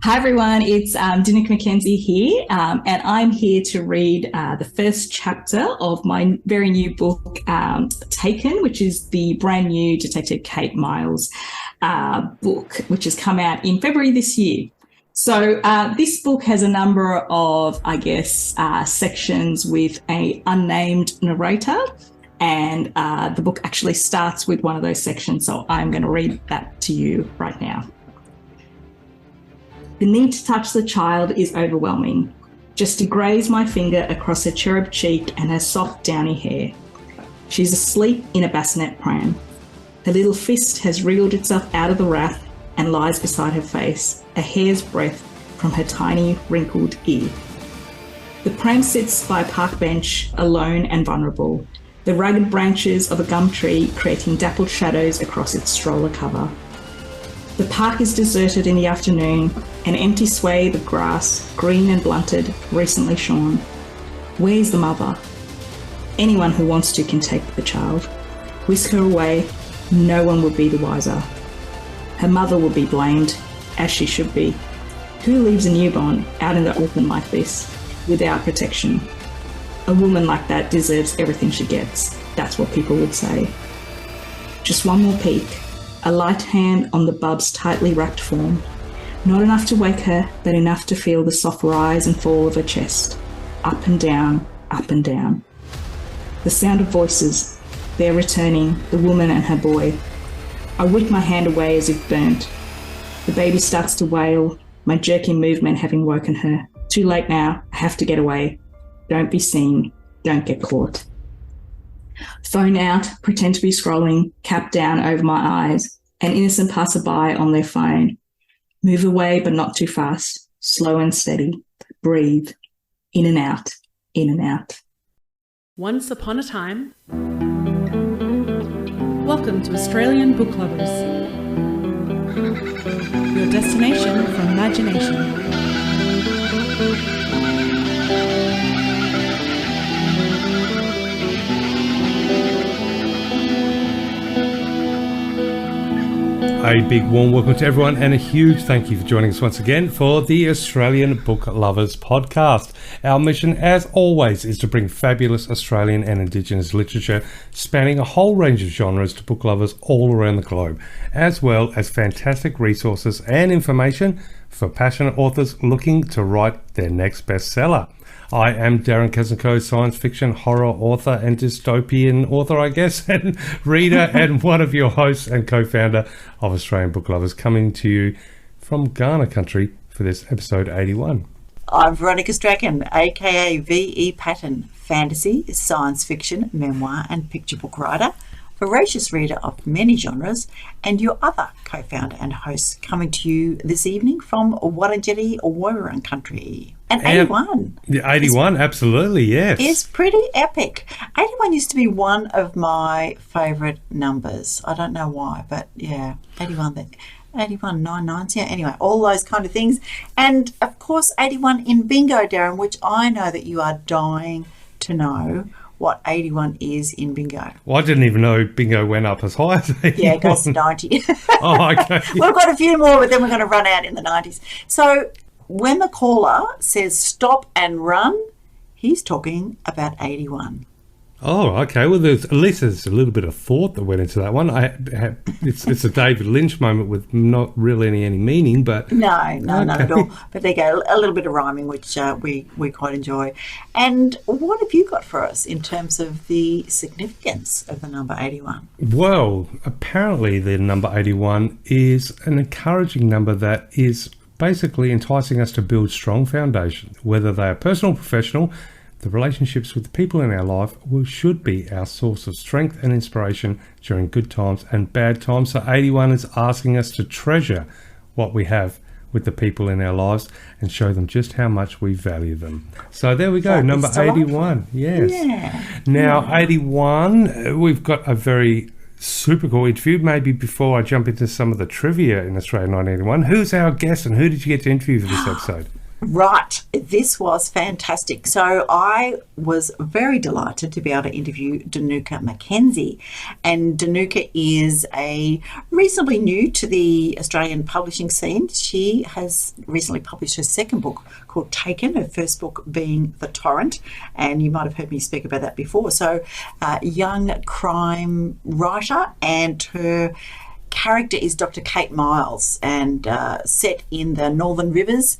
Hi everyone, it's Dinuka McKenzie here, and I'm here to read the first chapter of my very new book, Taken, which is the brand new Detective Kate Miles book, which has come out in February this year. So this book has a number of, sections with an unnamed narrator, and the book actually starts with one of those sections, so I'm going to read that to you right now. The need to touch the child is overwhelming. Just to graze my finger across her cherub cheek and her soft downy hair. She's asleep in a bassinet pram. Her little fist has wriggled itself out of the wrap and lies beside her face, a hair's breadth from her tiny, wrinkled ear. The pram sits by a park bench, alone and vulnerable, the rugged branches of a gum tree creating dappled shadows across its stroller cover. The park is deserted in the afternoon, an empty swathe of grass, green and blunted, recently shorn. Where's the mother? Anyone who wants to can take the child. Whisk her away, no one will be the wiser. Her mother will be blamed, as she should be. Who leaves a newborn out in the open like this, without protection? A woman like that deserves everything she gets, that's what people would say. Just one more peek. A light hand on the bub's tightly wrapped form. Not enough to wake her, but enough to feel the soft rise and fall of her chest. Up and down, up and down. The sound of voices. They're returning, the woman and her boy. I whip my hand away as if burnt. The baby starts to wail, my jerking movement having woken her. Too late now, I have to get away. Don't be seen, don't get caught. Phone out, pretend to be scrolling, cap down over my eyes, an innocent passerby on their phone. Move away, but not too fast, slow and steady. Breathe, in and out, in and out. Once upon a time. Welcome to Australian Book Lovers, your destination for imagination. A big warm welcome to everyone and a huge thank you for joining us once again for the Australian Book Lovers podcast. Our mission, as always, is to bring fabulous Australian and Indigenous literature spanning a whole range of genres to book lovers all around the globe, as well as fantastic resources and information for passionate authors looking to write their next bestseller. I am Darren Kazenko, science fiction, horror author and dystopian author, I guess, and reader and one of your hosts and co-founder of Australian Book Lovers, coming to you from Ghana country for this episode 81. I'm Veronica Strachan, aka V.E. Patton, fantasy, science fiction, memoir and picture book writer, voracious reader of many genres, and your other co-founder and host, coming to you this evening from Wurundjeri Woiwurrung country. And 81. Yeah, 81, absolutely, yes. Is pretty epic. 81 used to be one of my favourite numbers. I don't know why, but yeah, 81, 9/9, yeah, anyway, all those kind of things. And of course, 81 in bingo, Darren, which I know that you are dying to know what 81 is in bingo. Well, I didn't even know bingo went up as high as 81. Yeah, it goes to 90. Oh, okay. We've got a few more, but then we're going to run out in the 90s. So when the caller says stop and run, he's talking about 81. Oh, okay. Well, at least there's a little bit of thought that went into that one. It's a David Lynch moment with not really any meaning, but... No, not at all. But there you go, a little bit of rhyming, which we quite enjoy. And what have you got for us in terms of the significance of the number 81? Well, apparently the number 81 is an encouraging number that is basically enticing us to build strong foundations, whether they are personal or professional. The relationships with the people in our life should be our source of strength and inspiration during good times and bad times. So 81 is asking us to treasure what we have with the people in our lives and show them just how much we value them. So there we go, that number 81. Yes. Yeah. Now, 81, we've got a very super cool interview. Maybe before I jump into some of the trivia in Australia 1981, who's our guest and who did you get to interview for this episode? Right, this was fantastic. So I was very delighted to be able to interview Dinuka McKenzie. And Dinuka is a reasonably new to the Australian publishing scene. She has recently published her second book called Taken, her first book being The Torrent. And you might have heard me speak about that before. So young crime writer, and her character is Dr. Kate Miles, and set in the Northern Rivers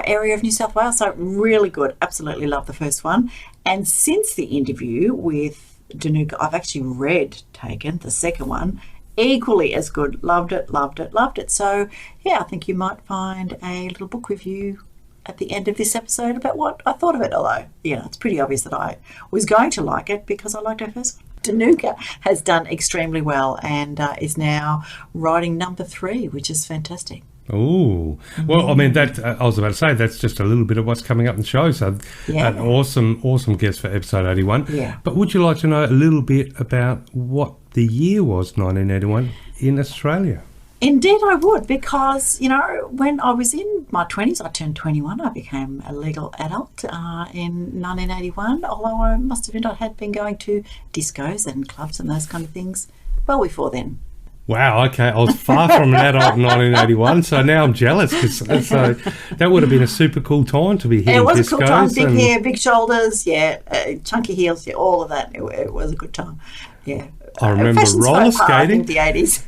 area of New South Wales. So really good. Absolutely love the first one. And since the interview with Dinuka, I've actually read Taken, the second one. Equally as good. Loved it, loved it, loved it. So yeah, I think you might find a little book review at the end of this episode about what I thought of it. Although, it's pretty obvious that I was going to like it because I liked her first one. Dinuka has done extremely well and is now writing number 3, which is fantastic. Oh, well, I mean, that I was about to say that's just a little bit of what's coming up in the show. So, an awesome guest for episode 81. Yeah. But would you like to know a little bit about what the year was, 1981, in Australia? Indeed, I would, because, when I was in my 20s, I turned 21. I became a legal adult in 1981, although I must admit I had been going to discos and clubs and those kind of things well before then. Wow, okay. I was far from an adult in 1981, so now I'm jealous. So that would have been a super cool time to be hitting discos. It was a cool time. Big hair, big shoulders, chunky heels, all of that. It was a good time, yeah. I remember roller skating. In the 80s.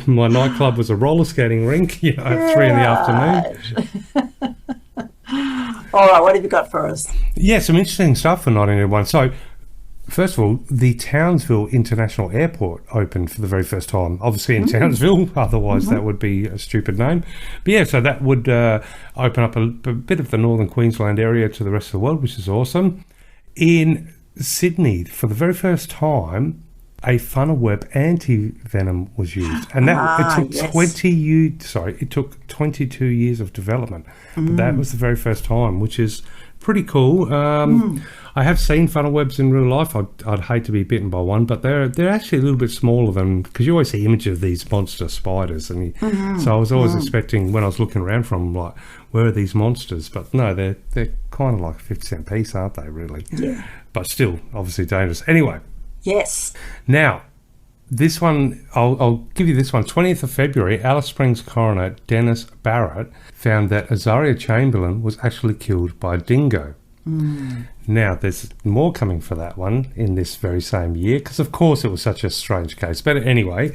My nightclub was a roller skating rink, at 3 in the afternoon. All right, what have you got for us? Yeah, some interesting stuff for 1981. So, first of all, the Townsville International Airport opened for the very first time. Obviously in Townsville, otherwise that would be a stupid name. But yeah, so that would open up a bit of the northern Queensland area to the rest of the world, which is awesome. In Sydney, for the very first time, a funnel web anti-venom was used, and that it took 22 years of development. But that was the very first time, which is pretty cool. I have seen funnel webs in real life. I'd hate to be bitten by one, but they're actually a little bit smaller than, because you always see images of these monster spiders, and so I was always expecting, when I was looking around from, like, where are these monsters? But no, they're kind of like a 50-cent piece, aren't they? Really? Yeah. But still, obviously dangerous. Anyway. Yes. Now, this one, I'll give you this one. 20th of February, Alice Springs coroner Dennis Barrett found that Azaria Chamberlain was actually killed by a dingo. Now, there's more coming for that one in this very same year, because of course it was such a strange case. But anyway,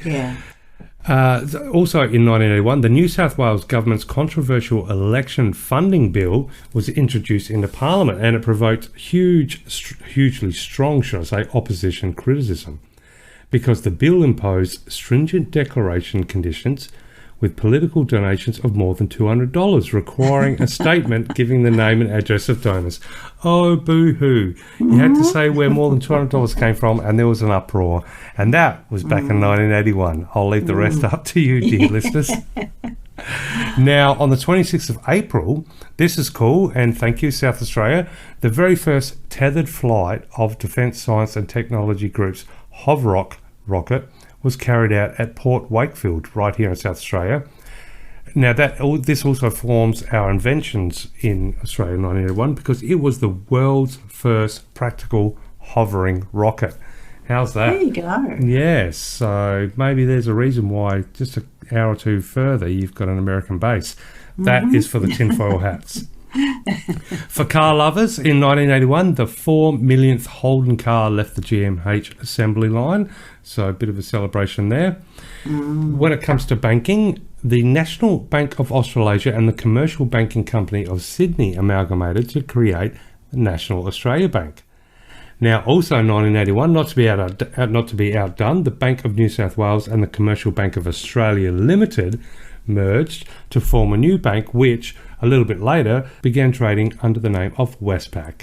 also in 1981, the New South Wales government's controversial election funding bill was introduced into Parliament, and it provoked hugely strong, should I say, opposition criticism, because the bill imposed stringent declaration conditions with political donations of more than $200, requiring a statement giving the name and address of donors. Oh, boo-hoo. You had to say where more than $200 came from, and there was an uproar. And that was back in 1981. I'll leave the rest up to you, dear listeners. Now, on the 26th of April, this is cool, and thank you, South Australia, the very first tethered flight of Defence Science and Technology Group's Hovrock rocket was carried out at Port Wakefield, right here in South Australia. Now, this also forms our inventions in Australia in 1981, because it was the world's first practical hovering rocket. How's that? There you go. Yes, so maybe there's a reason why just an hour or two further you've got an American base. That is for the tinfoil hats. For car lovers, in 1981, the 4 millionth Holden car left the GMH assembly line, so a bit of a celebration there. When it comes to banking, the National Bank of Australasia and the Commercial Banking Company of Sydney amalgamated to create the National Australia Bank. Now, also in 1981, not to be outdone, the Bank of New South Wales and the Commercial Bank of Australia Limited merged to form a new bank, which a little bit later began trading under the name of Westpac.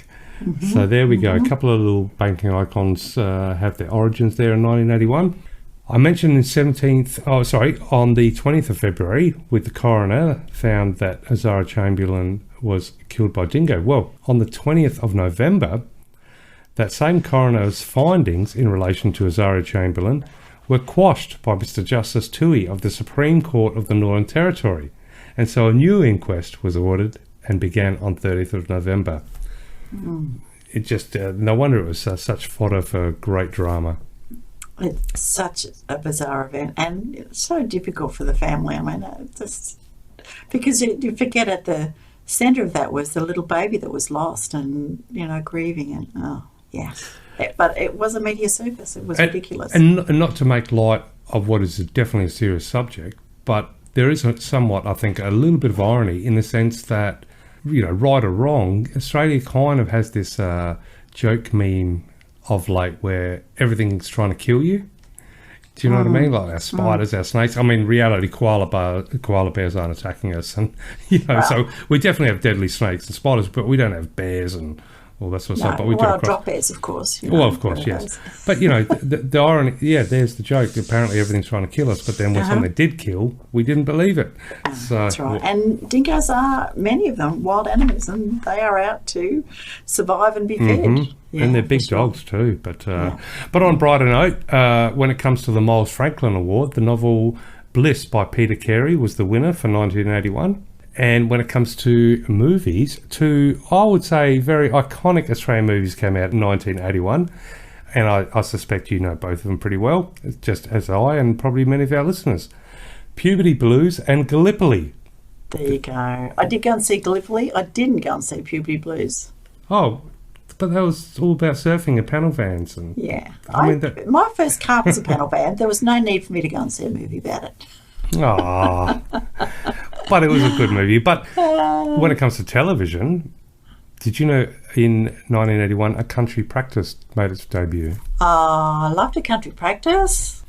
So there we go. A couple of little banking icons have their origins there in 1981. I mentioned on the 20th of February, with the coroner found that Azaria Chamberlain was killed by dingo. Well, on the 20th of November, that same coroner's findings in relation to Azaria Chamberlain were quashed by Mr. Justice Toohey of the Supreme Court of the Northern Territory. And so a new inquest was ordered and began on 30th of November. It just, no wonder it was such fodder for great drama. It's such a bizarre event, and it's so difficult for the family. I mean, just because you forget at the centre of that was the little baby that was lost, and grieving, and but it was a media circus. It was ridiculous. And not to make light of what is definitely a serious subject, but there is somewhat, I think, a little bit of irony in the sense that, right or wrong, Australia kind of has this joke meme of late where everything's trying to kill you. Do you know what I mean? Like our spiders, our snakes. I mean, reality, koala bears aren't attacking us. And, so we definitely have deadly snakes and spiders, but we don't have bears and all that sort of stuff. But we do drop bears, of course. Of course, yes. But, the irony, there's the joke. Apparently everything's trying to kill us, but then when something did kill, we didn't believe it. That's right. And dingoes are, many of them, wild animals, and they are out to survive and be fed. Yeah, and they're big dogs too. But on a brighter note, when it comes to the Miles Franklin Award, the novel Bliss by Peter Carey was the winner for 1981. And when it comes to movies, two, I would say, very iconic Australian movies came out in 1981. And I suspect you know both of them pretty well, just as I and probably many of our listeners. Puberty Blues and Gallipoli. There you go. I did go and see Gallipoli. I didn't go and see Puberty Blues. Oh, but that was all about surfing and panel vans. And yeah. My first car was a panel van. There was no need for me to go and see a movie about it. Ah, but it was a good movie. But when it comes to television, did you know in 1981 A Country Practice made its debut? I loved A Country Practice.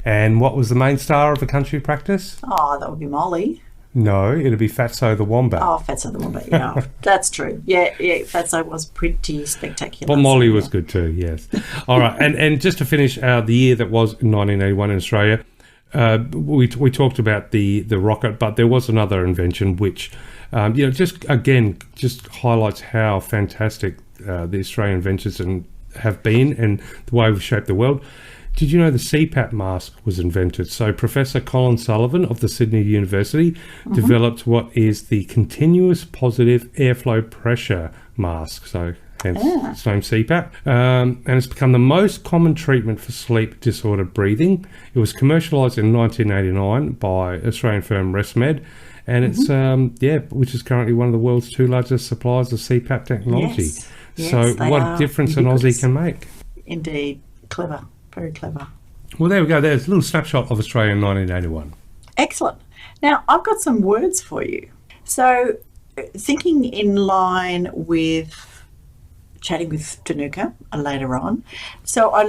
And what was the main star of A Country Practice? Oh, that would be Molly. No, it'd be Fatso the Wombat. Oh, Fatso the Wombat, yeah. That's true. Yeah, Fatso was pretty spectacular. But Molly was good too, yes. All right, and just to finish the year that was 1981 in Australia, we talked about the rocket, but there was another invention which, just highlights how fantastic the Australian inventions have been and the way we've shaped the world. Did you know the CPAP mask was invented? So Professor Colin Sullivan of the Sydney University developed what is the continuous positive airflow pressure mask. So hence its name CPAP. And it's become the most common treatment for sleep disordered breathing. It was commercialised in 1989 by Australian firm ResMed. And it's, which is currently one of the world's two largest suppliers of CPAP technology. Yes, so what a difference an Aussie can make. Indeed. Clever. Very clever. Well, there we go. There's a little snapshot of Australia in 1981. Excellent. Now, I've got some words for you. So, thinking in line with chatting with Dinuka later on. So I've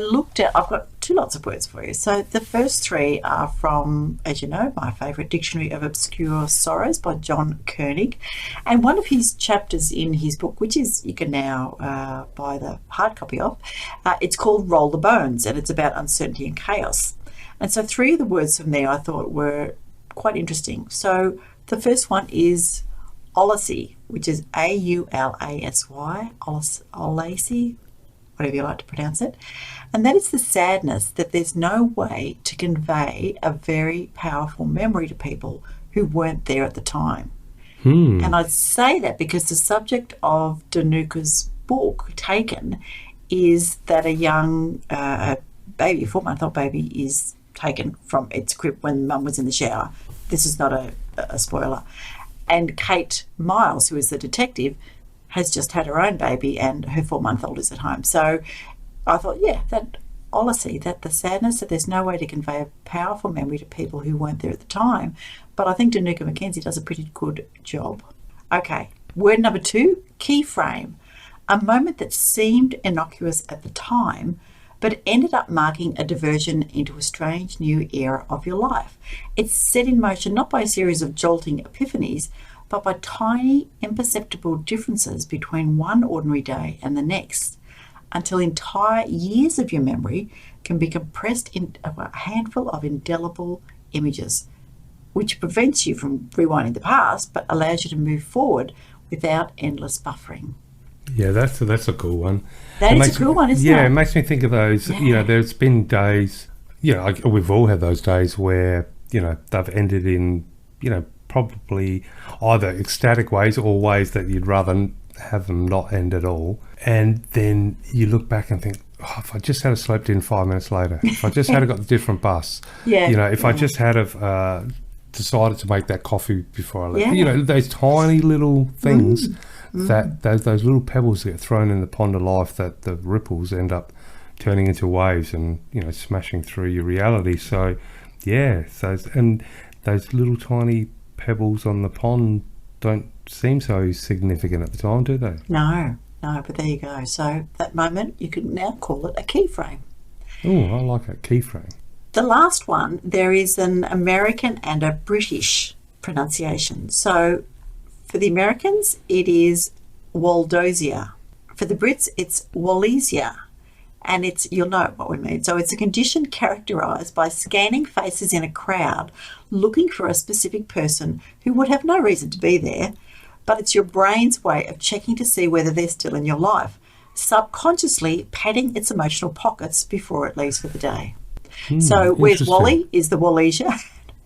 got two lots of words for you. So the first three are from, as you know, my favourite Dictionary of Obscure Sorrows by John Koenig. And one of his chapters in his book, which is you can now buy the hard copy of, it's called Roll the Bones, and it's about uncertainty and chaos. And so three of the words from there I thought were quite interesting. So the first one is Olasy, which is A-U-L-A-S-Y, Olasy, whatever you like to pronounce it. And that is the sadness that there's no way to convey a very powerful memory to people who weren't there at the time. And I'd say that because the subject of Dinuka's book, Taken, is that a young baby, a 4-month-old baby, is taken from its crib when mum was in the shower. This is not a spoiler. And Kate Miles, who is the detective, has just had her own baby and her 4-month-old is at home. So I thought, that Olasy, that the sadness that there's no way to convey a powerful memory to people who weren't there at the time. But I think Dinuka McKenzie does a pretty good job. Okay, word number 2, keyframe. A moment that seemed innocuous at the time, but ended up marking a diversion into a strange new era of your life. It's set in motion not by a series of jolting epiphanies, but by tiny, imperceptible differences between one ordinary day and the next, until entire years of your memory can be compressed in a handful of indelible images, which prevents you from rewinding the past, but allows you to move forward without endless buffering. Yeah, that's a cool one. That is a cool one, isn't it? Yeah, it makes me think of those, there's been days, we've all had those days where, they've ended in, probably either ecstatic ways or ways that you'd rather have them not end at all. And then you look back and think, oh, if I just had slept in 5 minutes later, if I just had got the different bus, if I just had decided to make that coffee before I left, those tiny little things that those little pebbles that get thrown in the pond of life, that the ripples end up turning into waves and smashing through your reality. So those little tiny pebbles on the pond don't seem so significant at the time, do they? No, but there you go. So that moment, you could now call it a keyframe. Oh, I like that, keyframe. The last one, there is an American and a British pronunciation. So for the Americans, it is Waldosia. For the Brits, it's Wallisia. And you'll know what we mean. So it's a condition characterised by scanning faces in a crowd, looking for a specific person who would have no reason to be there, but it's your brain's way of checking to see whether they're still in your life, subconsciously padding its emotional pockets before it leaves for the day. So where's Wally is the Wallisia,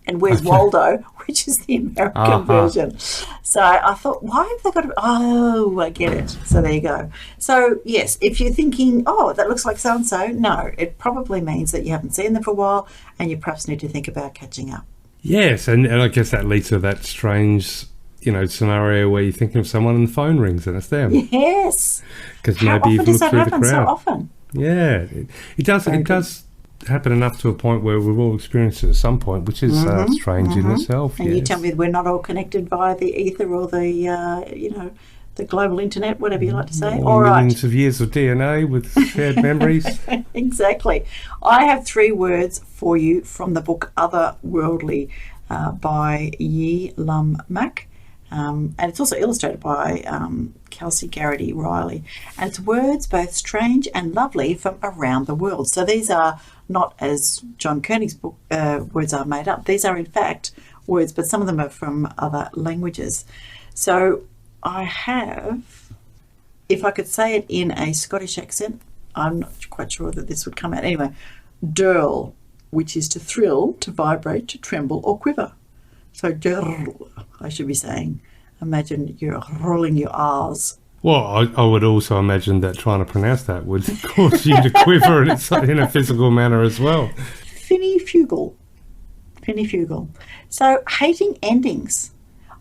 and where's Waldo, which is the American version. So I thought, why have they got to... Oh, I get it. So there you go. So, yes, if you're thinking, oh, that looks like so-and-so, no, it probably means that you haven't seen them for a while and you perhaps need to think about catching up. Yes, and I guess that leads to that strange... scenario where you're thinking of someone and the phone rings and it's them. Yes. Because maybe you've looked through the crowd. So often? Yeah, it does. It does happen enough to a point where we've all experienced it at some point, which is strange in itself. And you tell me we're not all connected via the ether or the the global internet, whatever you like to say. All right. Millions of years of DNA with shared memories. Exactly. I have 3 words for you from the book Otherworldly by Yi Lum Mak. And it's also illustrated by Kelsey Garrity Riley. And it's words both strange and lovely from around the world. So these are not, as John Koenig's book words are made up. These are in fact words, but some of them are from other languages. So I have, if I could say it in a Scottish accent, I'm not quite sure that this would come out. Anyway, dirl, which is to thrill, to vibrate, to tremble or quiver. So, dirl, I should be saying. Imagine you're rolling your R's. Well, I would also imagine that trying to pronounce that would cause you to quiver and it's in a physical manner as well. Finifugal. So, hating endings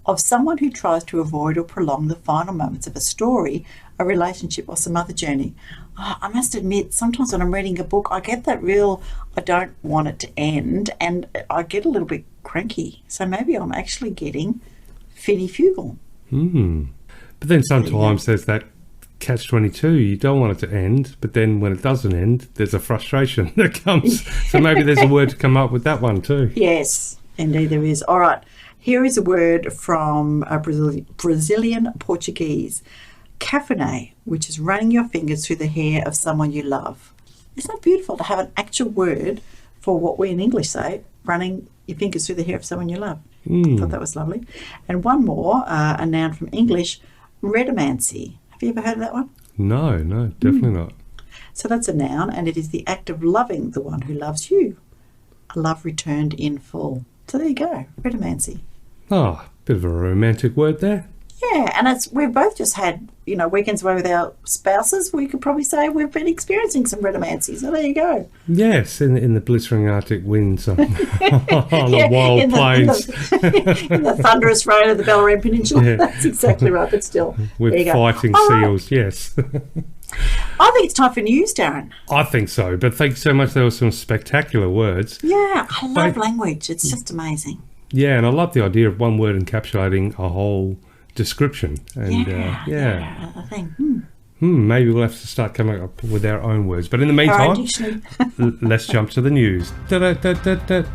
of someone who tries to avoid or prolong the final moments of a story, a relationship or some other journey. Oh, I must admit, sometimes when I'm reading a book, I get that I don't want it to end, and I get a little bit cranky. So maybe I'm actually getting finifugal. But then sometimes there's that catch-22. You don't want it to end, but then when it doesn't end, there's a frustration that comes. So maybe there's a word to come up with that one too. Yes, indeed there is. All right. Here is a word from Brazilian Portuguese. Café, which is running your fingers through the hair of someone you love. Isn't it beautiful to have an actual word for what we in English say, running your fingers through the hair of someone you love? I thought that was lovely. And one more, a noun from English, redomancy. Have you ever heard of that one? No, definitely not. So that's a noun, and it is the act of loving the one who loves you. A love returned in full. So there you go, redomancy. Oh, bit of a romantic word there. Yeah, and we've both just had, weekends away with our spouses. We could probably say we've been experiencing some redomancy. So there you go. Yes, in the blistering Arctic winds on the wild plains. In the thunderous rain of the Bellarine Peninsula. Yeah. That's exactly right, but still. With fighting seals, right. Yes. I think it's time for news, Darren. I think so, but thank you so much. There were some spectacular words. Yeah, I love language. It's just amazing. Yeah, and I love the idea of one word encapsulating a whole description. And I think maybe we'll have to start coming up with our own words. But in the meantime, let's jump to the news. Da-da-da-da-da.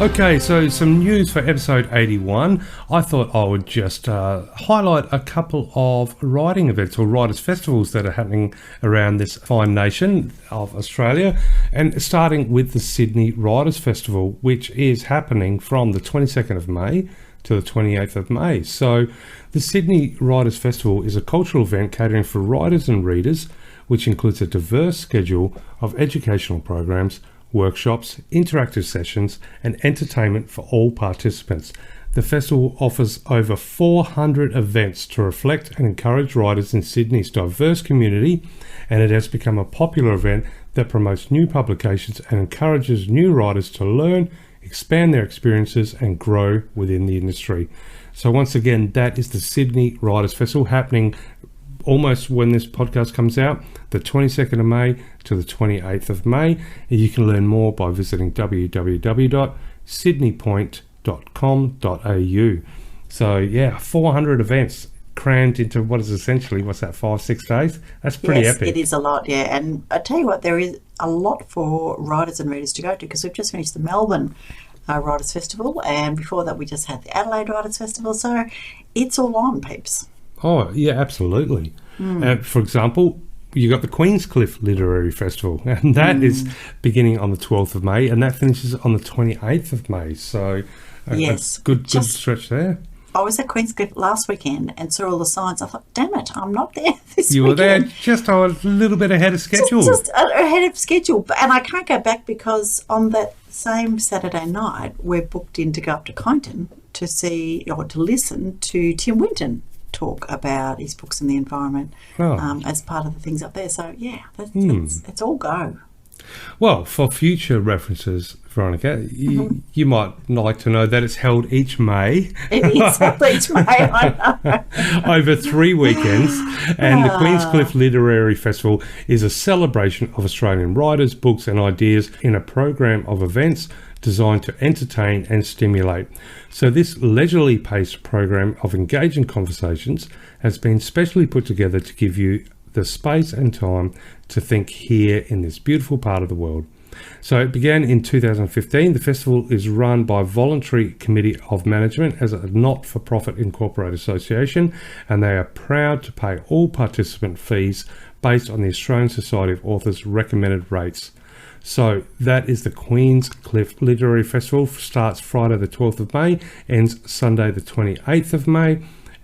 Okay, so some news for episode 81. I thought I would just highlight a couple of writing events or writers' festivals that are happening around this fine nation of Australia, and starting with the Sydney Writers' Festival, which is happening from the 22nd of May to the 28th of May. So the Sydney Writers' Festival is a cultural event catering for writers and readers, which includes a diverse schedule of educational programs, workshops, interactive sessions, and entertainment for all participants. The festival offers over 400 events to reflect and encourage writers in Sydney's diverse community, and it has become a popular event that promotes new publications and encourages new writers to learn, expand their experiences, and grow within the industry. So once again, that is the Sydney Writers Festival, happening almost when this podcast comes out, the 22nd of May to the 28th of May. And you can learn more by visiting www.sydneypoint.com.au. So yeah, 400 events crammed into what is essentially, 5-6 days? That's pretty epic. It is a lot, yeah. And I tell you what, there is a lot for writers and readers to go to, because we've just finished the Melbourne Writers Festival, and before that we just had the Adelaide Writers Festival. So it's all on, peeps. Oh yeah, absolutely. For example, you got the Queenscliff Literary Festival, and that is beginning on the 12th of May, and that finishes on the 28th of May. So yes, a good stretch there. I was at Queenscliff last weekend and saw all the signs. I thought, damn it, I'm not there this weekend. You were there just a little bit ahead of schedule. Just ahead of schedule. And I can't go back because on that same Saturday night, we're booked in to go up to Kyneton to see or to listen to Tim Winton talk about his books and the environment as part of the things up there. So, yeah, it's all go. Well, for future references, Veronica, you might like to know that it's held each May. It is held each May, I know. Over 3 weekends. And the Queenscliff Literary Festival is a celebration of Australian writers, books and ideas in a program of events designed to entertain and stimulate. So this leisurely paced program of engaging conversations has been specially put together to give you the space and time to think here in this beautiful part of the world. So it began in 2015. The festival is run by Voluntary Committee of Management as a not-for-profit incorporated association, and they are proud to pay all participant fees based on the Australian Society of Authors recommended rates. So that is the Queenscliff Literary Festival. Starts Friday the 12th of May, ends Sunday the 28th of May.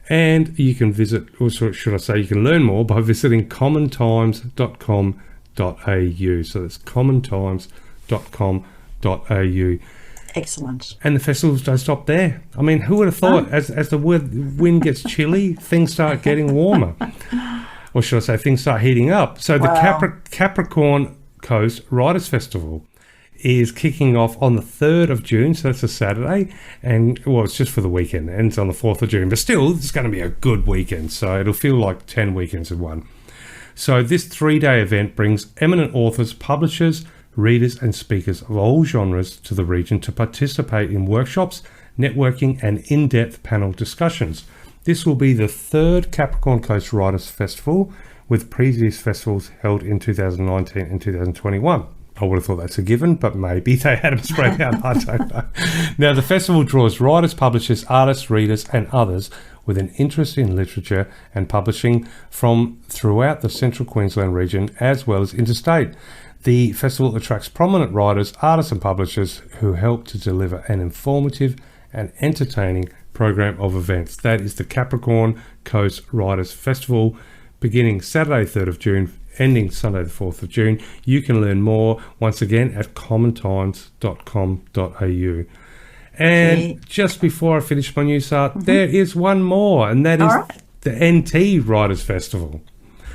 And you can visit, or should I say, you can learn more by visiting commontimes.com.au. So that's commontimes.com.au. Excellent. And the festivals don't stop there. I mean, who would have thought as the wind gets chilly, things start getting warmer? Or should I say, things start heating up. So the Capricorn Coast Writers Festival is kicking off on the 3rd of June, so that's a Saturday, and well, it's just for the weekend, it ends on the 4th of June, but still, it's going to be a good weekend, so it'll feel like 10 weekends in one. So this 3-day event brings eminent authors, publishers, readers and speakers of all genres to the region to participate in workshops, networking and in-depth panel discussions. This will be the 3rd Capricorn Coast Writers Festival, with previous festivals held in 2019 and 2021. I would have thought that's a given, but maybe they had them spread out. I don't know. Now, the festival draws writers, publishers, artists, readers, and others with an interest in literature and publishing from throughout the central Queensland region as well as interstate. The festival attracts prominent writers, artists, and publishers who help to deliver an informative and entertaining program of events. That is the Capricorn Coast Writers Festival, beginning Saturday, 3rd of June, ending Sunday the 4th of June. You can learn more once again at commontimes.com.au. And just before I finish my news, there is one more, and that is the NT Writers Festival.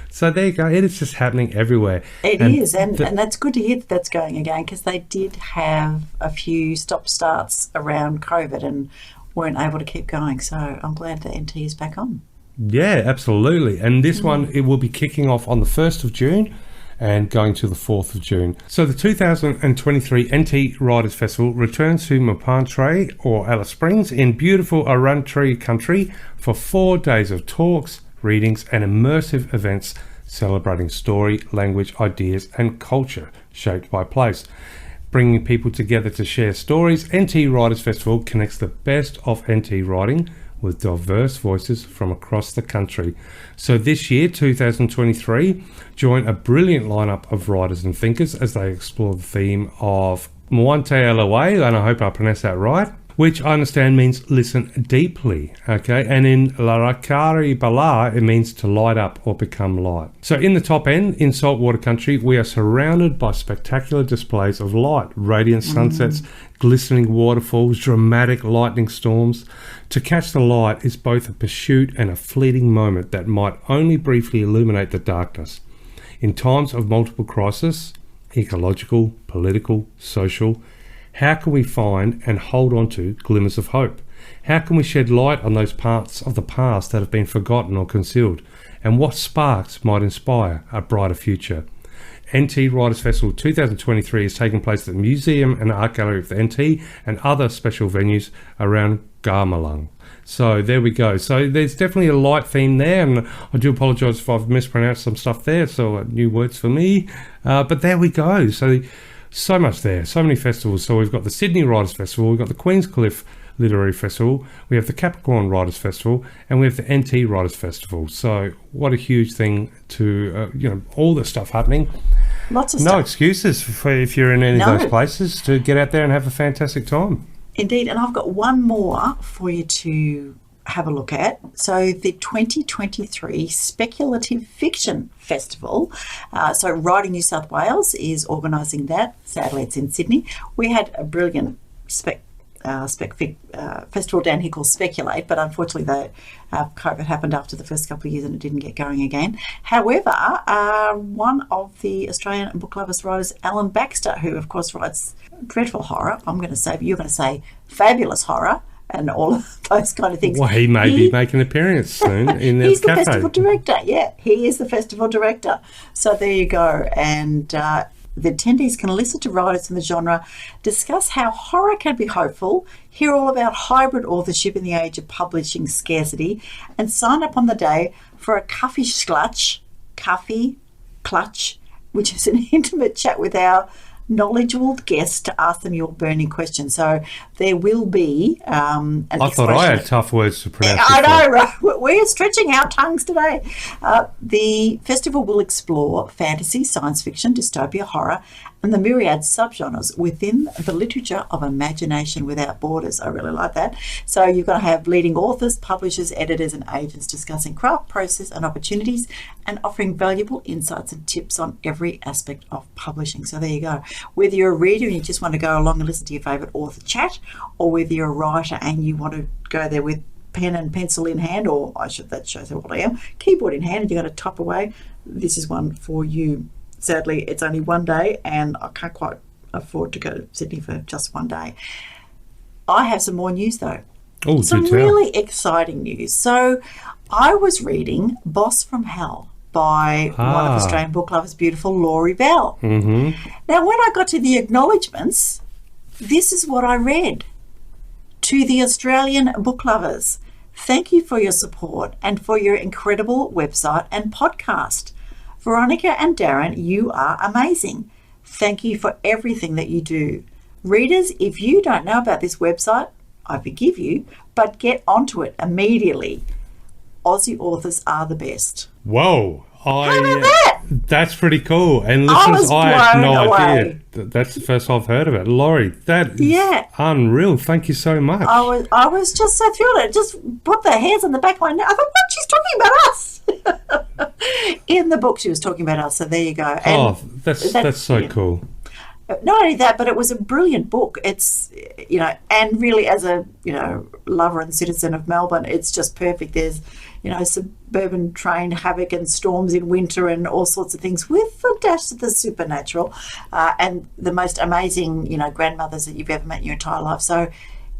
So there you go. It is just happening everywhere. It is, and that's good to hear that that's going again, because they did have a few stop-starts around COVID and weren't able to keep going. So I'm glad that NT is back on. Yeah, absolutely. And this one, it will be kicking off on the 1st of June and going to the 4th of June. So the 2023 NT Writers Festival returns to Mapantray or Alice Springs in beautiful Aruntree country for 4 days of talks, readings and immersive events celebrating story, language, ideas and culture shaped by place. Bringing people together to share stories, NT Writers Festival connects the best of NT writing with diverse voices from across the country. So this year, 2023, join a brilliant lineup of writers and thinkers as they explore the theme of Mwante Alawe, and I hope I pronounced that right. which I understand means listen deeply, okay? And in Larakari Bala, it means to light up or become light. So in the top end, in saltwater country, we are surrounded by spectacular displays of light, radiant sunsets, glistening waterfalls, dramatic lightning storms. To catch the light is both a pursuit and a fleeting moment that might only briefly illuminate the darkness. In times of multiple crisis, ecological, political, social, how can we find and hold on to glimmers of hope? How can we shed light on those parts of the past that have been forgotten or concealed? And what sparks might inspire a brighter future? NT Writers Festival 2023 is taking place at the Museum and Art Gallery of the NT and other special venues around Garmalung. So there we go. So there's definitely a light theme there, and I do apologise if I've mispronounced some stuff there, so new words for me. But there we go. So much there, so many festivals. So we've got the Sydney Writers Festival, we've got the Queenscliff Literary Festival, we have the Capricorn Writers Festival, and we have the NT Writers Festival. So what a huge thing to, all the stuff happening. Lots of no stuff. Excuses for if you're in any of those places to get out there and have a fantastic time. Indeed, and I've got one more for you to have a look at. So the 2023 Speculative Fiction Festival. So Writing New South Wales is organising that. Sadly, it's in Sydney. We had a brilliant festival down here called Speculate, but unfortunately COVID happened after the first couple of years and it didn't get going again. However, one of the Australian book lovers writers, Alan Baxter, who of course writes dreadful horror, I'm going to say, but you're going to say fabulous horror and all of those kind of things. Well, he may be making an appearance soon in the He's Café. the festival director. Yeah, he is the festival director. So there you go. And the attendees can listen to writers in the genre, discuss how horror can be hopeful, hear all about hybrid authorship in the age of publishing scarcity, and sign up on the day for a Kaffee Clutch, which is an intimate chat with our knowledgeable guests to ask them your burning questions. So there will be an I thought I had tough words to pronounce. I know, right? We're stretching our tongues today. The festival will explore fantasy, science fiction, dystopia, horror, and the myriad subgenres within the literature of imagination without borders. I really like that. So you're going to have leading authors, publishers, editors, and agents discussing craft, process, and opportunities, and offering valuable insights and tips on every aspect of publishing. So there you go. Whether you're a reader and you just want to go along and listen to your favourite author chat, or whether you're a writer and you want to go there with pen and pencil in hand, or that shows what I am, keyboard in hand, and you're going to type away, this is one for you. Sadly, it's only one day and I can't quite afford to go to Sydney for just one day. I have some more news though. Oh, some really exciting news. So I was reading Boss from Hell by one of Australian book lovers, beautiful Laurie Bell. Mm-hmm. Now, when I got to the acknowledgements, this is what I read. To the Australian book lovers, thank you for your support and for your incredible website and podcast. Veronica and Darren, you are amazing. Thank you for everything that you do. Readers, if you don't know about this website, I forgive you, but get onto it immediately. Aussie authors are the best. Whoa. How about that? That's pretty cool. And listeners, I had no idea. That's the first I've heard of it. Laurie, that is unreal. Thank you so much. I was just so thrilled. It just put their hands on the back of my neck. I thought, what? She's talking about us. In the book, she was talking about us. So there you go. And that's so cool. Not only that, but it was a brilliant book. It's, and really as a, lover and citizen of Melbourne, it's just perfect. There's, suburban train havoc and storms in winter and all sorts of things with a dash of the supernatural and the most amazing, grandmothers that you've ever met in your entire life. So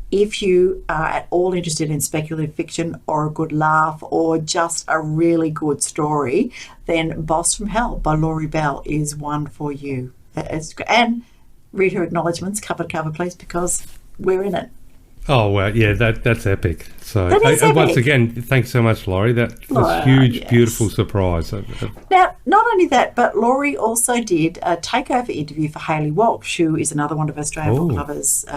if you are at all interested in speculative fiction or a good laugh or just a really good story, then Boss from Hell by Laurie Bell is one for you. And read her acknowledgements cover to cover, please, because we're in it. Oh, well, yeah, that's epic. So, epic. Once again, thanks so much, Laurie. That's a huge, beautiful surprise. Now, not only that, but Laurie also did a takeover interview for Hayley Walsh, who is another one of Australian book lovers'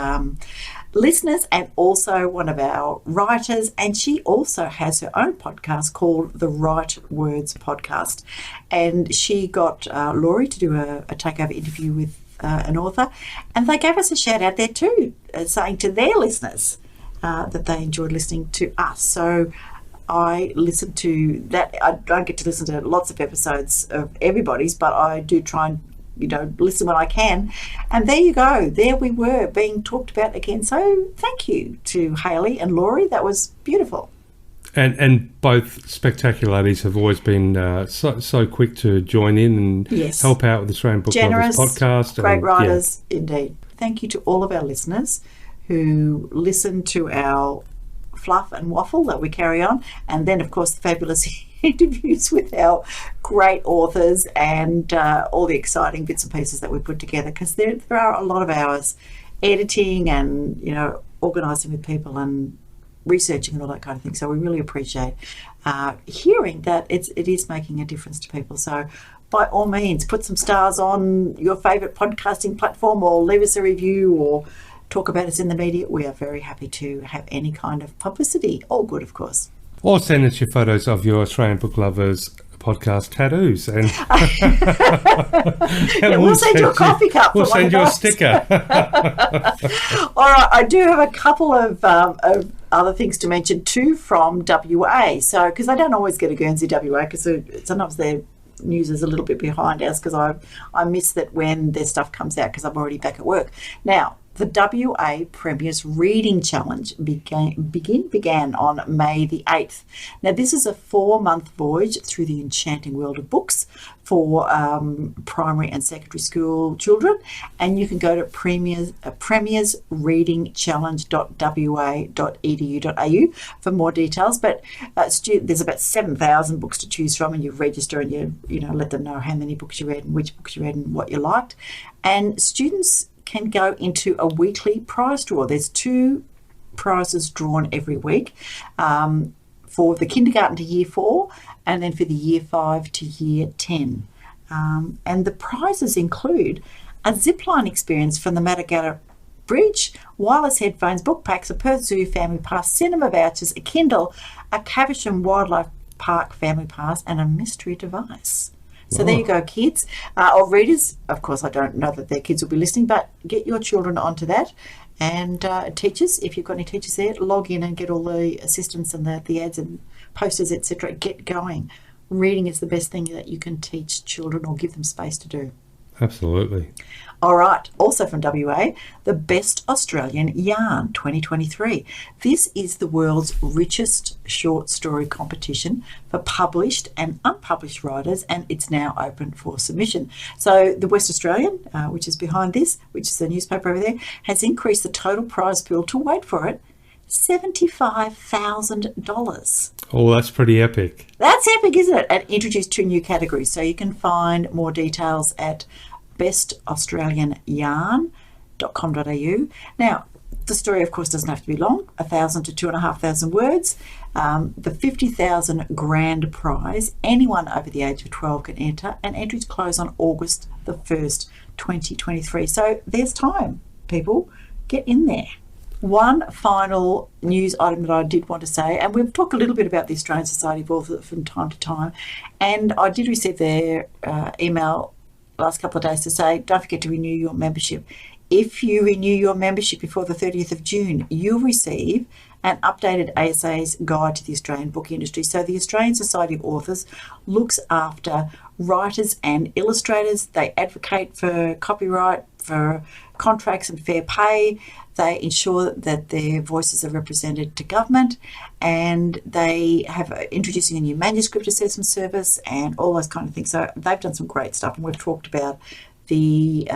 listeners and also one of our writers. And she also has her own podcast called the Right Words Podcast. And she got Laurie to do a takeover interview with an author, and they gave us a shout out there too, saying to their listeners that they enjoyed listening to us. So I listen to that. I don't get to listen to lots of episodes of everybody's, but I do try and listen when I can. And there you go. There we were being talked about again. So thank you to Hayley and Laurie. That was beautiful. And both spectacular ladies have always been so quick to join in and help out with the Australian Book Lovers podcast. Great writers, indeed. Thank you to all of our listeners who listen to our fluff and waffle that we carry on, and then of course the fabulous interviews with our great authors and all the exciting bits and pieces that we put together, because there are a lot of hours editing and organising with people and researching and all that kind of thing. So we really appreciate hearing that it is making a difference to people. So by all means, put some stars on your favourite podcasting platform, or leave us a review, or talk about us in the media. We are very happy to have any kind of publicity. All good, of course. Or send us your photos of your Australian Book Lovers podcast tattoos, and we'll send you a coffee cup. We'll send you a sticker. All right, I do have a couple of other things to mention too from WA. So, because I don't always get a Guernsey WA, because sometimes their news is a little bit behind us, because I miss that when their stuff comes out, because I'm already back at work. Now, the WA Premier's Reading Challenge began on May the 8th. Now, this is a 4-month voyage through the enchanting world of books for primary and secondary school children, and you can go to premiersreadingchallenge.wa.edu.au for more details. But there's about 7,000 books to choose from, and you register and you let them know how many books you read and which books you read and what you liked. And students can go into a weekly prize draw. There's 2 prizes drawn every week for the kindergarten to year 4, and then for the year 5 to year 10. And the prizes include a zipline experience from the Matagata Bridge, wireless headphones, book packs, a Perth Zoo family pass, cinema vouchers, a Kindle, a Caversham Wildlife Park family pass, and a mystery device. So there you go, kids, or readers. Of course, I don't know that their kids will be listening, but get your children onto that. And teachers, if you've got any teachers there, log in and get all the assistance and the ads and posters, etc. Get going. Reading is the best thing that you can teach children or give them space to do. Absolutely. All right, also from WA, the Best Australian Yarn 2023. This is the world's richest short story competition for published and unpublished writers, and it's now open for submission. So the West Australian, which is behind this, which is the newspaper over there, has increased the total prize pool to, wait for it, $75,000. Oh, that's pretty epic. That's epic, isn't it? And introduced 2 new categories. So you can find more details at bestaustralianyarn.com.au. Now, the story, of course, doesn't have to be long, 1,000 to 2,500 words. The 50,000 grand prize, anyone over the age of 12 can enter, and entries close on August the 1st, 2023. So there's time, people. Get in there. One final news item that I did want to say, and we've talked a little bit about the Australian Society of Authors from time to time, and I did receive their email last couple of days to say, don't forget to renew your membership. If you renew your membership before the 30th of June, you'll receive an updated ASA's guide to the Australian book industry. So the Australian Society of Authors looks after writers and illustrators. They advocate for copyright, for contracts and fair pay. They ensure that their voices are represented to government, and they have introducing a new manuscript assessment service and all those kind of things. So they've done some great stuff, and we've talked about the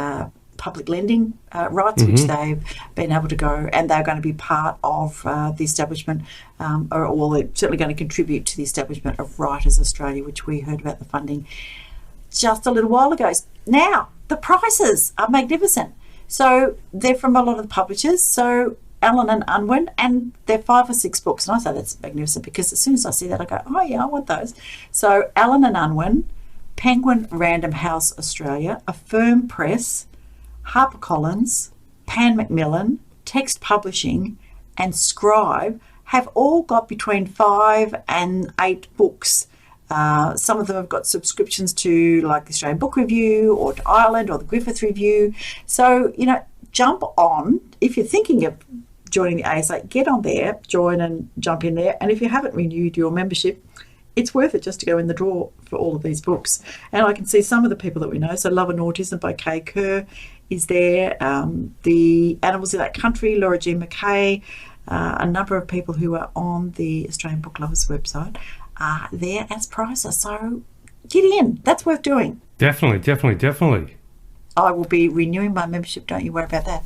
public lending rights, which they've been able to go, and they're going to be part of the establishment, or they're certainly going to contribute to the establishment of Writers Australia, which we heard about the funding just a little while ago. Now, the prices are magnificent. So they're from a lot of the publishers. So Allen and Unwin, and they're 5 or 6 books. And I say that's magnificent because as soon as I see that, I go, oh yeah, I want those. So Allen and Unwin, Penguin Random House Australia, Affirm Press, HarperCollins, Pan Macmillan, Text Publishing, and Scribe have all got between 5 and 8 books Some of them have got subscriptions to like the Australian Book Review or to Ireland or the Griffith Review. So, jump on. If you're thinking of joining the ASA, get on there, join and jump in there. And if you haven't renewed your membership, it's worth it just to go in the draw for all of these books. And I can see some of the people that we know. So Love and Autism by Kay Kerr is there. The Animals in That Country, Laura Jean McKay, a number of people who are on the Australian Book Lovers website are there as prizes. So get in. That's worth doing. Definitely. I will be renewing my membership. Don't you worry about that,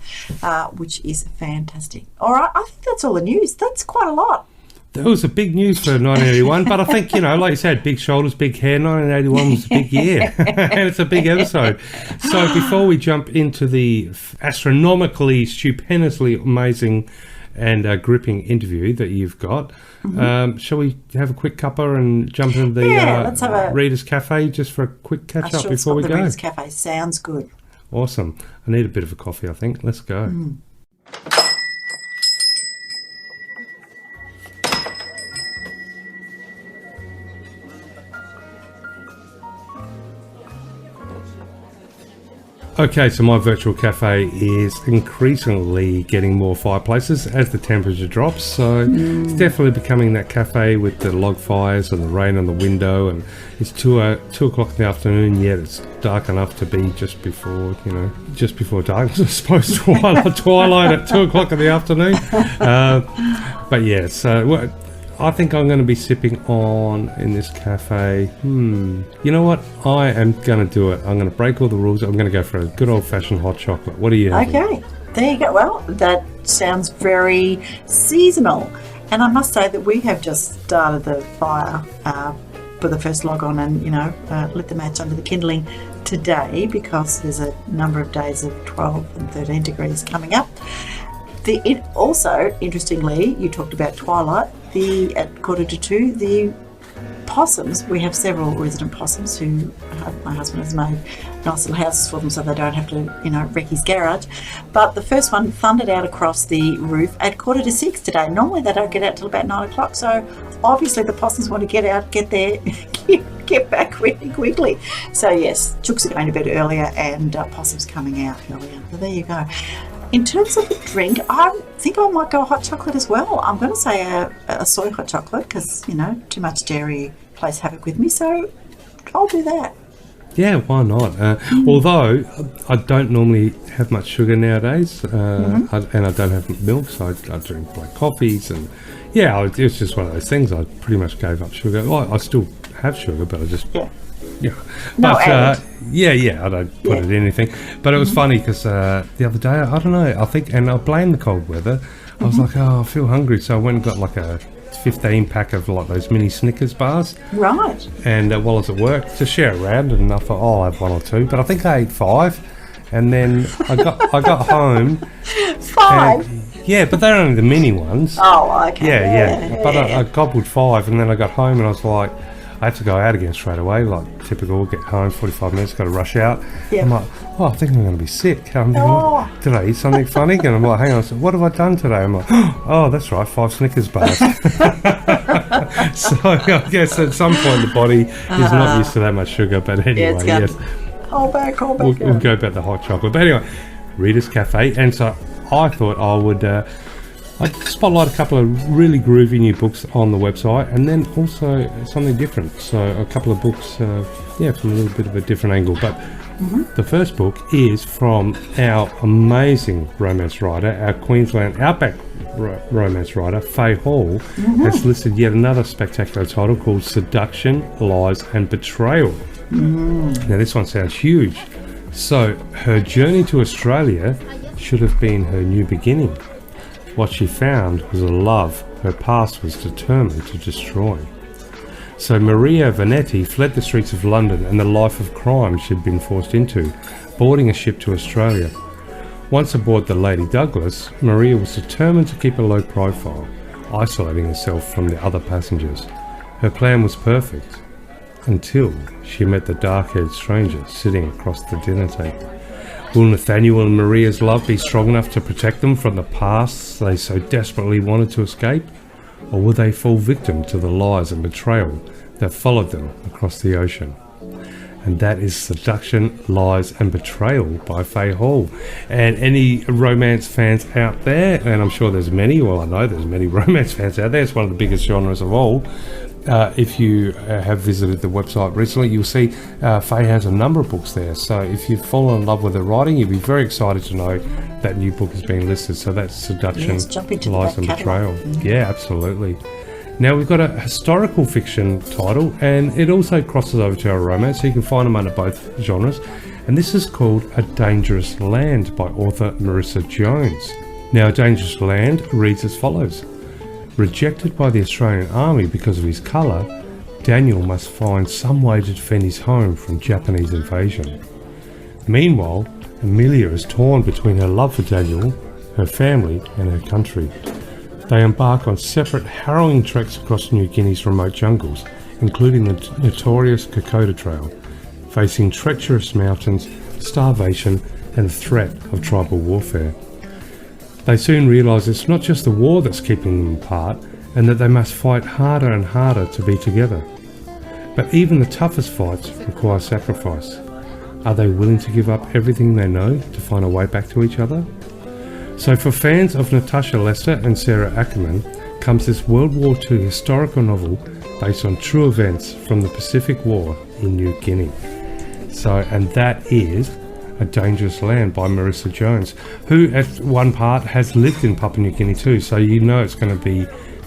which is fantastic. All right. I think that's all the news. That's quite a lot. That was a big news for 1981, but I think, like you said, big shoulders, big hair, 1981 was a big year, and it's a big episode. So before we jump into the astronomically, stupendously amazing and gripping interview that you've got, shall we have a quick cuppa and jump into the let's have a Reader's Cafe just for a quick catch-up before we go? The Reader's Cafe sounds good. Awesome. I need a bit of a coffee, I think. Let's go. Okay, so my virtual cafe is increasingly getting more fireplaces as the temperature drops, so it's definitely becoming that cafe with the log fires and the rain on the window, and it's 2 o'clock in the afternoon, yet it's dark enough to be just before darkness, I suppose, twilight at 2 o'clock in the afternoon. But yeah, so I think I'm going to be sipping on in this cafe. You know what? I am going to do it. I'm going to break all the rules. I'm going to go for a good old-fashioned hot chocolate. What are you having? Okay, there you go. Well, that sounds very seasonal. And I must say that we have just started the fire, put the first log on and, lit the match under the kindling today because there's a number of days of 12 and 13 degrees coming up. Also, interestingly, you talked about twilight. At 1:45, the possums, we have several resident possums who my husband has made nice little houses for them so they don't have to, wreck his garage. But the first one thundered out across the roof at 5:45 today. Normally they don't get out till about 9 o'clock. So obviously the possums want to get out, get there, get back really quickly. So yes, chooks are going to bed earlier and possums coming out earlier. So there you go. In terms of the drink, I think I might go hot chocolate as well. I'm going to say a soy hot chocolate because, too much dairy plays havoc with me. So I'll do that. Yeah, why not? Although I don't normally have much sugar nowadays, and I don't have milk, so I drink black coffees. And yeah, it's just one of those things. I pretty much gave up sugar. Well, I still have sugar, but I just... Yeah, but I don't put it in anything. But it was funny because the other day, I don't know, I think, and I blame the cold weather. I was like, I feel hungry, so I went and got like a 15 pack of like those mini Snickers bars. Right. And while I was at work, to share around, and I thought, I'll have 1 or 2. But I think I ate 5, and then I got home. 5. Yeah, but they're only the mini ones. Oh, okay. Yeah. But I gobbled 5, and then I got home, and I was like, I had to go out again straight away, like typical, get home, 45 minutes, got to rush out. Yep. I'm like, I think I'm going to be sick. I'm thinking, did I eat something funny? And I'm like, hang on, so what have I done today? I'm like, oh, that's right, 5 Snickers bars. So I guess at some point the body is not used to that much sugar, but anyway, yes. Hold back. We'll go about the hot chocolate. But anyway, Reader's Cafe. And so I thought I would... I'd spotlight a couple of really groovy new books on the website, and then also something different. So a couple of books, from a little bit of a different angle. But the first book is from our amazing romance writer, our Queensland Outback romance writer, Faye Hall, has listed yet another spectacular title called Seduction, Lies and Betrayal. Now this one sounds huge. So her journey to Australia should have been her new beginning. What she found was a love her past was determined to destroy. So Maria Vanetti fled the streets of London and the life of crime she'd been forced into, boarding a ship to Australia. Once aboard the Lady Douglas, Maria was determined to keep a low profile, isolating herself from the other passengers. Her plan was perfect, until she met the dark-haired stranger sitting across the dinner table. Will Nathaniel and Maria's love be strong enough to protect them from the past they so desperately wanted to escape? Or will they fall victim to the lies and betrayal that followed them across the ocean. And that is Seduction, Lies and Betrayal by Faye Hall. And any romance fans out there, and I'm sure there's many, well I know there's many romance fans out there, it's one of the biggest genres of all. If you have visited the website recently, you'll see Faye has a number of books there. So if you've fallen in love with her writing, you'll be very excited to know that new book is being listed. So that's Seduction, Lies and Betrayal. Yeah, absolutely. Now we've got a historical fiction title, and it also crosses over to our romance, so you can find them under both genres. And this is called A Dangerous Land by author Marisa Jones. Now, A Dangerous Land reads as follows. Rejected by the Australian Army because of his colour, Daniel must find some way to defend his home from Japanese invasion. Meanwhile, Amelia is torn between her love for Daniel, her family and her country. They embark on separate harrowing treks across New Guinea's remote jungles, including the notorious Kokoda Trail, facing treacherous mountains, starvation and the threat of tribal warfare. They soon realise it's not just the war that's keeping them apart, and that they must fight harder and harder to be together. But even the toughest fights require sacrifice. Are they willing to give up everything they know to find a way back to each other? So for fans of Natasha Lester and Sarah Ackerman comes this World War II historical novel based on true events from the Pacific War in New Guinea. And that is A Dangerous Land by Marisa Jones, who at one part has lived in Papua New Guinea too, so you know it's going to be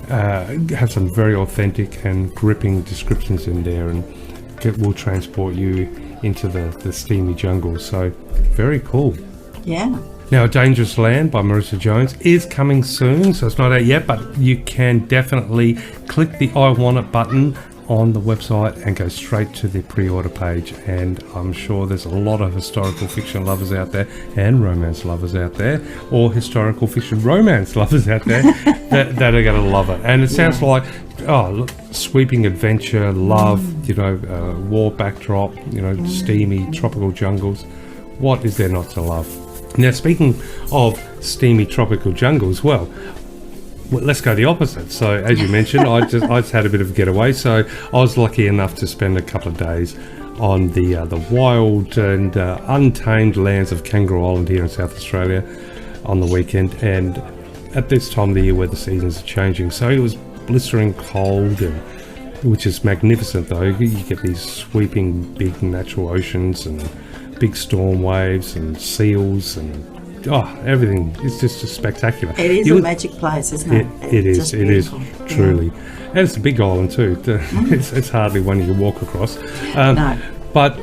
have some very authentic and gripping descriptions in there, and will transport you into the steamy jungle. So very cool. Yeah. Now, A Dangerous Land by Marisa Jones is coming soon, so it's not out yet, but you can definitely click the I Want It button on the website and go straight to the pre-order page. And I'm sure there's a lot of historical fiction lovers out there and romance lovers out there, or historical fiction romance lovers out there that are going to love it. And it sounds like, look, sweeping adventure, love, war backdrop, steamy tropical jungles. What is there not to love? Now, speaking of steamy tropical jungles, well, let's go the opposite. So, as you mentioned, I just had a bit of a getaway. So, I was lucky enough to spend a couple of days on the wild and untamed lands of Kangaroo Island here in South Australia on the weekend. And at this time of the year where the seasons are changing, so it was blistering cold, which is magnificent though. You get these sweeping big natural oceans and big storm waves and seals and everything. It's just spectacular. It is a magic place, isn't it? It is truly. And it's a big island too. It's hardly one you can walk across. No. But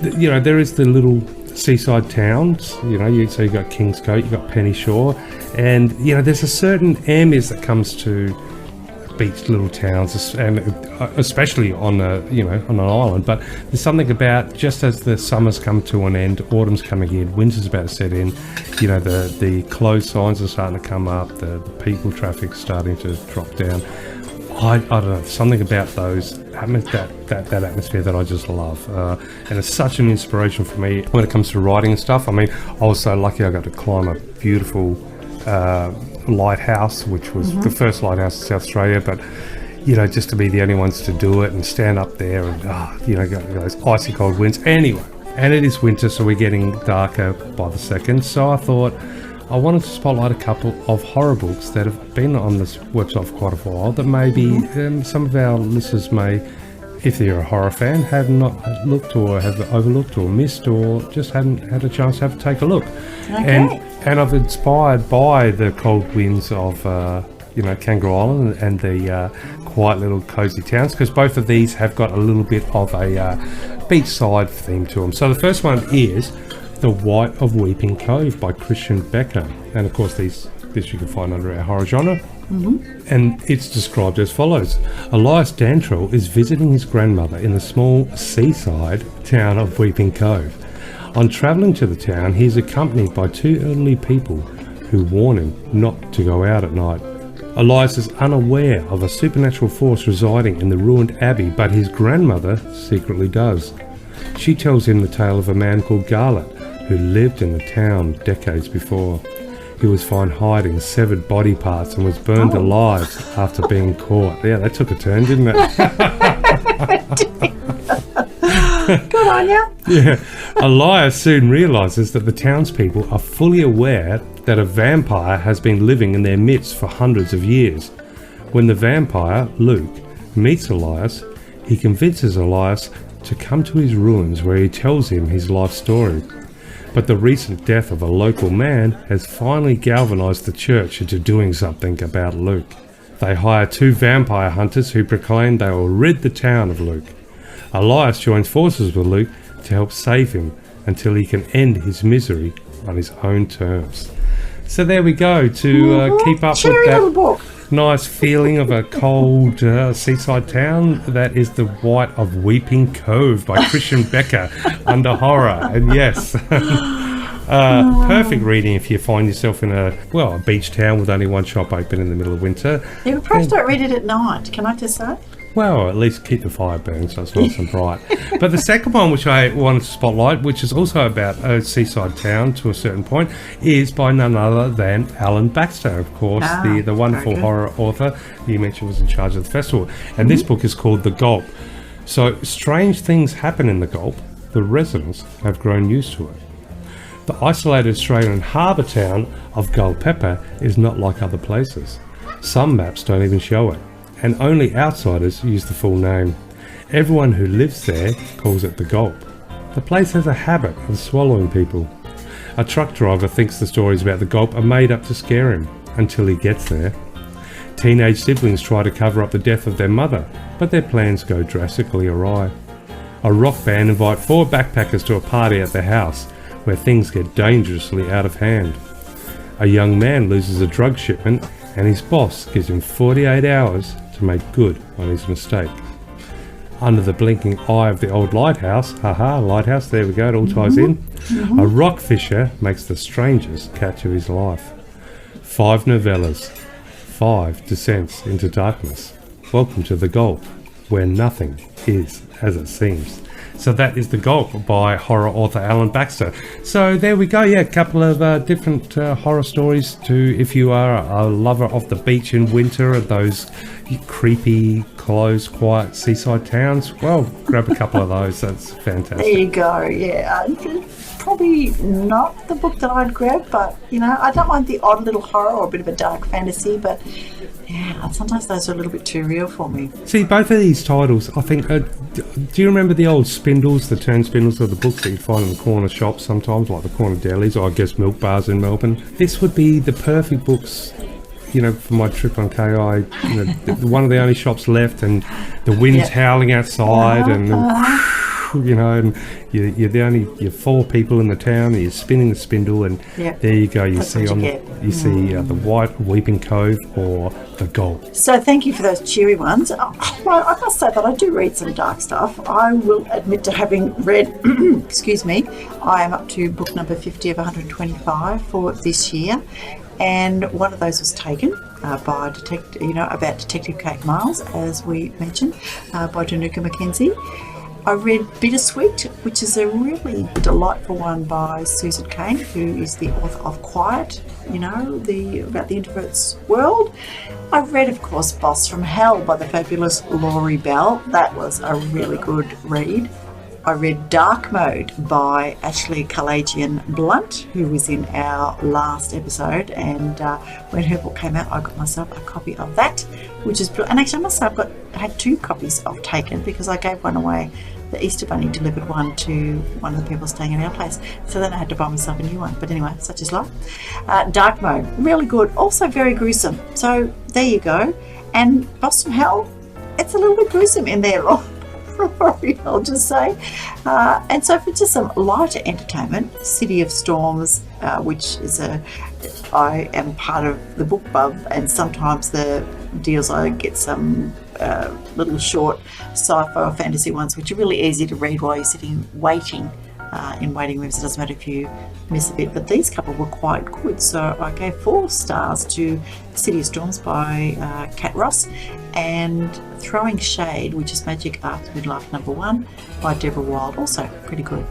there is the little seaside towns. So you got Kingscote, you got Penny Shore, and there's a certain ambience that comes to beach little towns, and especially on an island. But there's something about, just as the summers come to an end, autumn's coming in, winter's about to set in, the closed signs are starting to come up, the people traffic's starting to drop down. I don't know, something about those that atmosphere that I just love, and it's such an inspiration for me when it comes to writing and stuff. I mean, I was so lucky I got to climb a beautiful lighthouse, which was the first lighthouse in South Australia, but just to be the only ones to do it and stand up there and got those icy cold winds anyway. And it is winter, so we're getting darker by the second, so I thought I wanted to spotlight a couple of horror books that have been on this website for quite a while that maybe some of our listeners may, if they're a horror fan, have not looked or have overlooked or missed, or just hadn't had a chance to take a look. Okay. And I've inspired by the cold winds of Kangaroo Island and the quiet little cosy towns, because both of these have got a little bit of a beachside theme to them. So the first one is The White of Weeping Cove by Kristian Becker, and of course this you can find under our horror genre. And it's described as follows. Elias Dantrell is visiting his grandmother in the small seaside town of Weeping Cove. On travelling to the town, he is accompanied by two elderly people who warn him not to go out at night. Elias is unaware of a supernatural force residing in the ruined abbey, but his grandmother secretly does. She tells him the tale of a man called Garlett who lived in the town decades before. He was found hiding severed body parts and was burned alive after being caught. Yeah, that took a turn, didn't it? Good on you. Yeah. Elias soon realises that the townspeople are fully aware that a vampire has been living in their midst for hundreds of years. When the vampire, Luke, meets Elias, he convinces Elias to come to his ruins where he tells him his life story. But the recent death of a local man has finally galvanised the church into doing something about Luke. They hire 2 vampire hunters who proclaim they will rid the town of Luke. Elias joins forces with Luke to help save him until he can end his misery on his own terms. So there we go, to keep up Cherry with little that book. nice feeling of a cold seaside town. That is The White of Weeping Cove by Kristian Becker under horror. And yes, perfect reading if you find yourself in a beach town with only one shop open in the middle of winter. You perhaps don't read it at night, can I just say? Well, at least keep the fire burning so it's nice and bright. But the second one, which I wanted to spotlight, which is also about a seaside town to a certain point, is by none other than Alan Baxter, of course, the wonderful horror author you mentioned was in charge of the festival. And this book is called The Gulp. So strange things happen in the Gulp. The residents have grown used to it. The isolated Australian harbour town of Gulp is not like other places. Some maps don't even show it, and only outsiders use the full name. Everyone who lives there calls it the Gulp. The place has a habit of swallowing people. A truck driver thinks the stories about the Gulp are made up to scare him, until he gets there. Teenage siblings try to cover up the death of their mother, but their plans go drastically awry. A rock band invite 4 backpackers to a party at their house, where things get dangerously out of hand. A young man loses a drug shipment, and his boss gives him 48 hours to make good on his mistake. Under the blinking eye of the old lighthouse, lighthouse, there we go, it all ties in, a rock fisher makes the strangest catch of his life. 5 novellas, 5 descents into darkness. Welcome to the Gulp, where nothing is as it seems. So that is The Gulp by horror author Alan Baxter. So there we go, a couple of different horror stories to, if you are a lover of the beach in winter and those creepy, closed, quiet seaside towns, well, grab a couple of those. That's fantastic. There you go, probably not the book that I'd grab, but, I don't mind the odd little horror or a bit of a dark fantasy, but sometimes those are a little bit too real for me. See, both of these titles, I think, do you remember the old spindles, the turn spindles of the books that you find in the corner shops sometimes, like the corner delis, or I guess milk bars in Melbourne? This would be the perfect books, for my trip on KI, one of the only shops left, and the wind's howling outside, and and you're 4 people in the town, and you're spinning the spindle, and there you go. You see the White Weeping Cove or the Gulp. So thank you for those cheery ones. Well, I must say that I do read some dark stuff. I will admit to having read, excuse me, I am up to book number 50 of 125 for this year. And one of those was taken by about Detective Kate Miles, as we mentioned, by Dinuka McKenzie. I read Bittersweet, which is a really delightful one by Susan Cain, who is the author of Quiet, about the introvert's world. I read, of course, Boss from Hell by the fabulous Laurie Bell. That was a really good read. I read Dark Mode by Ashley Kalajian Blunt, who was in our last episode, and when her book came out, I got myself a copy of that, which is brilliant. And actually, I must say, I had 2 copies of Taken, because I gave one away. The Easter Bunny delivered one to one of the people staying at our place, so then I had to buy myself a new one. But anyway, such is life. Dark Mode, really good, also very gruesome. So there you go. And Boss from Hell, it's a little bit gruesome in there, I'll just say. And so for just some lighter entertainment, City of Storms, which is I am part of the book club, and sometimes the deals I get some little short sci-fi or fantasy ones, which are really easy to read while you're sitting waiting in waiting rooms. It doesn't matter if you miss a bit, but these couple were quite good, so I gave 4 stars to City of Storms by Kat Ross, and Throwing Shade, which is Magic After Midlife number 1 by Deborah Wild, also pretty good.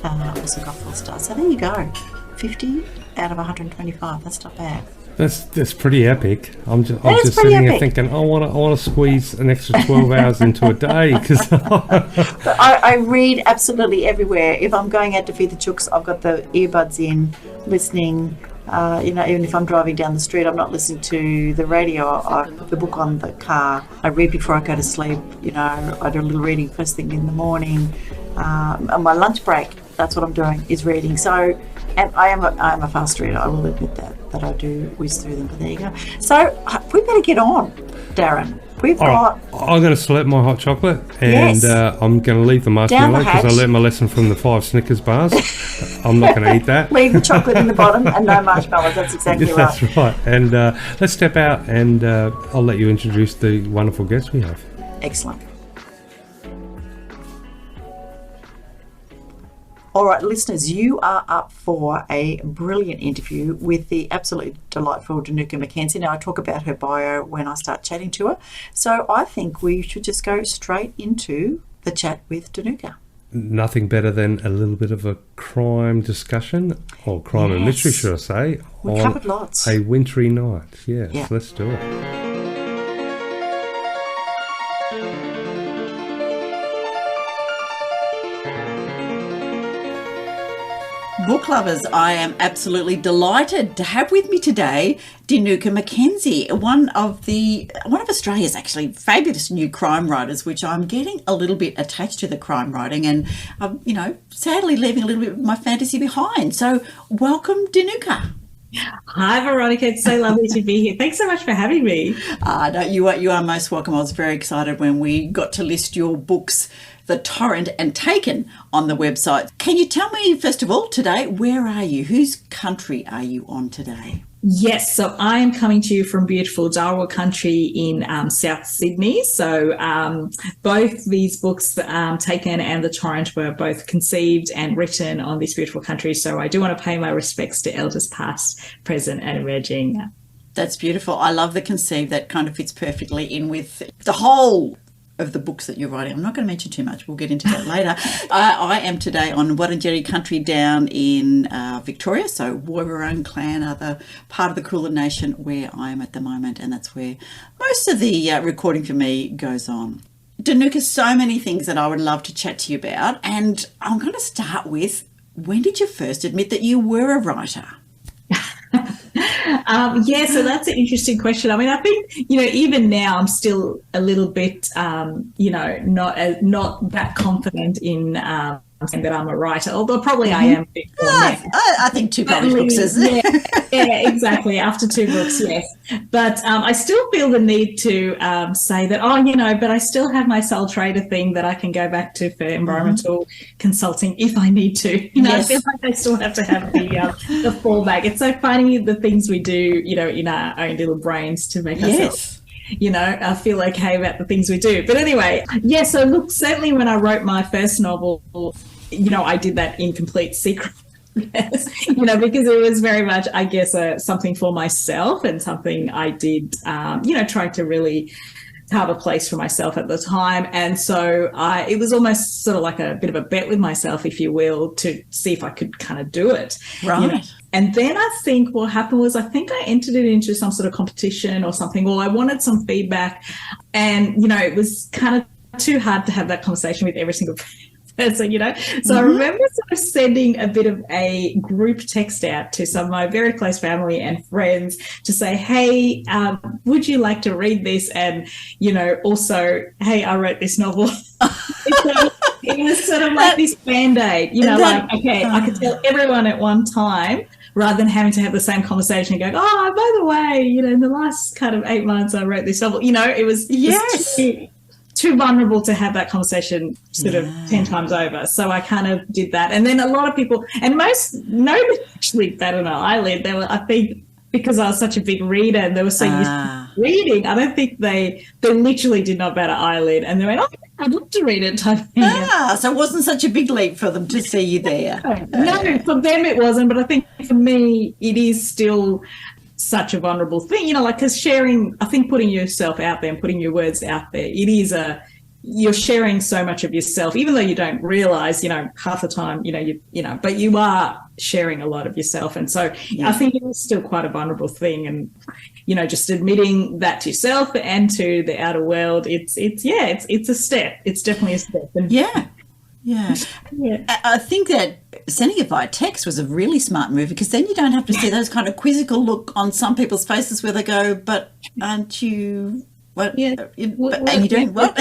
Also got 4 stars. So there you go, 50 out of 125. That's not bad. That's pretty epic. I'm just pretty sitting here epic. thinking, I want to squeeze an extra 12 hours into a day because But I read absolutely everywhere. If I'm going out to feed the chooks, I've got the earbuds in, listening. Even if I'm driving down the street, I'm not listening to the radio. I put the book on the car. I read before I go to sleep. I do a little reading first thing in the morning. On my lunch break, that's what I'm doing, is reading. So, and I am a fast reader. I will admit that I do whiz through them. But there you go. So we better get on, Darren. We've got. I'm going to select my hot chocolate and Yes. I'm going to leave the marshmallow because I hatch. learned my lesson from the 5 Snickers bars. I'm not going to eat that. Leave the chocolate in the bottom and no marshmallows. That's exactly right. That's right. And let's step out and I'll let you introduce the wonderful guests we have. Excellent. All right, listeners, you are up for a brilliant interview with the absolutely delightful Dinuka McKenzie. Now, I talk about her bio when I start chatting to her. So I think we should just go straight into the chat with Dinuka. Nothing better than a little bit of a crime discussion, or crime and mystery, Yes. should I say, We covered lots. a wintry night. Yes, Yeah. let's do it. Book lovers, I am absolutely delighted to have with me today Dinuka McKenzie, one of Australia's actually fabulous new crime writers, which I'm getting a little bit attached to the crime writing and, sadly leaving a little bit of my fantasy behind. So welcome, Dinuka. Hi, Veronica. It's so lovely to be here. Thanks so much for having me. No, you are most welcome. I was very excited when we got to list your books, The Torrent and Taken, on the website. Can you tell me, first of all, today, where are you? Whose country are you on today? Yes, so I am coming to you from beautiful Darwin country in South Sydney. So both these books, Taken and The Torrent, were both conceived and written on this beautiful country. So I do want to pay my respects to elders past, present and emerging. That's beautiful. I love the conceive. That kind of fits perfectly in with the whole of the books that you're writing. I'm not going to mention too much. We'll get into that later. I am today on Wurundjeri country down in Victoria. So Woiwurrung clan are the part of the Kulin Nation where I am at the moment, and that's where most of the recording for me goes on. Dinuka, so many things that I would love to chat to you about, and I'm going to start with, when did you first admit that you were a writer? So that's an interesting question. I mean, I think, even now I'm still a little bit, not that confident in saying that I'm a writer, although probably I am a bit more now. I think 2 published books is Yeah, exactly. After 2 books, yes. But I still feel the need to say that, but I still have my sole trader thing that I can go back to for environmental consulting if I need to. I feel like I still have to have the fallback. It's so funny the things we do, in our own little brains to make ourselves I feel okay about the things we do. But anyway, so look, certainly when I wrote my first novel, I did that in complete secret. Yes, because it was very much, I guess, something for myself and something I did, trying to really have a place for myself at the time. And so it was almost sort of like a bit of a bet with myself, if you will, to see if I could kind of do it. Right. And then I think what happened was I entered it into some sort of competition or something, or I wanted some feedback. And, it was kind of too hard to have that conversation with every single person, So I remember sort of sending a bit of a group text out to some of my very close family and friends to say, hey, would you like to read this? And, also, hey, I wrote this novel. It was sort of like this Band-Aid, I could tell everyone at one time, rather than having to have the same conversation and go, by the way, in the last kind of 8 months I wrote this novel. It was too vulnerable to have that conversation sort of 10 times over. So I kind of did that. And then a lot of people, and nobody actually batted an eyelid. They were, I think, because I was such a big reader and they were so used to reading, I don't think they literally did not bat an eyelid. And they went, I'd love to read it type thing. So it wasn't such a big leap for them to see you there. No, for them it wasn't. But I think for me, it is still such a vulnerable thing, because sharing, I think putting yourself out there and putting your words out there, it is you're sharing so much of yourself, even though you don't realize, half the time, but you are sharing a lot of yourself. And so I think it is still quite a vulnerable thing. And, just admitting that to yourself and to the outer world, it's a step. It's definitely a step. And Yeah. I think that sending it via text was a really smart move, because then you don't have to see those kind of quizzical look on some people's faces where they go, but aren't you, what, are you doing what?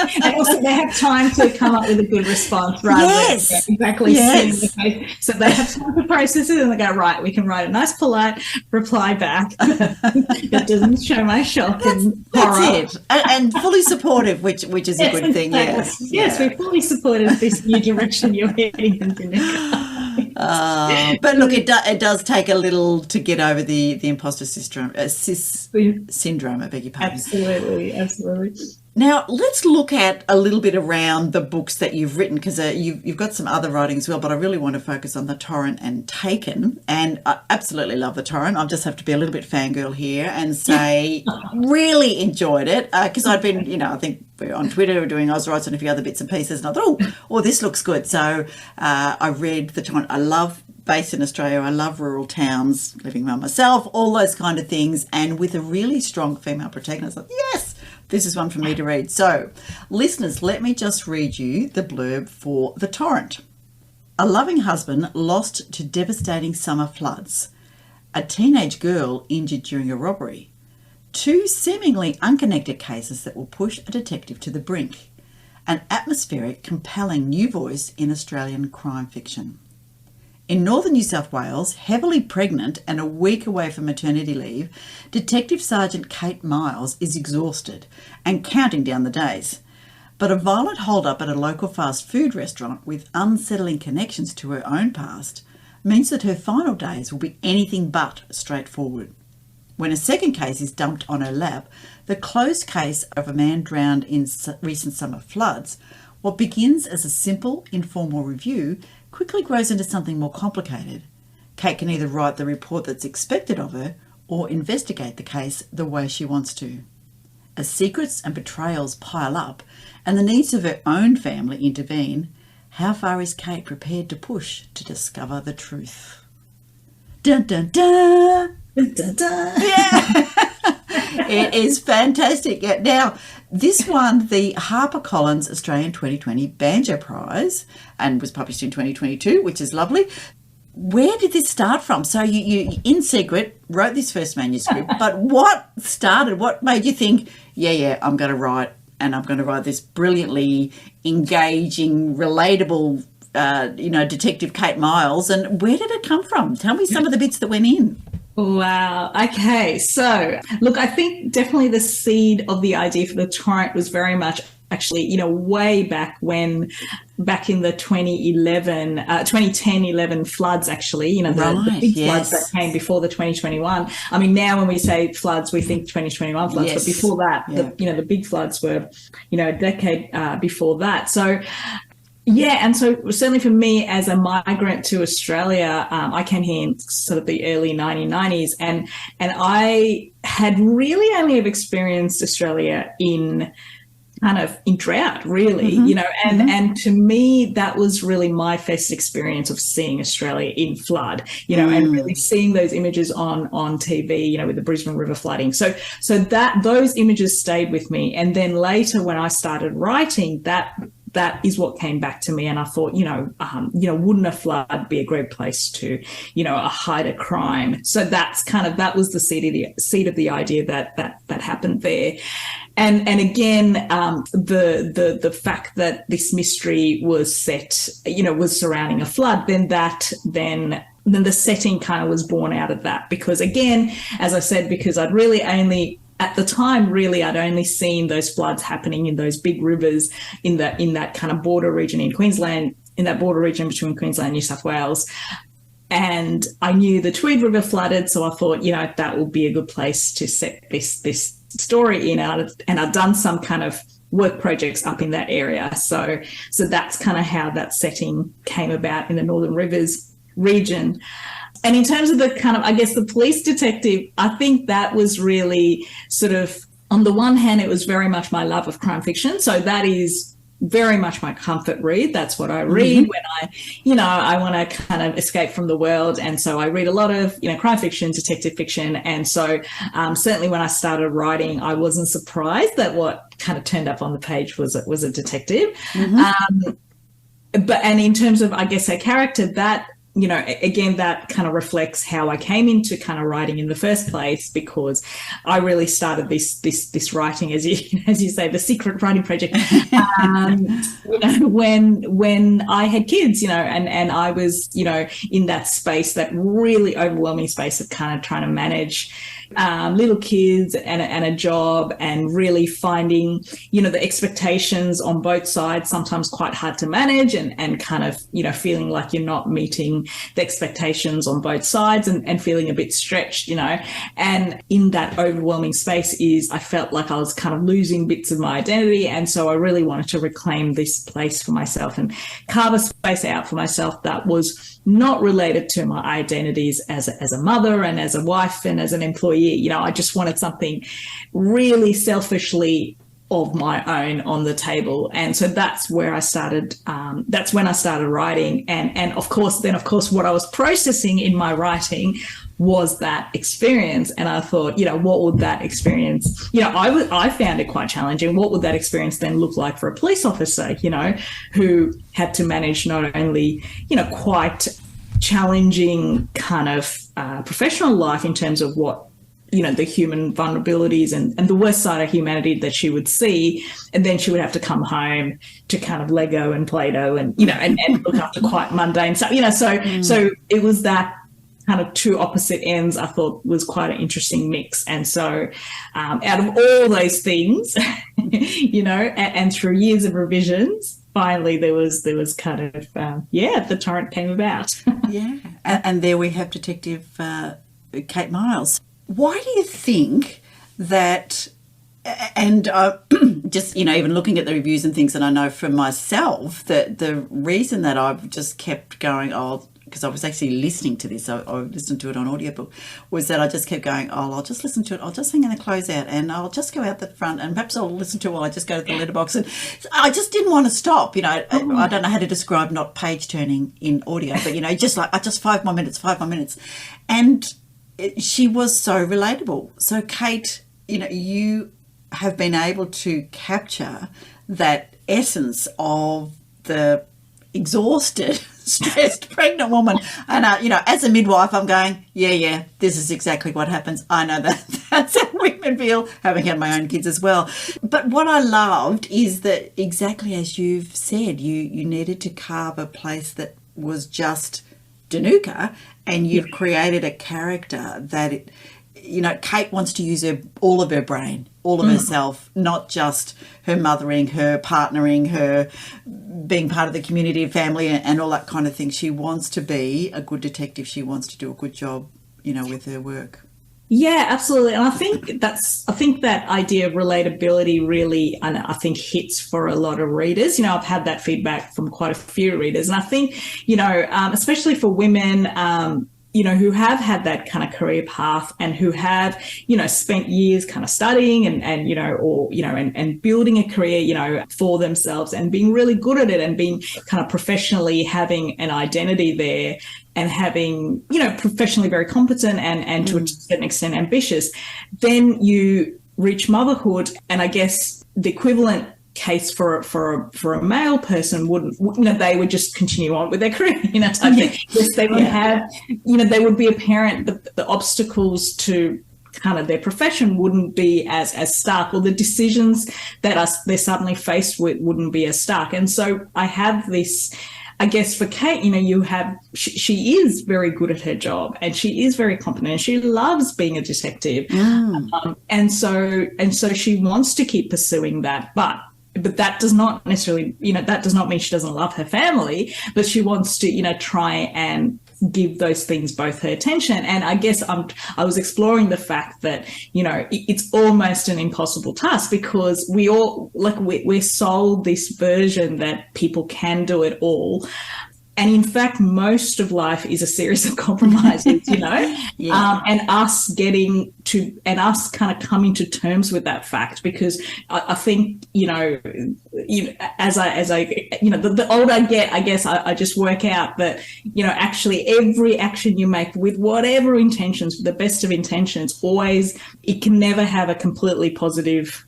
And also they have time to come up with a good response rather than exactly seeing the face. So they have time to process it and they go, right, we can write a nice polite reply back that doesn't show my shock and horror. That's it. And fully supportive, which is a good thing, Yes, we fully supported this new direction you're heading in, Dinuka. But look, it does take a little to get over the imposter syndrome, syndrome, I beg your pardon. Absolutely. Now, let's look at a little bit around the books that you've written, because you've got some other writing as well, but I really want to focus on The Torrent and Taken. And I absolutely love The Torrent. I just have to be a little bit fangirl here and say really enjoyed it, because I'd been, I think we're on Twitter doing Ozrights and a few other bits and pieces, and I thought, oh, this looks good. So I read The Torrent. I love, based in Australia, I love rural towns, living by myself, all those kind of things, and with a really strong female protagonist. I thought, yes, this is one for me to read. So, listeners, let me just read you the blurb for The Torrent. A loving husband lost to devastating summer floods. A teenage girl injured during a robbery. Two seemingly unconnected cases that will push a detective to the brink. An atmospheric, compelling new voice in Australian crime fiction. In northern New South Wales, heavily pregnant and a week away from maternity leave, Detective Sergeant Kate Miles is exhausted and counting down the days. But a violent hold-up at a local fast food restaurant with unsettling connections to her own past means that her final days will be anything but straightforward. When a second case is dumped on her lap, the closed case of a man drowned in recent summer floods, what begins as a simple, informal review quickly grows into something more complicated. Kate can either write the report that's expected of her or investigate the case the way she wants to. As secrets and betrayals pile up and the needs of her own family intervene, how far is Kate prepared to push to discover the truth? Dun dun dun! Dun dun dun! Yeah! It is fantastic. Now, this won the HarperCollins Australian 2020 Banjo Prize and was published in 2022, which is lovely. Where did this start from? So you in secret, wrote this first manuscript, but what made you think, I'm going to write, and I'm going to write this brilliantly engaging, relatable, Detective Kate Miles, and where did it come from? Tell me some of the bits that went in. Wow. Okay. So, look, I think definitely the seed of the idea for The Torrent was very much actually, way back in the 2010-11 floods, actually, the big floods that came before the 2021. I mean, now when we say floods, we think 2021 floods, but before that, the big floods were, a decade before that. So, and so certainly for me as a migrant to Australia, I came here in sort of the early 1990s, and I had really only have experienced Australia in drought, really, and to me that was really my first experience of seeing Australia in flood, and really seeing those images on TV, with the Brisbane River flooding. So that those images stayed with me, and then later when I started writing, that is what came back to me, and I thought, wouldn't a flood be a great place to, hide a crime? So that was the seed of the idea that happened there. And again, the fact that this mystery was set, was surrounding a flood, then the setting kind of was born out of that. Because again, as I said, because I'd really only at the time, really, I'd only seen those floods happening in those big rivers in that kind of border region in Queensland, in that border region between Queensland and New South Wales. And I knew the Tweed River flooded, so I thought, that would be a good place to set this story in. And I'd done some kind of work projects up in that area. So that's kind of how that setting came about in the Northern Rivers region. And in terms of the kind of, I guess, the police detective, I think that was really sort of on the one hand, it was very much my love of crime fiction. So that is very much my comfort read. That's what I read when I want to kind of escape from the world. And so I read a lot of, crime fiction, detective fiction. And so certainly when I started writing, I wasn't surprised that what kind of turned up on the page was a detective. But in terms of, I guess, a character, that, again, that kind of reflects how I came into kind of writing in the first place, because I really started this writing, as you say, the secret writing project, when I had kids, and I was, in that space, that really overwhelming space of kind of trying to manage little kids and a job, and really finding, the expectations on both sides, sometimes quite hard to manage, and kind of, feeling like you're not meeting the expectations on both sides, and feeling a bit stretched, and in that overwhelming space I felt like I was kind of losing bits of my identity. And so I really wanted to reclaim this place for myself and carve a space out for myself that was not related to my identities as a mother and as a wife and as an employee. I just wanted something really selfishly of my own on the table. And so that's where I started. That's when I started writing. And of course, what I was processing in my writing was that experience. And I thought, what would that experience, I found it quite challenging. What would that experience then look like for a police officer, who had to manage not only, quite challenging kind of professional life in terms of what, the human vulnerabilities and the worst side of humanity that she would see. And then she would have to come home to kind of Lego and Play-Doh and, and look after quite mundane stuff, so it was that kind of two opposite ends. I thought was quite an interesting mix. And so out of all those things, and through years of revisions, finally there was kind of, the torrent came about. And there we have Detective Kate Miles. Why do you think that, and just, even looking at the reviews and things, and I know from myself that the reason that I've just kept going, because I was actually listening to this, I listened to it on audiobook, was that I just kept going, I'll just listen to it, I'll just hang in the closeout, and I'll just go out the front, and perhaps I'll listen to it while I just go to the letterbox. And I just didn't want to stop, I don't know how to describe not page turning in audio, but, just 5 more minutes. And she was so relatable. So Kate, you have been able to capture that essence of the exhausted, stressed, pregnant woman. And, as a midwife, I'm going, this is exactly what happens. I know that's how women feel, having had my own kids as well. But what I loved is that, exactly as you've said, you needed to carve a place that was just Dinuka, and you've created a character that, Kate wants to use all of her brain, all of herself, not just her mothering, her partnering, her being part of the community and family and all that kind of thing. She wants to be a good detective. She wants to do a good job, with her work. Yeah, absolutely. And I think that idea of relatability really, and I think, hits for a lot of readers. I've had that feedback from quite a few readers. And I think, especially for women, who have had that kind of career path and who have, spent years kind of studying and building a career, for themselves and being really good at it and being kind of professionally having an identity there and having, professionally very competent and to a certain extent ambitious. Then you reach motherhood, and I guess the equivalent case for a male person wouldn't, they would just continue on with their career, type thing. Yes, they would have, they would be apparent, the obstacles to kind of their profession wouldn't be as stark, or the decisions that they're suddenly faced with wouldn't be as stark. And so I have this, I guess for Kate, she is very good at her job and she is very competent and she loves being a detective. And so she wants to keep pursuing that, but that does not necessarily, that does not mean she doesn't love her family, but she wants to, try and give those things both her attention. And I guess I was exploring the fact that, it's almost an impossible task, because we all, we're sold this version that people can do it all. And in fact, most of life is a series of compromises, and us kind of coming to terms with that fact, because I think, the older I get, I guess I just work out that, actually every action you make with whatever intentions, the best of intentions, it can never have a completely positive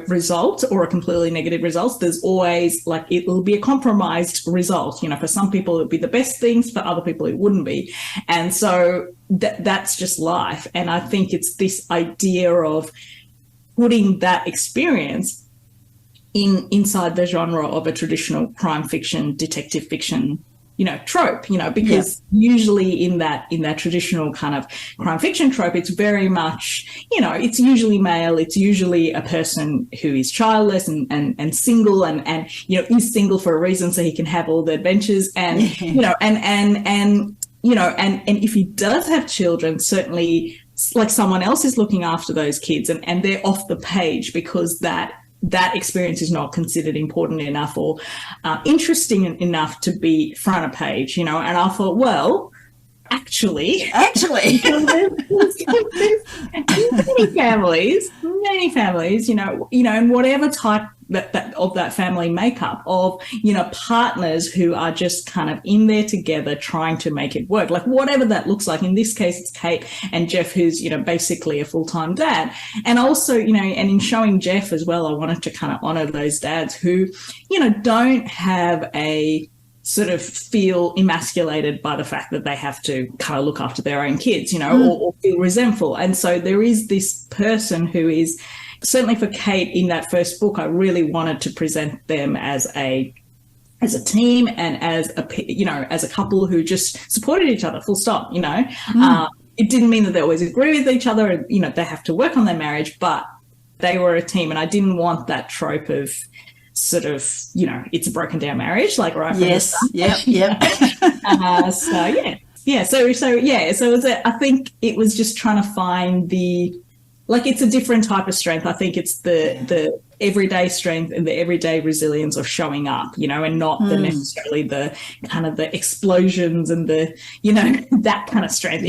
result or a completely negative result. There's always it will be a compromised result. For some people it would be the best things, for other people it wouldn't be. And so that's just life. And I think it's this idea of putting that experience inside the genre of a traditional crime fiction, detective fiction, trope, because usually in that traditional kind of crime fiction trope, it's very much, it's usually male, it's usually a person who is childless and single and is single for a reason so he can have all the adventures and, and if he does have children, certainly someone else is looking after those kids and they're off the page because that experience is not considered important enough or interesting enough to be front of page, and I thought, well, actually, many families, and whatever type of that family makeup of, partners who are just kind of in there together trying to make it work, whatever that looks like. In this case, it's Kate and Jeff, who's, basically a full-time dad. And also, and in showing Jeff as well, I wanted to kind of honor those dads who, don't have a sort of feel emasculated by the fact that they have to kind of look after their own kids, or feel resentful. And so there is this person who is, certainly for Kate in that first book, I really wanted to present them as a team and as a couple who just supported each other, full stop, It didn't mean that they always agree with each other and, they have to work on their marriage, but they were a team. And I didn't want that trope of sort of, it's a broken down marriage, right from the start. So I think it was just trying to find it's a different type of strength. I think it's the everyday strength and the everyday resilience of showing up, and not necessarily the kind of the explosions and the, that kind of strength.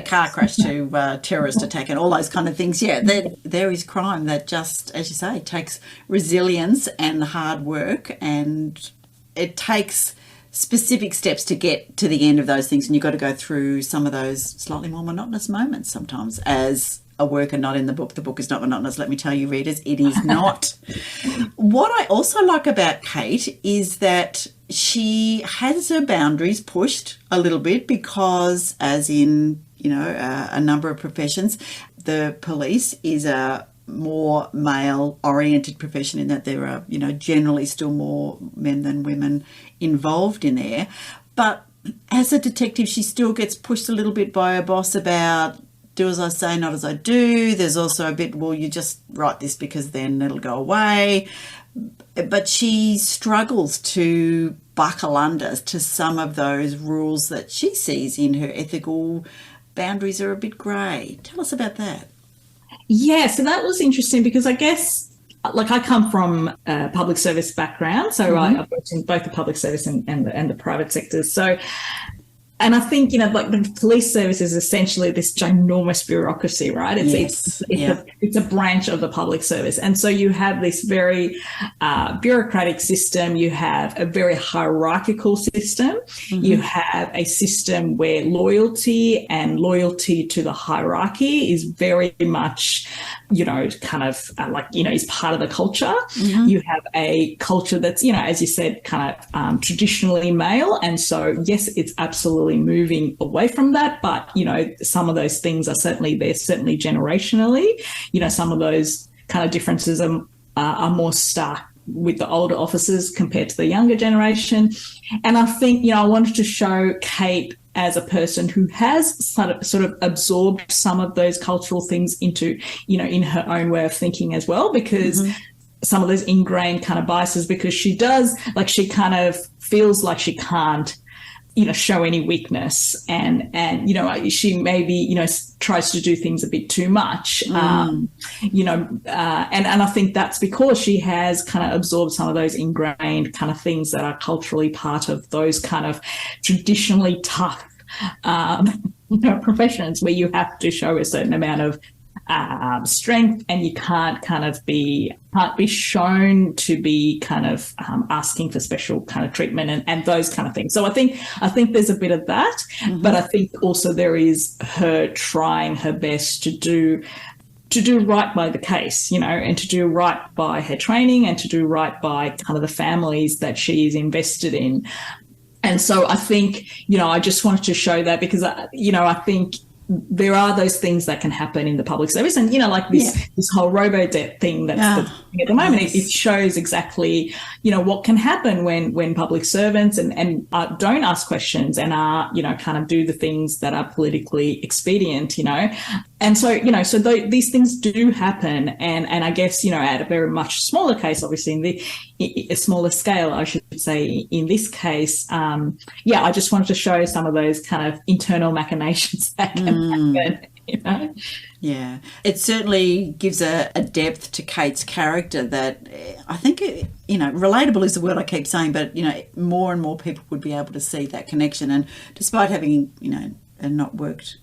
Car crash to terrorist attack and all those kind of things. Yeah, there is crime that just, as you say, takes resilience and hard work, and it takes specific steps to get to the end of those things, and you've got to go through some of those slightly more monotonous moments sometimes as a worker, not in the book. The book is not monotonous, let me tell you, readers. It is not. What I also like about Kate is that she has her boundaries pushed a little bit because, as in, a number of professions, the police is a more male-oriented profession in that there are, generally still more men than women involved in there. But as a detective, she still gets pushed a little bit by her boss about do as I say, not as I do. There's also a bit, well, you just write this because then it'll go away. But she struggles to buckle under to some of those rules that she sees in her ethical boundaries are a bit grey. Tell us about that. Yeah, so that was interesting because I guess, I come from a public service background, so I've worked in both the public service and the private sectors. So, and I think, the police service is essentially this ginormous bureaucracy, right? It's a branch of the public service. And so you have this very bureaucratic system. You have a very hierarchical system. You have a system where loyalty to the hierarchy is very much, is part of the culture. You have a culture that's, as you said, kind of traditionally male. And so, yes, it's absolutely moving away from that, but some of those things are certainly generationally, some of those kind of differences are more stark with the older officers compared to the younger generation. And I think I wanted to show Kate as a person who has sort of absorbed some of those cultural things into in her own way of thinking as well, because some of those ingrained kind of biases, because she does, she kind of feels like she can't show any weakness, and she maybe tries to do things a bit too much, and I think that's because she has kind of absorbed some of those ingrained kind of things that are culturally part of those kind of traditionally tough professions where you have to show a certain amount of strength, and you can't be shown to be kind of asking for special kind of treatment and those kind of things. So I think there's a bit of that, but I think also there is her trying her best to do right by the case, and to do right by her training and to do right by kind of the families that she is invested in. And so I think, I just wanted to show that because, I think there are those things that can happen in the public service, and like this whole robo-debt thing that's happening at the moment. It shows exactly what can happen when public servants and don't ask questions and are kind of do the things that are politically expedient, and so these things do happen, and I guess at a very much smaller case, obviously in a smaller scale, I should say. In this case, I just wanted to show some of those kind of internal machinations that can happen. Yeah, it certainly gives a depth to Kate's character that I think, relatable is the word I keep saying, but, more and more people would be able to see that connection. And despite having, not worked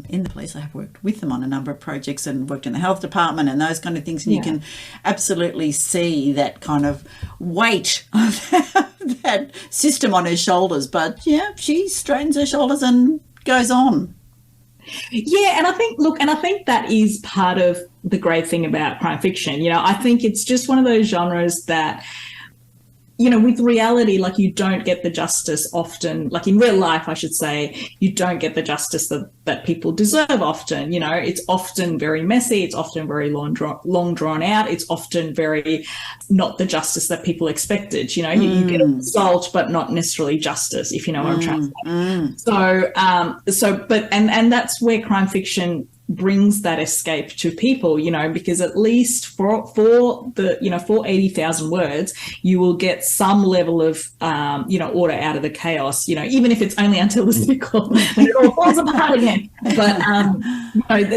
in the police, I have worked with them on a number of projects and worked in the health department and those kind of things. And you can absolutely see that kind of weight of that system on her shoulders. But, she straightens her shoulders and goes on. Yeah, and I think that is part of the great thing about crime fiction. I think it's just one of those genres that, with reality, like you don't get the justice often, like in real life, I should say, you don't get the justice that people deserve often. It's often very messy. It's often very long drawn out. It's often very not the justice that people expected. You get an assault, but not necessarily justice, if you know what I'm trying to say. And that's where crime fiction brings that escape to people, because at least for 80,000 words, you will get some level of, order out of the chaos, even if it's only until the sequel when it all falls apart again. But,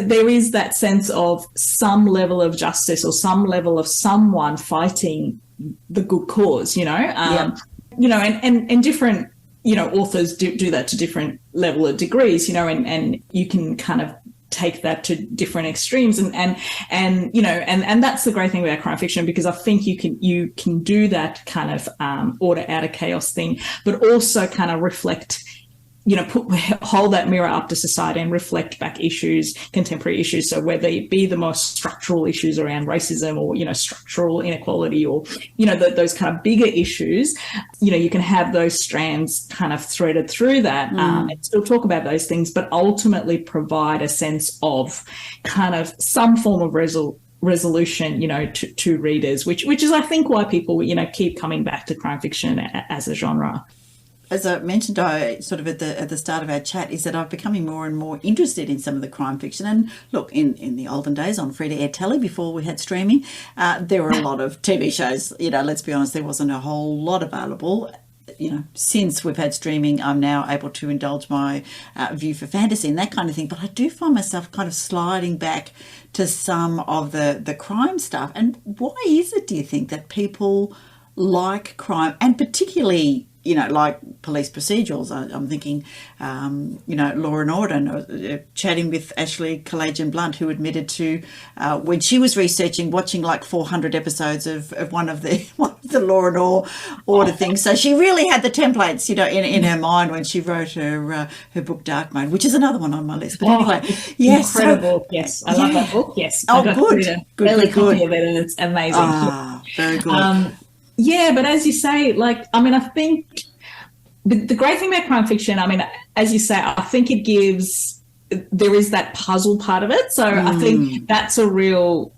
there is that sense of some level of justice or some level of someone fighting the good cause, and different, authors do that to different level of degrees, and you can kind of take that to different extremes, and that's the great thing about crime fiction, because I think you can do that kind of order out of chaos thing, but also kind of reflect, hold that mirror up to society and reflect back issues, contemporary issues. So whether it be the most structural issues around racism or, structural inequality or, those kind of bigger issues, you can have those strands kind of threaded through that and still talk about those things, but ultimately provide a sense of kind of some form of resolution, to readers, which is, I think, why people, keep coming back to crime fiction as a genre. As I mentioned, I sort of at the start of our chat, is that I'm becoming more and more interested in some of the crime fiction. And look, in the olden days on free-to-air telly before we had streaming, there were a lot of TV shows. Let's be honest, there wasn't a whole lot available. Since we've had streaming, I'm now able to indulge my view for fantasy and that kind of thing. But I do find myself kind of sliding back to some of the crime stuff. And why is it, do you think, that people like crime, and particularly like police procedurals? I'm thinking, Law and Order, and chatting with Ashley Kalajian-Blunt, who admitted to, when she was researching, watching like 400 episodes of one of the Law and Order things. So she really had the templates, in her mind when she wrote her book Dark Mode, which is another one on my list. But anyway, yes, incredible. Yes, I love that book. Yes, oh, good, really copy of it, and it's amazing. Very good. Yeah, but as you say, I think the great thing about crime fiction, as you say, I think there is that puzzle part of it. So I think that's a real,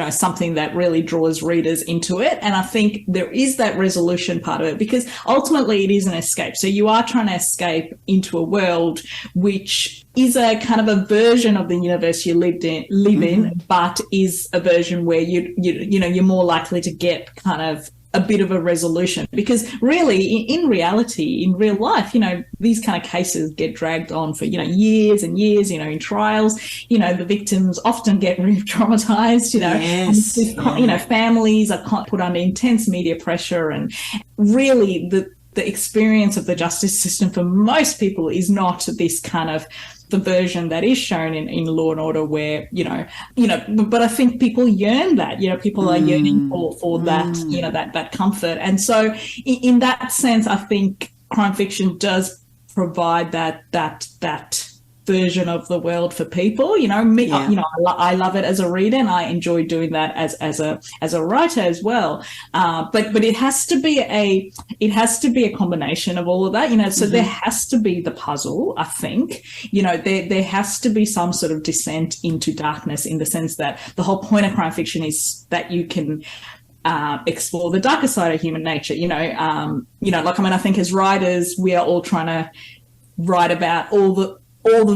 something that really draws readers into it. And I think there is that resolution part of it, because ultimately it is an escape. So you are trying to escape into a world which is a kind of a version of the universe you live in, but is a version where you're more likely to get kind of a bit of a resolution, because really in reality, in real life, these kind of cases get dragged on for, years and years, in trials, the victims often get re-traumatized, Yes. Families are put under intense media pressure, and really the experience of the justice system for most people is not this kind of the version that is shown in Law and Order, where but I think people yearn that, people are yearning for that that comfort. And so in that sense, I think crime fiction does provide that version of the world for people. I love it as a reader, and I enjoy doing that as a writer as well. But it has to be a combination of all of that. So there has to be the puzzle. I think there has to be some sort of descent into darkness, in the sense that the whole point of crime fiction is that you can explore the darker side of human nature. I think as writers, we are all trying to write about all the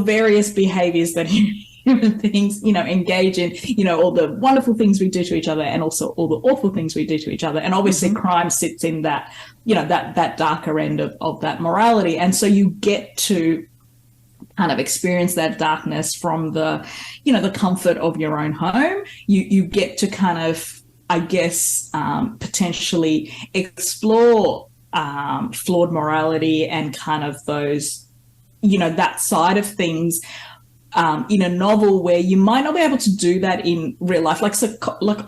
various behaviors that human beings, engage in, all the wonderful things we do to each other, and also all the awful things we do to each other. And obviously crime sits in that, that darker end of that morality. And so you get to kind of experience that darkness from the, the comfort of your own home. You get to kind of, I guess, potentially explore flawed morality and kind of those, that side of things in a novel, where you might not be able to do that in real life. Like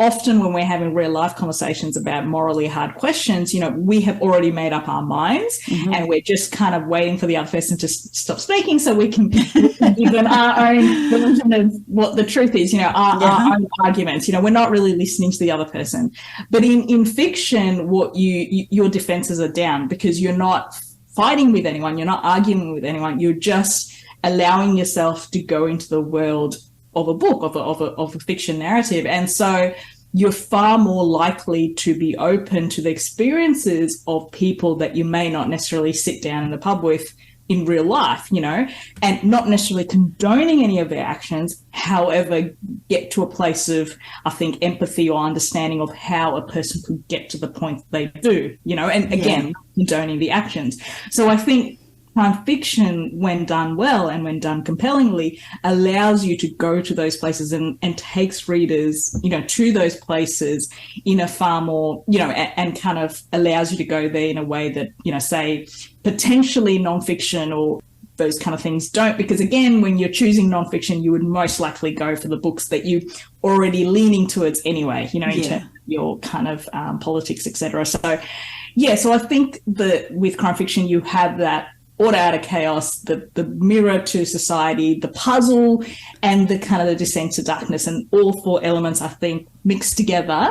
often when we're having real life conversations about morally hard questions, we have already made up our minds, and we're just kind of waiting for the other person to stop speaking so we can give them our own version of what the truth is, our own arguments. We're not really listening to the other person. But in fiction, your defenses are down, because you're not fighting with anyone, you're not arguing with anyone, you're just allowing yourself to go into the world of a book, of a fiction narrative. And so you're far more likely to be open to the experiences of people that you may not necessarily sit down in the pub with in real life, and not necessarily condoning any of their actions, however, get to a place of, I think, empathy or understanding of how a person could get to the point they do, and again, condoning the actions. So I think crime fiction, when done well and when done compellingly, allows you to go to those places and takes readers, to those places in a far more, and kind of allows you to go there in a way that, say, potentially nonfiction or those kind of things don't. Because again, when you're choosing nonfiction, you would most likely go for the books that you already leaning towards anyway, in terms of your kind of politics, etc. So I think that with crime fiction, you have that order out of chaos, the mirror to society, the puzzle, and the kind of the descent to darkness, and all four elements, I think, mixed together,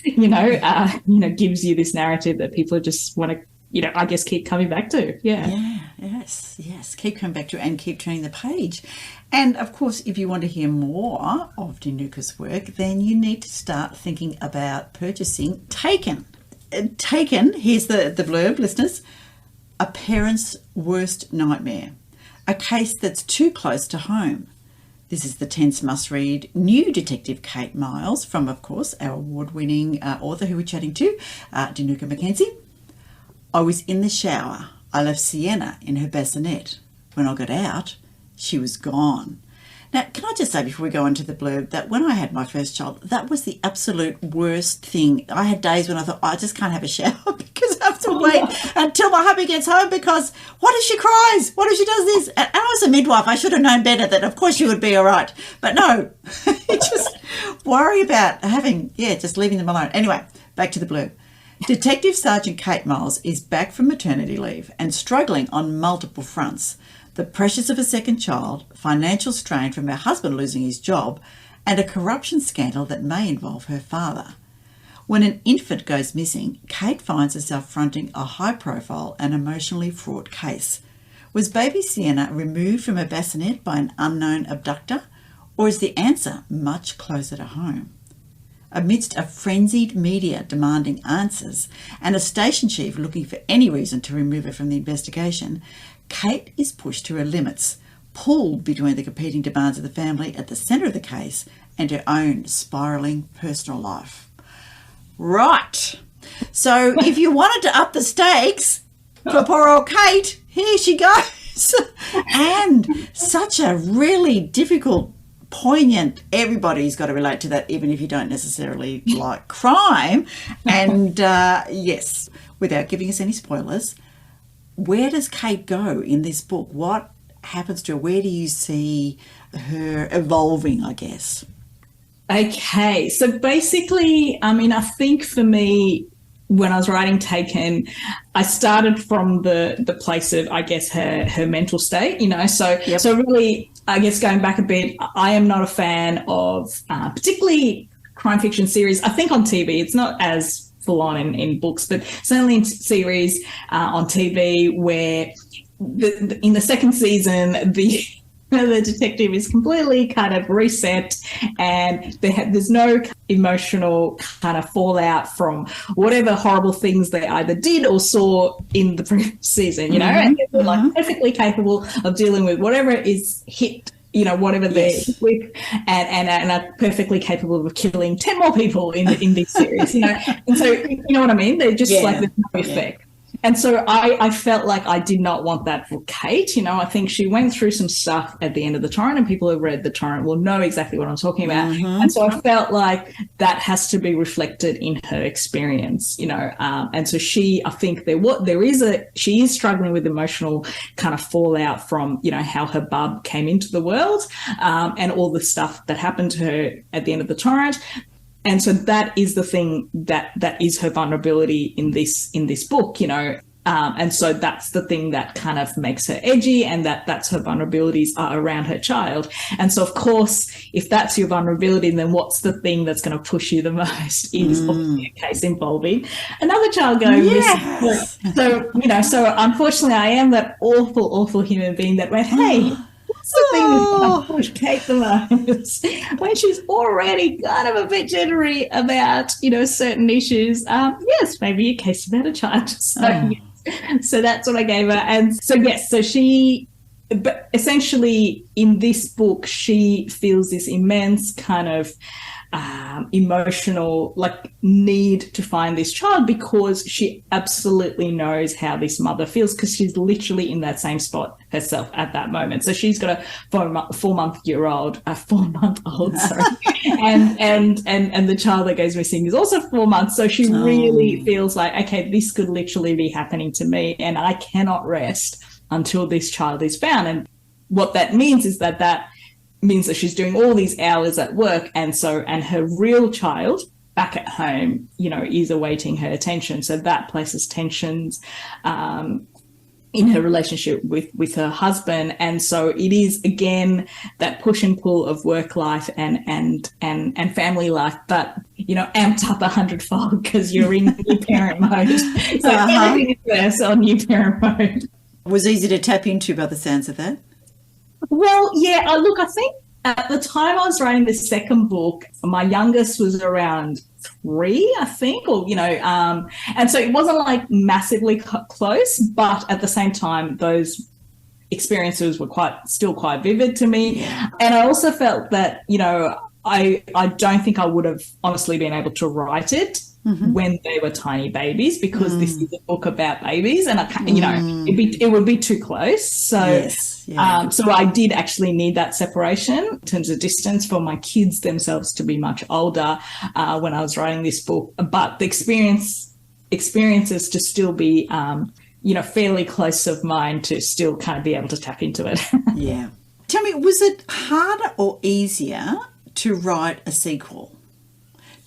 gives you this narrative that people just want to, I guess, keep coming back to. Yes, keep coming back to, and keep turning the page. And of course, if you want to hear more of Dinuka's work, then you need to start thinking about purchasing Taken. Taken, here's the blurb, listeners. A parent's worst nightmare. A case that's too close to home. This is the tense must-read new Detective Kate Miles from, of course, our award-winning author who we're chatting to, Dinuka McKenzie. I was in the shower. I left Sienna in her bassinet. When I got out, she was gone. Now, can I just say before we go into the blurb that when I had my first child, that was the absolute worst thing. I had days when I thought, I just can't have a shower because I have to wait until my hubby gets home, because what if she cries? What if she does this? And I was a midwife. I should have known better that, of course, she would be all right. But no, you just worry about just leaving them alone. Anyway, back to the blurb. Detective Sergeant Kate Miles is back from maternity leave and struggling on multiple fronts. The pressures of a second child, financial strain from her husband losing his job, and a corruption scandal that may involve her father. When an infant goes missing, Kate finds herself fronting a high-profile and emotionally fraught case. Was baby Sienna removed from her bassinet by an unknown abductor, or is the answer much closer to home? Amidst a frenzied media demanding answers and a station chief looking for any reason to remove her from the investigation, Kate is pushed to her limits, pulled between the competing demands of the family at the centre of the case and her own spiralling personal life. Right. So if you wanted to up the stakes for poor old Kate, here she goes. And such a really difficult, poignant, everybody's got to relate to that, even if you don't necessarily like crime. And yes, without giving us any spoilers, where does Kate go in this book? What happens to her? Where do you see her evolving, I guess? Okay, so basically, I mean, I think for me, when I was writing Taken, I started from the place of, I guess, her mental state, you know. So so really, I guess going back a bit, I am not a fan of particularly crime fiction series. I think on TV, it's not as full on in books, but certainly in series on TV where in the second season, the detective is completely kind of reset and there's no emotional kind of fallout from whatever horrible things they either did or saw in the previous season, you know, and they're like perfectly capable of dealing with whatever is hit, you know, whatever they're hit with, and are perfectly capable of killing 10 more people in this series, you know. And so, you know what I mean? They're just like there's no effect. And so I felt like I did not want that for Kate. You know, I think she went through some stuff at the end of The Torrent, and people who have read The Torrent will know exactly what I'm talking about. And so I felt like that has to be reflected in her experience, you know. And so she is struggling with emotional kind of fallout from, you know, how her bub came into the world and all the stuff that happened to her at the end of The Torrent. And so that is the thing that is her vulnerability in this book, you know. And so that's the thing that kind of makes her edgy, and that's her vulnerabilities are around her child. And so, of course, if that's your vulnerability, then what's the thing that's going to push you the most is obviously a case involving another child going missing. So, you know, so unfortunately I am that awful human being that went, hey, what's the thing that's going to push Kate the most when she's already kind of a bit jittery about, you know, certain issues? Yes, maybe a case about a child. So that's what I gave her. And so, yes, so but essentially in this book, she feels this immense kind of emotional need to find this child, because she absolutely knows how this mother feels, because she's literally in that same spot herself at that moment. So she's got a 4-month-old, sorry, and the child that goes missing is also 4 months. So she really feels like, okay, this could literally be happening to me, and I cannot rest until this child is found. And what that means is that means that she's doing all these hours at work, and her real child back at home, you know, is awaiting her attention. So that places tensions in her relationship with her husband. And so it is again that push and pull of work life and family life, but you know, amped up 100-fold because you're in new parent mode. So everything is worse on new parent mode. Was easy to tap into by the sounds of that. Well, yeah, look, I think at the time I was writing the second book, my youngest was around 3, I think, or, you know, and so it wasn't like massively close, but at the same time, those experiences were still quite vivid to me. Yeah. And I also felt that, you know, I don't think I would have honestly been able to write it when they were tiny babies, because this is a book about babies, and you know, it would be too close. So, so I did actually need that separation in terms of distance for my kids themselves to be much older when I was writing this book, but the experiences to still be, you know, fairly close of mine to still kind of be able to tap into it. Yeah. Tell me, was it harder or easier to write a sequel?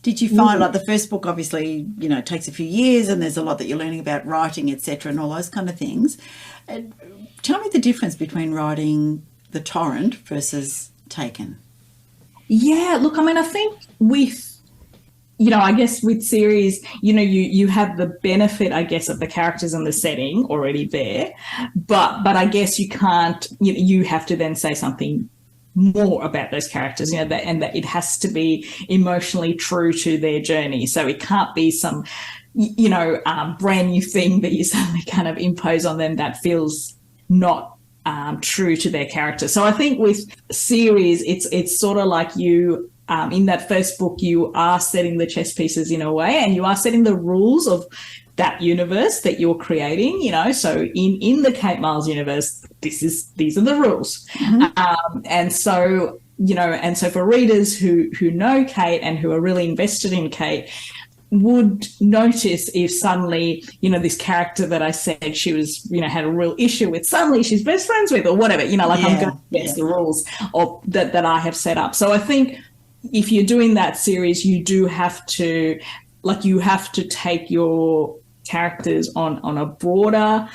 Did you find, like, the first book obviously, you know, takes a few years and there's a lot that you're learning about writing, etc., and all those kind of things. Tell me the difference between writing The Torrent versus Taken. Yeah, look, I mean, I think with, you know, I guess with series, you know, you have the benefit, I guess, of the characters and the setting already there, but I guess you can't, you have to then say something more about those characters, you know, and that it has to be emotionally true to their journey. So it can't be some, you know, brand new thing that you suddenly kind of impose on them that feels not true to their character. So I think with series, it's sort of like you in that first book, you are setting the chess pieces in a way, and you are setting the rules of that universe that you're creating, so in the Kate Miles universe, these are the rules. And so for readers who know Kate and who are really invested in Kate, would notice if suddenly, this character that I said she was, had a real issue with, suddenly she's best friends with, or whatever, I'm going against the rules of that I have set up. So I think if you're doing that series, you do have to, take your characters on a broader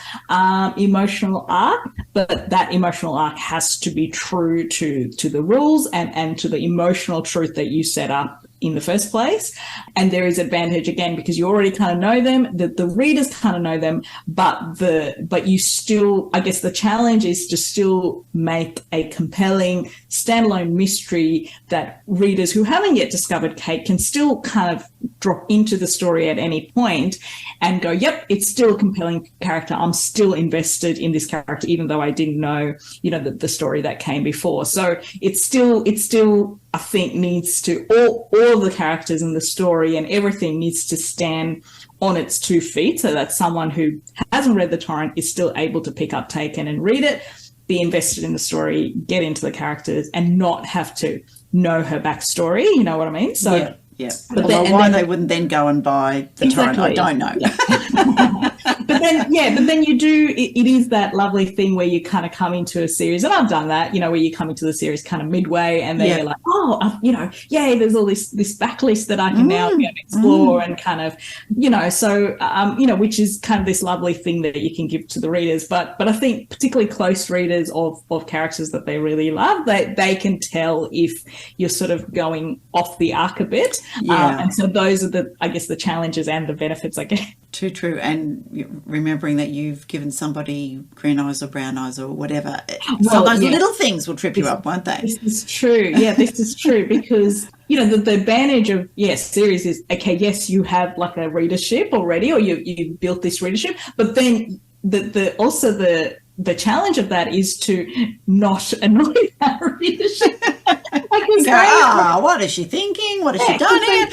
emotional arc, but that emotional arc has to be true to the rules and to the emotional truth that you set up in the first place. And there is advantage, again, because you already kind of know them, the readers kind of know them, but you still, I guess the challenge is to still make a compelling standalone mystery that readers who haven't yet discovered Kate can still kind of drop into the story at any point and go, yep, it's still a compelling character. I'm still invested in this character, even though I didn't know, the story that came before. So it's still, I think, needs to, all of the characters in the story and everything needs to stand on its 2 feet, so that someone who hasn't read the torrent is still able to pick up Taken and read it, be invested in the story, get into the characters, and not have to know her backstory. You know what I mean? So yeah. But why they wouldn't then go and buy the torrent, I don't know. Yeah. But then you do, it is that lovely thing where you kind of come into a series, and I've done that, where you come into the series kind of midway, and then you're like, there's all this backlist that I can now explore and kind of, which is kind of this lovely thing that you can give to the readers. But I think particularly close readers of characters that they really love, they can tell if you're sort of going off the arc a bit. And so those are the challenges and the benefits, I guess. Too true. And remembering that you've given somebody green eyes or brown eyes or whatever. Well, those little things will trip you up, won't they? This is true. Yeah, this is true because, the advantage of, series is, okay, yes, you have like a readership already, or you built this readership, but then the challenge of that is to not annoy our readership. What is she thinking? What has she done here?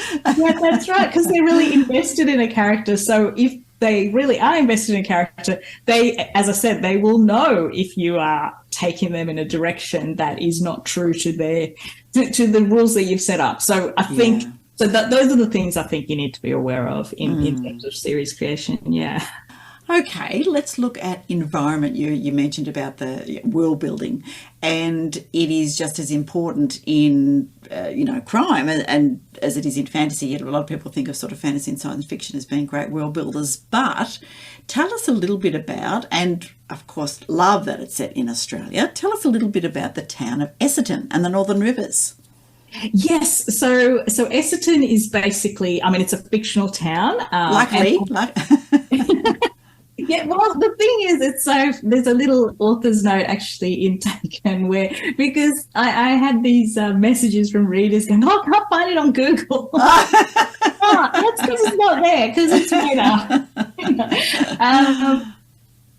That's right, because they're really invested in a character. So if they really are invested in a character, they, as I said, they will know if you are taking them in a direction that is not true to the rules that you've set up. So I think those are the things I think you need to be aware of in terms of series creation. Yeah. Okay, let's look at environment. You mentioned about the world building, and it is just as important in crime and as it is in fantasy. Yet a lot of people think of sort of fantasy and science fiction as being great world builders. But tell us a little bit about, and of course love that it's set in Australia, tell us a little bit about the town of Essendon and the Northern Rivers. Yes, so Essendon is basically, it's a fictional town. Yeah, well, the thing is, there's a little author's note actually in Taken because I had these messages from readers going, I can't find it on Google. That's because it's not there, because it's made up.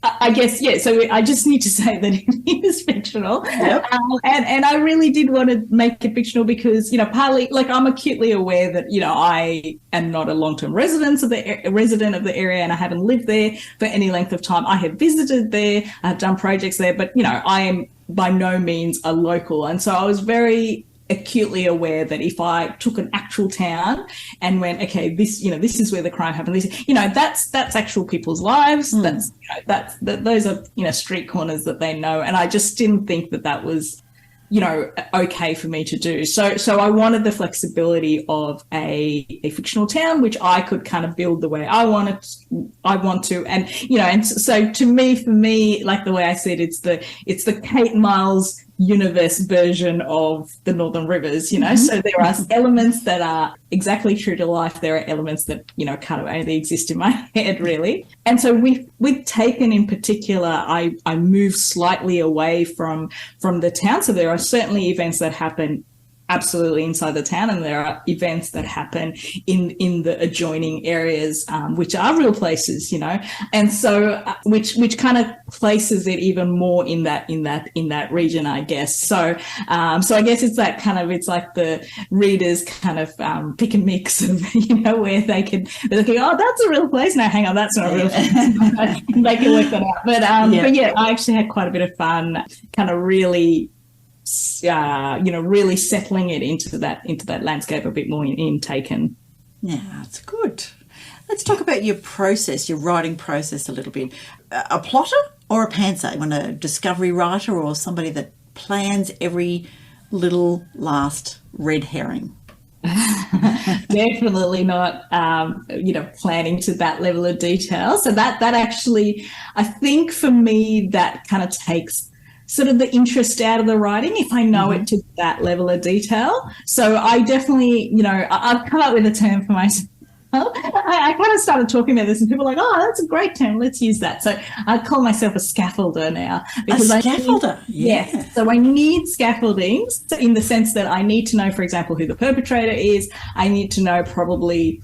I guess, so I just need to say that it is fictional. Yep. And I really did want to make it fictional because, partly, I'm acutely aware that, I am not a long-term resident of the area, and I haven't lived there for any length of time. I have visited there, I've done projects there, but, I am by no means a local. And so I was very acutely aware that if I took an actual town and went, okay, this is where the crime happened, that's actual people's lives. Those are, street corners that they know. And I just didn't think that was, okay for me to do. So I wanted the flexibility of a fictional town, which I could kind of build the way I want to. And, and so for me, like the way I said, it's the Kate Miles universe version of the Northern Rivers, so there are elements that are exactly true to life. There are elements that, kind of only exist in my head, really. And so with Taken in particular, I moved slightly away from the town. So there are certainly events that happen absolutely inside the town, and there are events that happen in the adjoining areas, which are real places, and so which kind of places it even more in that region, I guess. So I guess it's that kind of, it's like the readers kind of pick and mix of where they're looking, oh, that's a real place. No, hang on, that's not a real place. They can work that out. But yeah, I actually had quite a bit of fun, kind of really really settling it into that landscape a bit more in Taken. Yeah, that's good. Let's talk about your process, your writing process a little bit. A plotter or a pantser? You want a discovery writer or somebody that plans every little last red herring? Definitely not, planning to that level of detail. So that actually, I think for me, that kind of takes sort of the interest out of the writing if I know it to that level of detail. So I definitely, I've come up with a term for myself. I kind of started talking about this and people are like, oh, that's a great term, let's use that. So I call myself a scaffolder now. Because a scaffolder? Yes. So I need scaffolding in the sense that I need to know, for example, who the perpetrator is. I need to know probably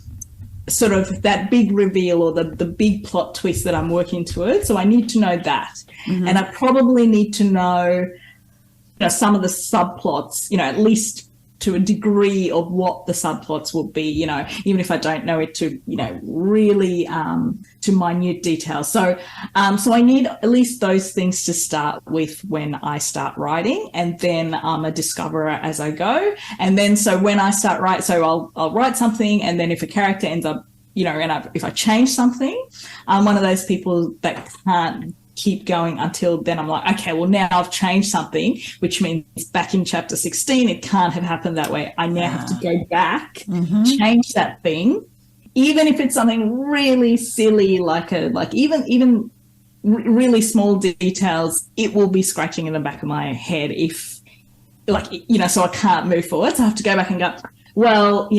sort of that big reveal or the big plot twist that I'm working towards. So I need to know that. And I probably need to know, some of the subplots, at least to a degree of what the subplots will be, even if I don't know it to, really to minute detail. So I need at least those things to start with when I start writing, and then I'm a discoverer as I go. And then so when I start writing, so I'll write something, and then if a character ends up, if I change something, I'm one of those people that can't keep going until then. I'm like, okay, well, now I've changed something, which means back in chapter 16, it can't have happened that way. I now have to go back, change that thing, even if it's something really silly, like even really small details, it will be scratching in the back of my head if, so I can't move forward. So I have to go back and go, well,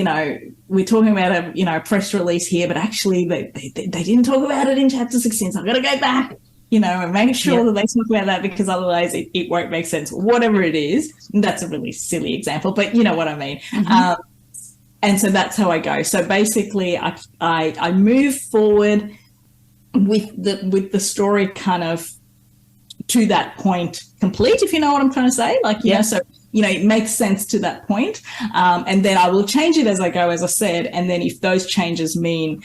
we're talking about a press release here, but actually they didn't talk about it in chapter 16, so I've got to go back, and make sure that they talk about that, because otherwise it won't make sense. Whatever it is, that's a really silly example, but you know what I mean. And so that's how I go. So basically I move forward with the story kind of to that point complete, if you know what I'm trying to say. So it makes sense to that point. And then I will change it as I go, as I said. And then if those changes mean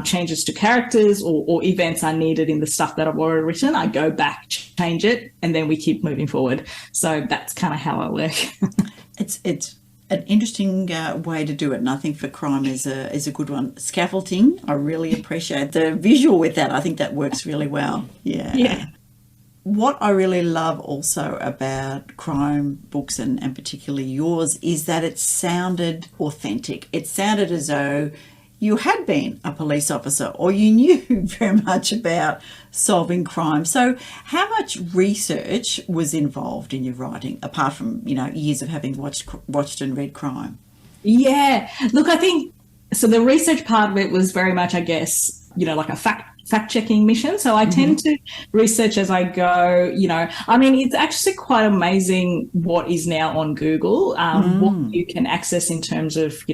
changes to characters or events are needed in the stuff that I've already written, I go back, change it, and then we keep moving forward. So that's kind of how I work. It's an interesting way to do it, and I think for crime is a good one. Scaffolding, I really appreciate the visual with that. I think that works really well. Yeah. What I really love also about crime books, and particularly yours, is that it sounded authentic. It sounded as though you had been a police officer or you knew very much about solving crime. So how much research was involved in your writing, apart from, years of having watched and read crime? Yeah. Look, I think, so the research part of it was very much, I guess, like a fact-checking mission. So I tend to research as I go, it's actually quite amazing what is now on Google, what you can access in terms of,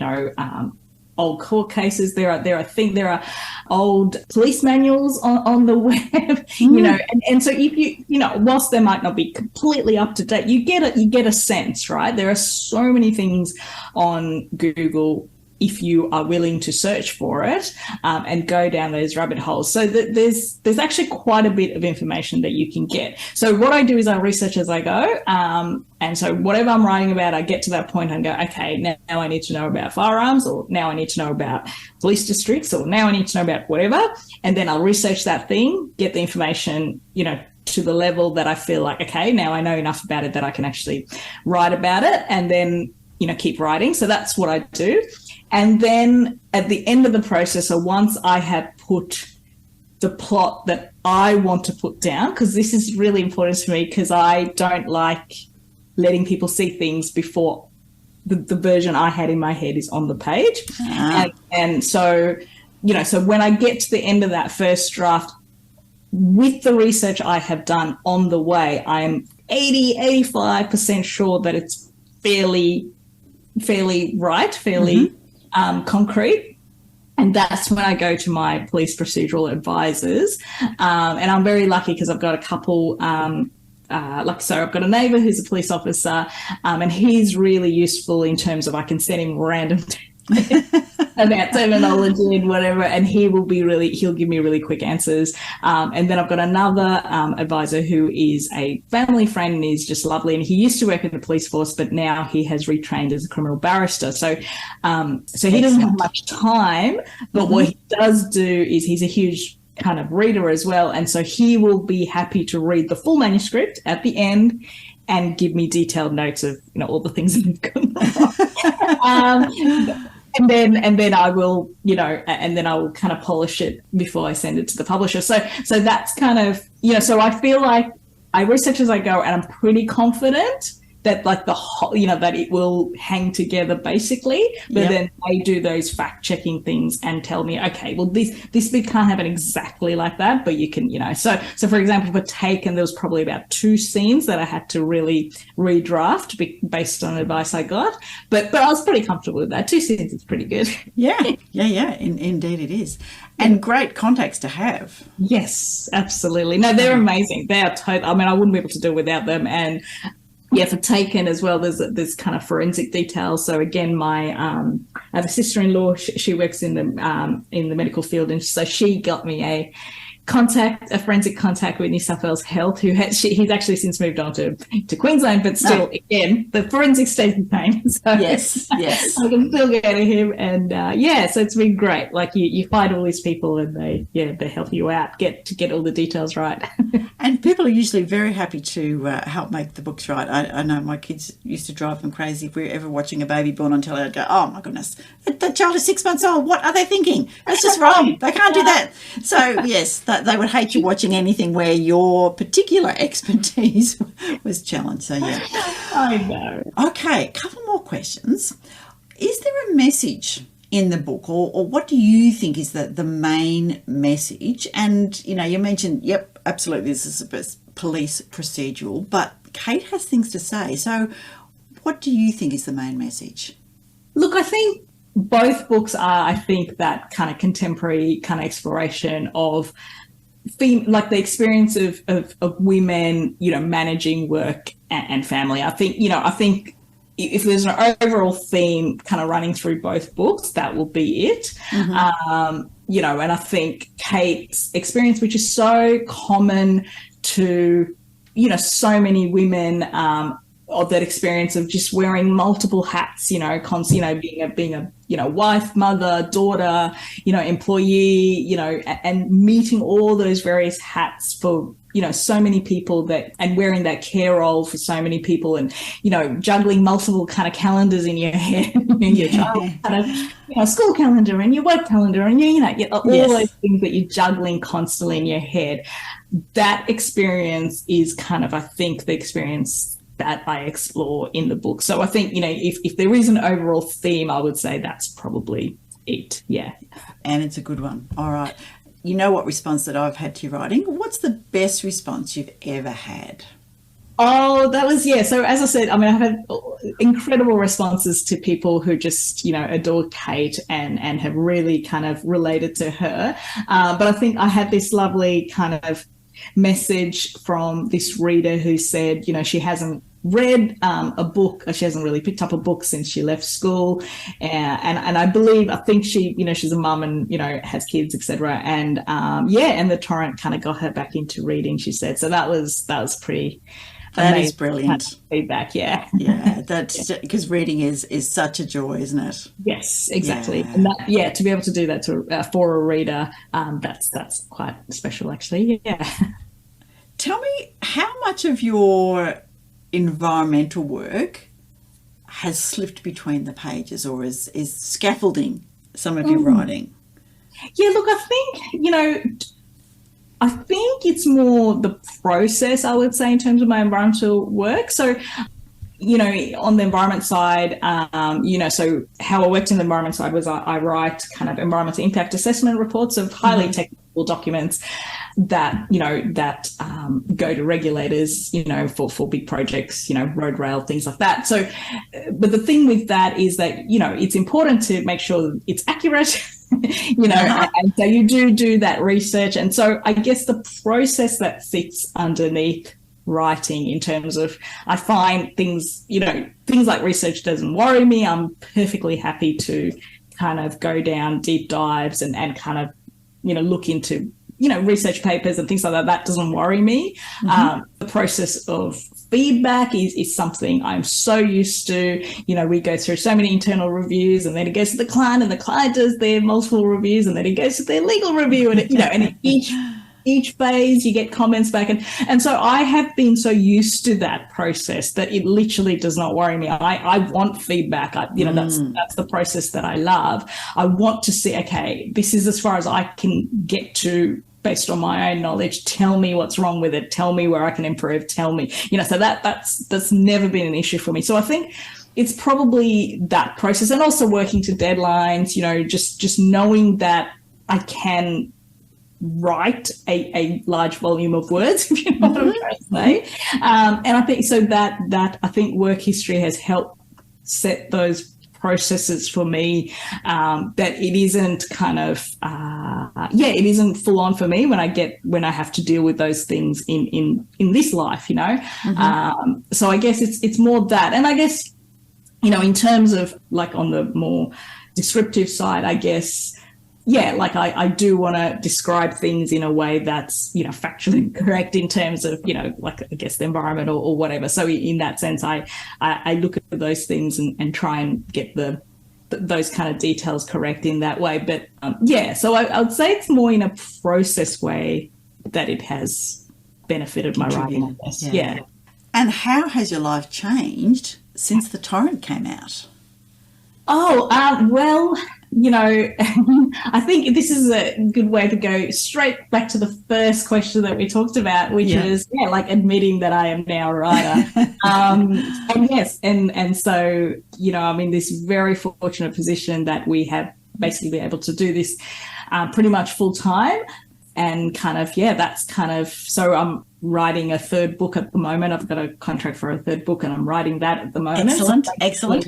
old court cases. There are old police manuals on the web, and so if you, whilst they might not be completely up to date, you get a sense, right? There are so many things on Google if you are willing to search for it and go down those rabbit holes. So there's actually quite a bit of information that you can get. So what I do is I research as I go. And so whatever I'm writing about, I get to that point and go, okay, now I need to know about firearms, or now I need to know about police districts, or now I need to know about whatever. And then I'll research that thing, get the information, to the level that I feel like, okay, now I know enough about it that I can actually write about it, and then, keep writing. So that's what I do. And then at the end of the process, so once I have put the plot that I want to put down, because this is really important to me, because I don't like letting people see things before the version I had in my head is on the page. And so, so when I get to the end of that first draft, with the research I have done on the way, I'm 85% sure that it's fairly fairly right, fairly concrete. And that's when I go to my police procedural advisors. And I'm very lucky because I've got a couple, so I've got a neighbour who's a police officer, and he's really useful in terms of I can send him random about terminology and whatever, and he'll give me really quick answers. And then I've got another advisor who is a family friend and is just lovely. And he used to work in the police force, but now he has retrained as a criminal barrister. So he doesn't have much time, but what he does do is he's a huge kind of reader as well. And so he will be happy to read the full manuscript at the end and give me detailed notes of, all the things that have gone wrong. And then I will, and then I will kind of polish it before I send it to the publisher. So that's kind of, so I feel like I research as I go, and I'm pretty confident that like the whole, that it will hang together basically. But then they do those fact checking things and tell me, okay, well this bit can't happen exactly like that, but you can, So for example, for Taken, there was probably about 2 scenes that I had to really redraft based on advice I got. But I was pretty comfortable with that. 2 scenes is pretty good. Yeah. Indeed it is. And great contacts to have. Yes, absolutely. No, they're amazing. They are I wouldn't be able to do it without them. And for Taken as well, there's kind of forensic details. So again, I have a sister-in-law. She works in the medical field, and so she got me a forensic contact with New South Wales Health, he's actually since moved on to Queensland, but still, again, the forensic stays the same. So yes. I can still go to him, and so it's been great. Like you find all these people, and they help you out, get all the details right. And people are usually very happy to help make the books right. I know my kids used to drive them crazy if we were ever watching a baby born on telly. I'd go, oh my goodness, that child is 6 months old. What are they thinking? That's just wrong. They can't do that. So yes, they would hate you watching anything where your particular expertise was challenged. So yeah. I know. Okay, a couple more questions. Is there a message in the book, or what do you think is the main message? And, you mentioned, yep, absolutely, this is a police procedural, but Kate has things to say. So what do you think is the main message? Look, I think both books are, that kind of contemporary kind of exploration of like the experience of women, managing work and family. I think if there's an overall theme kind of running through both books, that will be it. And I think Kate's experience, which is so common to, so many women, of that experience of just wearing multiple hats, being a wife, mother, daughter, employee, and meeting all those various hats for, so many people and wearing that care role for so many people, and, juggling multiple kind of calendars in your head, your child kind of, school calendar and your work calendar and all those things that you're juggling constantly in your head. That experience is kind of, I think, the experience that I explore in the book. So I think, if there is an overall theme, I would say that's probably it. Yeah. And it's a good one. All right. You know what response that I've had to your writing? What's the best response you've ever had? Oh, that was, So as I said, I've had incredible responses to people who just, adore Kate and have really kind of related to her. But I think I had this lovely kind of message from this reader who said, she hasn't read a book, or she hasn't really picked up a book since she left school, and I think she, she's a mum and has kids, etc. And and the torrent kind of got her back into reading, she said. So that was pretty. That is brilliant feedback. Yeah, that's because reading is such a joy, isn't it? Yes, exactly. And that, to be able to do that for a reader, that's quite special, actually. Yeah. Tell me, how much of your environmental work has slipped between the pages, or is scaffolding some of your writing? Yeah, look, I think it's more the process, I would say, in terms of my environmental work. So, on the environment side, so how I worked in the environment side was I write kind of environmental impact assessment reports of highly technical multiple documents that, that go to regulators, for big projects, road rail, things like that. So, but the thing with that is that, it's important to make sure it's accurate, and so you do that research. And so I guess the process that sits underneath writing in terms of, I find things like research doesn't worry me. I'm perfectly happy to kind of go down deep dives and kind of, look into, research papers and things like that. That doesn't worry me. The process of feedback is something I'm so used to. We go through so many internal reviews, and then it goes to the client, and the client does their multiple reviews, and then it goes to their legal review, and and each phase you get comments back, and so I have been so used to that process that it literally does not worry me. I want feedback. That's the process that I love. I want to see, okay, this is as far as I can get to based on my own knowledge. Tell me what's wrong with it. Tell me where I can improve. Tell me, so that's never been an issue for me. So I think it's probably that process, and also working to deadlines, just knowing that I can write a large volume of words, if you know what I'm trying to say. And I think so that I think work history has helped set those processes for me, that it isn't kind of it isn't full on for me when I have to deal with those things in this life, so I guess it's more that. And I guess in terms of like on the more descriptive side, I guess I do want to describe things in a way that's, factually correct in terms of, like, I guess, the environment or whatever. So in that sense, I look at those things and try and get those kind of details correct in that way. But, so I would say it's more in a process way that it has benefited my writing, I guess. Yeah. And how has your life changed since The Torrent came out? Oh, well, I think this is a good way to go straight back to the first question that we talked about, which is, like admitting that I am now a writer. And yes, and so, I'm in this very fortunate position that we have basically been able to do this pretty much full time. And kind of, that's kind of, so I'm writing a third book at the moment. I've got a contract for a third book, and I'm writing that at the moment. Excellent.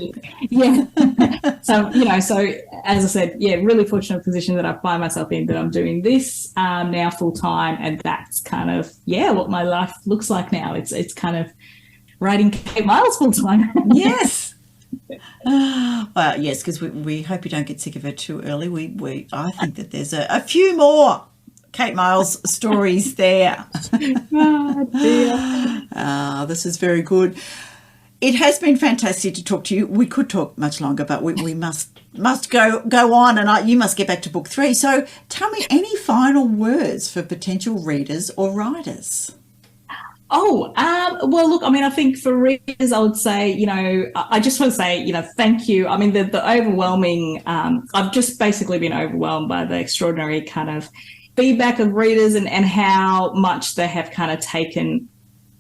Yeah. So, so as I said, really fortunate position that I find myself in, that I'm doing this now full time. And that's kind of, what my life looks like now. It's kind of writing Kate Miles full time. Yes. Well, yes, because we hope you don't get sick of it too early. I think that there's a few more Kate Miles stories there. Oh, dear. This is very good. It has been fantastic to talk to you. We could talk much longer, but we must go on, and you must get back to book 3. So tell me, any final words for potential readers or writers? Oh, well, look, I mean, I think for readers, I would say, I just want to say, thank you. I mean, the overwhelming, I've just basically been overwhelmed by the extraordinary kind of feedback of readers and how much they have kind of taken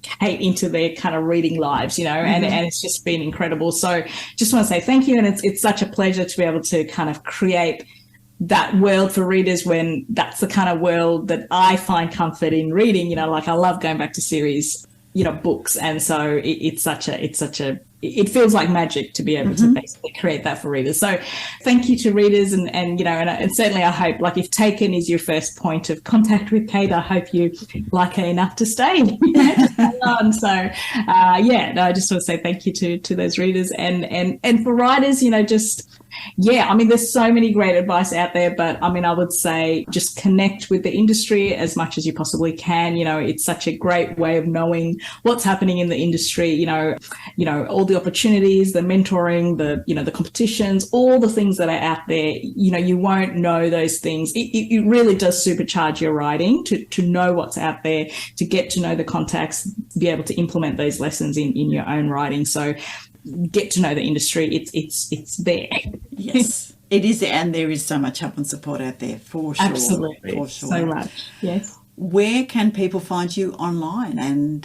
Kate into their kind of reading lives, and it's just been incredible. So just want to say thank you. And it's such a pleasure to be able to kind of create that world for readers, when that's the kind of world that I find comfort in reading. Like I love going back to series, books. And so it feels like magic to be able to basically create that for readers. So thank you to readers, and certainly I hope, like, if Taken is your first point of contact with Kate, I hope you like her enough to stay. So I just want to say thank you to those readers, and for writers, I mean, there's so many great advice out there, but I mean, I would say just connect with the industry as much as you possibly can. It's such a great way of knowing what's happening in the industry, all the opportunities, the mentoring, the competitions, all the things that are out there. You won't know those things. It really does supercharge your writing to know what's out there, to get to know the contacts, be able to implement those lessons in your own writing. So get to know the industry. It's there. Yes, it is, and there is so much help and support out there, for sure. Absolutely, for sure. So much. Yes. Where can people find you online and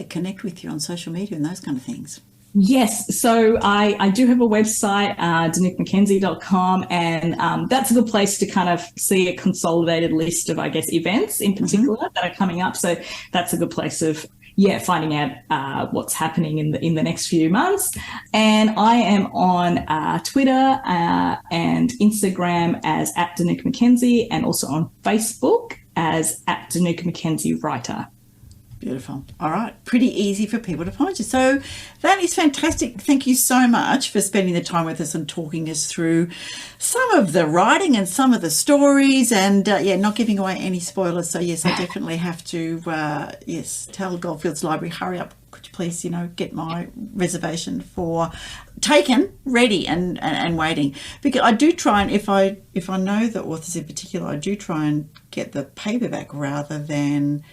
connect with you on social media and those kind of things? Yes, so I do have a website, dinukmckenzie.com, and that's a good place to kind of see a consolidated list of, I guess, events in particular that are coming up. So that's a good place of, finding out what's happening in the next few months. And I am on Twitter and Instagram as @Dinuka McKenzie, and also on Facebook as @Dinuka McKenzie Writer. Beautiful. All right. Pretty easy for people to find you. So that is fantastic. Thank you so much for spending the time with us and talking us through some of the writing and some of the stories, and not giving away any spoilers. So yes, I definitely have to tell Goldfields Library, hurry up, could you please, get my reservation for taken, ready and waiting. Because I do try, and if I know the authors in particular, I do try and get the paperback rather than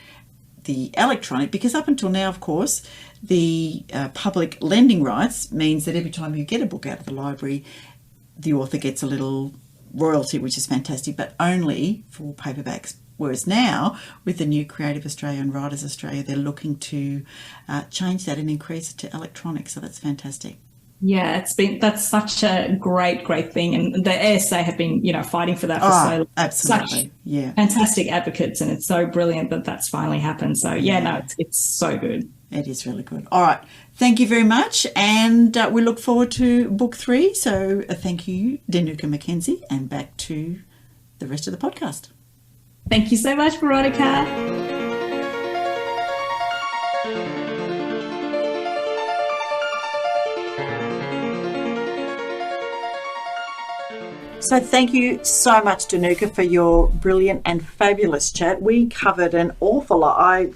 the electronic, because up until now, of course, the public lending rights means that every time you get a book out of the library, the author gets a little royalty, which is fantastic, but only for paperbacks. Whereas now, with the new Creative Australia and Writers Australia, they're looking to change that and increase it to electronic. So that's fantastic. Yeah, that's such a great thing, and the ASA have been, fighting for that for so long. Absolutely, such fantastic advocates, and it's so brilliant that that's finally happened. So it's so good. It is really good. All right, thank you very much, and we look forward to book 3. So thank you, Dinuka McKenzie, and back to the rest of the podcast. Thank you so much, Veronica. So thank you so much, Dinuka, for your brilliant and fabulous chat. We covered an awful lot. I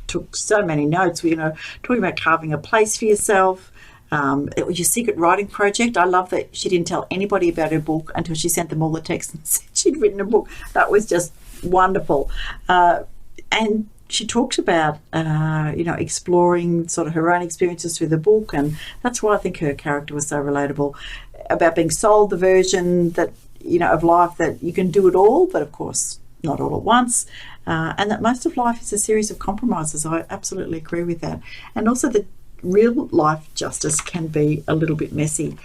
took so many notes. We, talking about carving a place for yourself. It was your secret writing project. I love that she didn't tell anybody about her book until she sent them all the text and said she'd written a book. That was just wonderful. And she talked about, exploring sort of her own experiences through the book. And that's why I think her character was so relatable, about being sold the version that, of life that you can do it all, but of course not all at once. And that most of life is a series of compromises. I absolutely agree with that. And also that real life justice can be a little bit messy.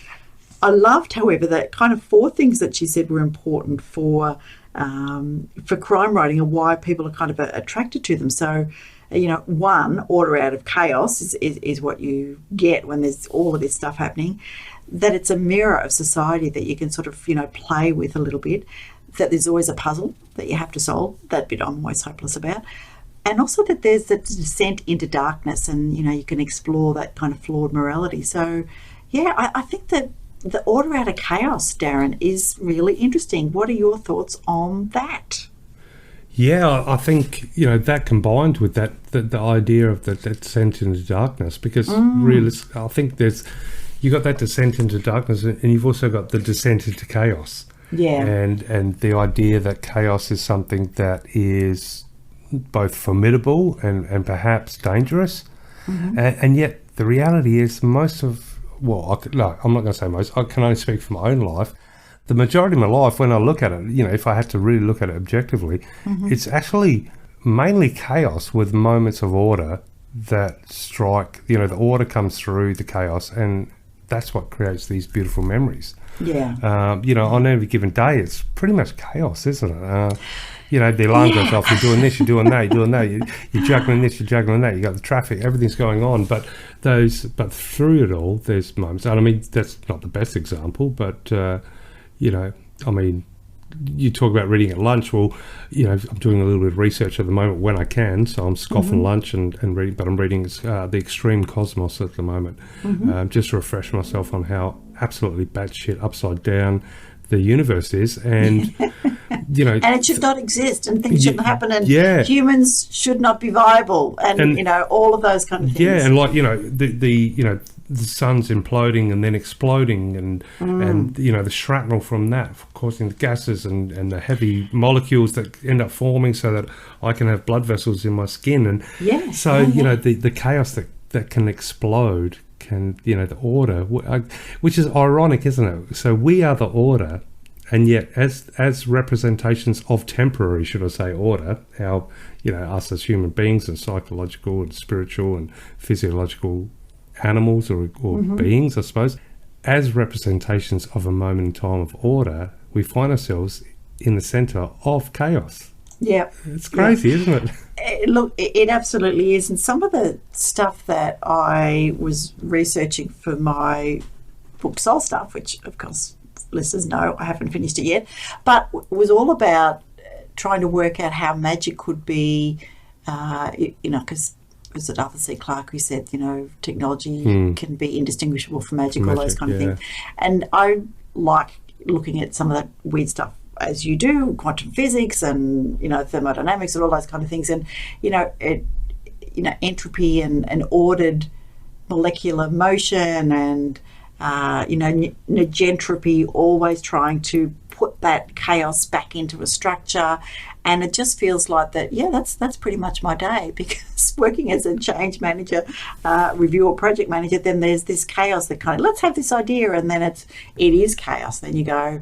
I loved, however, that kind of 4 things that she said were important for crime writing and why people are kind of attracted to them. So, 1, order out of chaos is what you get when there's all of this stuff happening. That it's a mirror of society that you can sort of, play with a little bit. That there's always a puzzle that you have to solve. That bit I'm always hopeless about. And also that there's the descent into darkness, and, you can explore that kind of flawed morality. So, I think that the order out of chaos, Darren, is really interesting. What are your thoughts on that? Yeah, I think, that combined with that the idea of the descent into darkness, because really, I think you got that descent into darkness, and you've also got the descent into chaos. Yeah. And the idea that chaos is something that is both formidable and perhaps dangerous. And yet the reality is I'm not going to say most, I can only speak for my own life. The majority of my life, when I look at it, if I had to really look at it objectively, it's actually mainly chaos with moments of order that strike, the order comes through the chaos, and that's what creates these beautiful memories. Yeah. On every given day, it's pretty much chaos, isn't it? The alarm goes off, you're doing this, you're doing that, you're juggling this, you're juggling that, you got the traffic, everything's going on. But through it all, there's moments, and I mean, that's not the best example, but, you talk about reading at lunch. Well, I'm doing a little bit of research at the moment when I can, so I'm scoffing lunch and reading, but I'm reading The Extreme Cosmos at the moment, just to refresh myself on how absolutely batshit upside down the universe is, and and it should not exist, and things shouldn't happen, and humans should not be viable, and all of those kind of things. Yeah, and the sun's imploding and then exploding, and the shrapnel from that causing the gases and the heavy molecules that end up forming so that I can have blood vessels in my skin, and the chaos that can explode. The order, which is ironic, isn't it? So we are the order, and yet as representations of temporary, should I say, order, our us as human beings, and psychological and spiritual and physiological animals or beings, I suppose, as representations of a moment in time of order, we find ourselves in the centre of chaos. Yeah. It's crazy, isn't it? Look, it absolutely is. And some of the stuff that I was researching for my book Soul Stuff, which, of course, listeners know I haven't finished it yet, but was all about trying to work out how magic could be, because was it Arthur C. Clarke who said, technology can be indistinguishable from magic, all those kind of things. And I like looking at some of that weird stuff, as you do, quantum physics and, thermodynamics and all those kind of things. And, entropy and ordered molecular motion and, negentropy, always trying to put that chaos back into a structure. And it just feels like that, that's pretty much my day, because working as a change manager, review or project manager, then there's this chaos that kind of, let's have this idea, and then it is chaos. Then you go,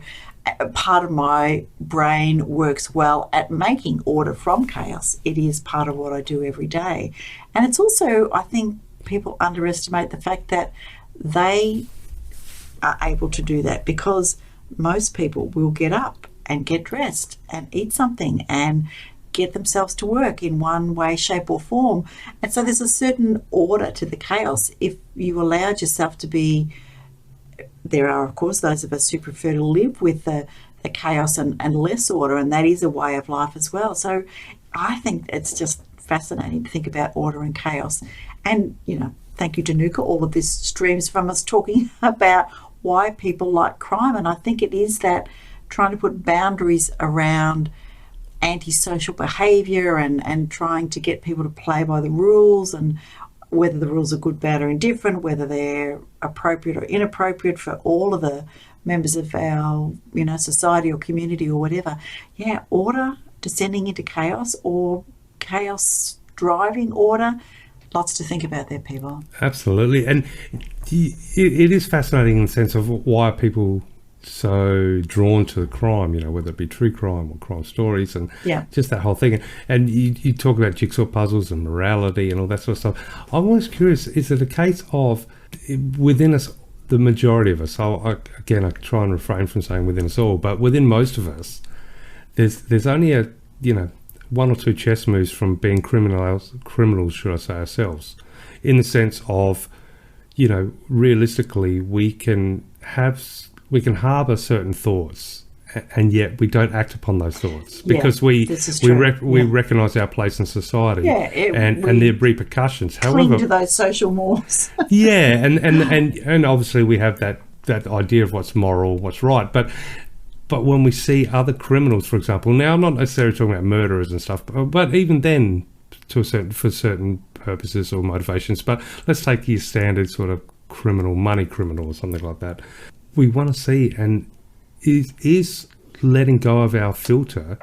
part of my brain works well at making order from chaos. It is part of what I do every day. And it's also, I think people underestimate the fact that they are able to do that, because most people will get up and get dressed and eat something and get themselves to work in one way, shape or form. And so there's a certain order to the chaos. If you allowed yourself to be, there are, of course, those of us who prefer to live with the chaos and less order, and that is a way of life as well. So I think it's just fascinating to think about order and chaos. And, thank you, Dinuka, all of this streams from us talking about why people like crime. And I think it is that trying to put boundaries around antisocial behaviour and trying to get people to play by the rules, and whether the rules are good, bad or indifferent, whether they're appropriate or inappropriate for all of the members of our, society or community or whatever. Yeah, order descending into chaos, or chaos driving order. Lots to think about there, people. Absolutely. And it is fascinating in the sense of why are people so drawn to the crime, whether it be true crime or crime stories, and just that whole thing. And you talk about jigsaw puzzles and morality and all that sort of stuff. I'm always curious, is it a case of within us, the majority of us, I try and refrain from saying within us all, but within most of us, there's only a, one or two chess moves from being criminals, should I say, ourselves, in the sense of, realistically, we can harbour certain thoughts, and yet we don't act upon those thoughts because we recognise our place in society and their repercussions. Cling to those social mores. and obviously we have that idea of what's moral, what's right, but when we see other criminals, for example, now I'm not necessarily talking about murderers and stuff, but even then, for certain purposes or motivations, but let's take your standard sort of criminal, money criminal or something like that. We want to see, and is letting go of our filter,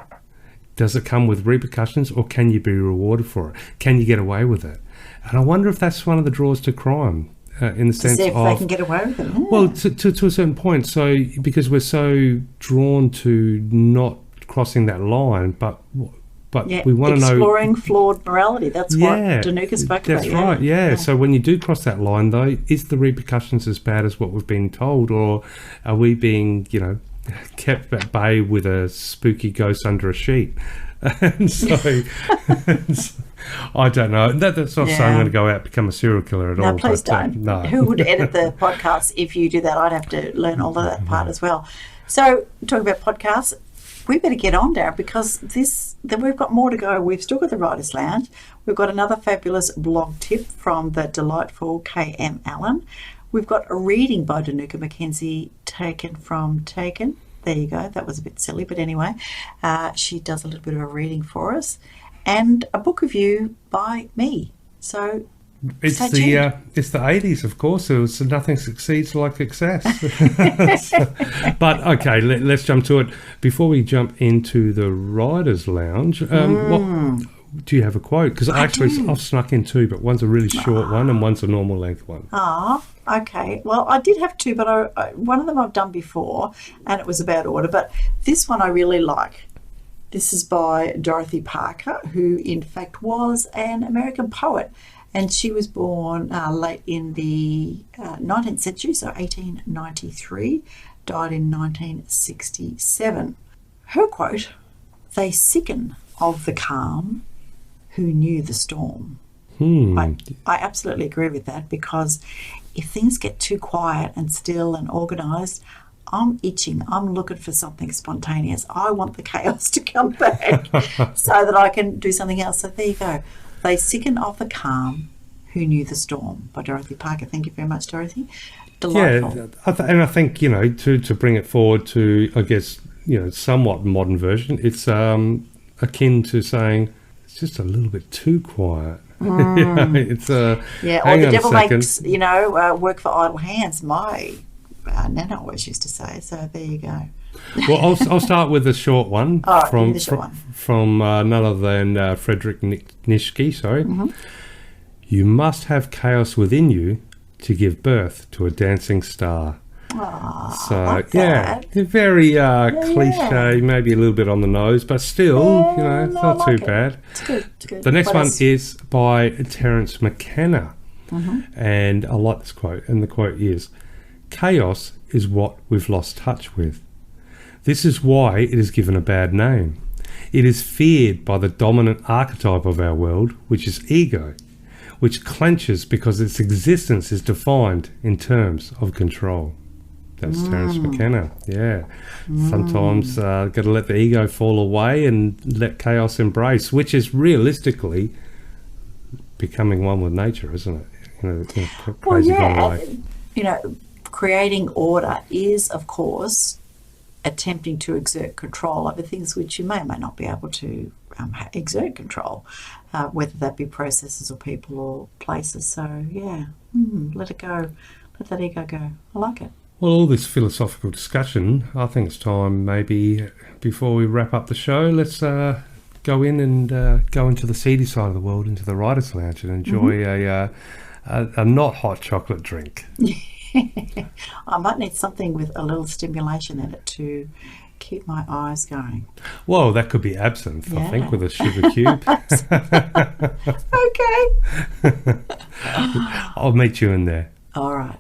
does it come with repercussions, or can you be rewarded for it? Can you get away with it? And I wonder if that's one of the draws to crime. In the sense if of they can get away with it. Yeah. Well, to a certain point. So because we're so drawn to not crossing that line, but we want to know exploring flawed morality. That's what Dinuka spoke about. That's right. Yeah. So when you do cross that line, though, is the repercussions as bad as what we've been told, or are we being kept at bay with a spooky ghost under a sheet? And so I don't know. That's not saying I'm going to go out and become a serial killer at all. No, please don't. No. Who would edit the podcast if you do that? I'd have to learn all of that part as well. So, talking about podcasts, we better get on, Darren, because we've got more to go. We've still got the Writers' Lounge. We've got another fabulous blog tip from the delightful K.M. Allen. We've got a reading by Dinuka McKenzie, taken from Taken. There you go. That was a bit silly, but anyway, she does a little bit of a reading for us, and a book review by me. So it's the 80s, of course. So nothing succeeds like excess. But okay, let's jump to it. Before we jump into the Writers' Lounge, what do you have a quote? Because I've snuck in two, but one's a really short one and one's a normal length one. Okay. Well, I did have two, but one of them I've done before, and it was about order. But this one I really like. This is by Dorothy Parker, who in fact was an American poet. And she was born late in the 19th century, so 1893, died in 1967. Her quote, "They sicken of the calm who knew the storm." I absolutely agree with that, because if things get too quiet and still and organised, I'm itching. I'm looking for something spontaneous. I want the chaos to come back so that I can do something else. So there you go. They sicken of the calm who knew the storm, by Dorothy Parker. Thank you very much, Dorothy. Delightful. Yeah, and I think, to bring it forward to, I guess, somewhat modern version, it's akin to saying it's just a little bit too quiet. It's or the devil makes work for idle hands. My Nana always used to say. So there you go. Well, I'll start with a short one from none other than Friedrich Nietzsche. Sorry, you must have chaos within you to give birth to a dancing star. Very cliche, maybe a little bit on the nose, but still, it's not too bad. It's good. The next one is by Terence McKenna, and I like this quote, and the quote is, "Chaos is what we've lost touch with. This is why it is given a bad name. It is feared by the dominant archetype of our world, which is ego, which clenches because its existence is defined in terms of control." That's Terence McKenna. Yeah. Sometimes got to let the ego fall away and let chaos embrace, which is realistically becoming one with nature, isn't it? Crazy way. Creating order is, of course, attempting to exert control over things which you may or may not be able to exert control, whether that be processes or people or places. So, let it go. Let that ego go. I like it. Well, all this philosophical discussion, I think it's time maybe before we wrap up the show, let's go in and go into the seedy side of the world, into the writer's lounge, and enjoy a not hot chocolate drink. I might need something with a little stimulation in it to keep my eyes going. Well, that could be absinthe, I think, with a sugar cube. Okay. I'll meet you in there. All right.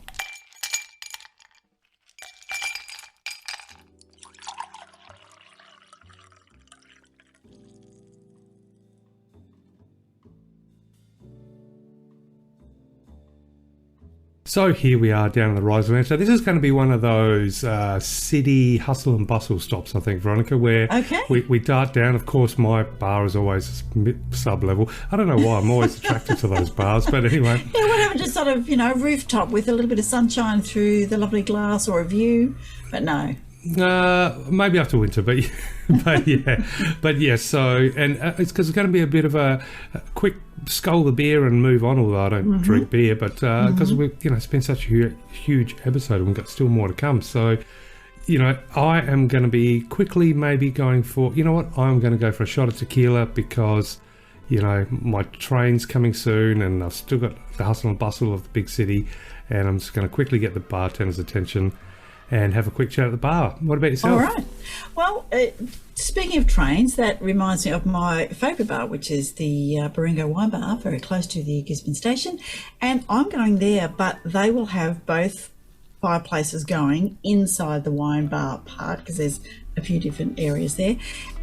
So here we are down in the Rise Lounge. So this is going to be one of those city hustle and bustle stops, I think, Veronica, where we dart down. Of course, my bar is always sub-level. I don't know why. I'm always attracted to those bars, but anyway. Yeah, whatever, just sort of, rooftop with a little bit of sunshine through the lovely glass or a view, but no. Maybe after winter, but yeah. So, and it's because it's going to be a bit of a quick scull the beer and move on. Although I don't drink beer, but because it's been such a huge episode, and we've got still more to come. So, I am going to be quickly maybe going for. I'm going to go for a shot of tequila because, my train's coming soon, and I've still got the hustle and bustle of the big city, and I'm just going to quickly get the bartender's attention and have a quick chat at the bar. What about yourself? All right. Well, speaking of trains, that reminds me of my favourite bar, which is the Baringo Wine Bar, very close to the Gisborne station. And I'm going there, but they will have both fireplaces going inside the wine bar part because there's a few different areas there.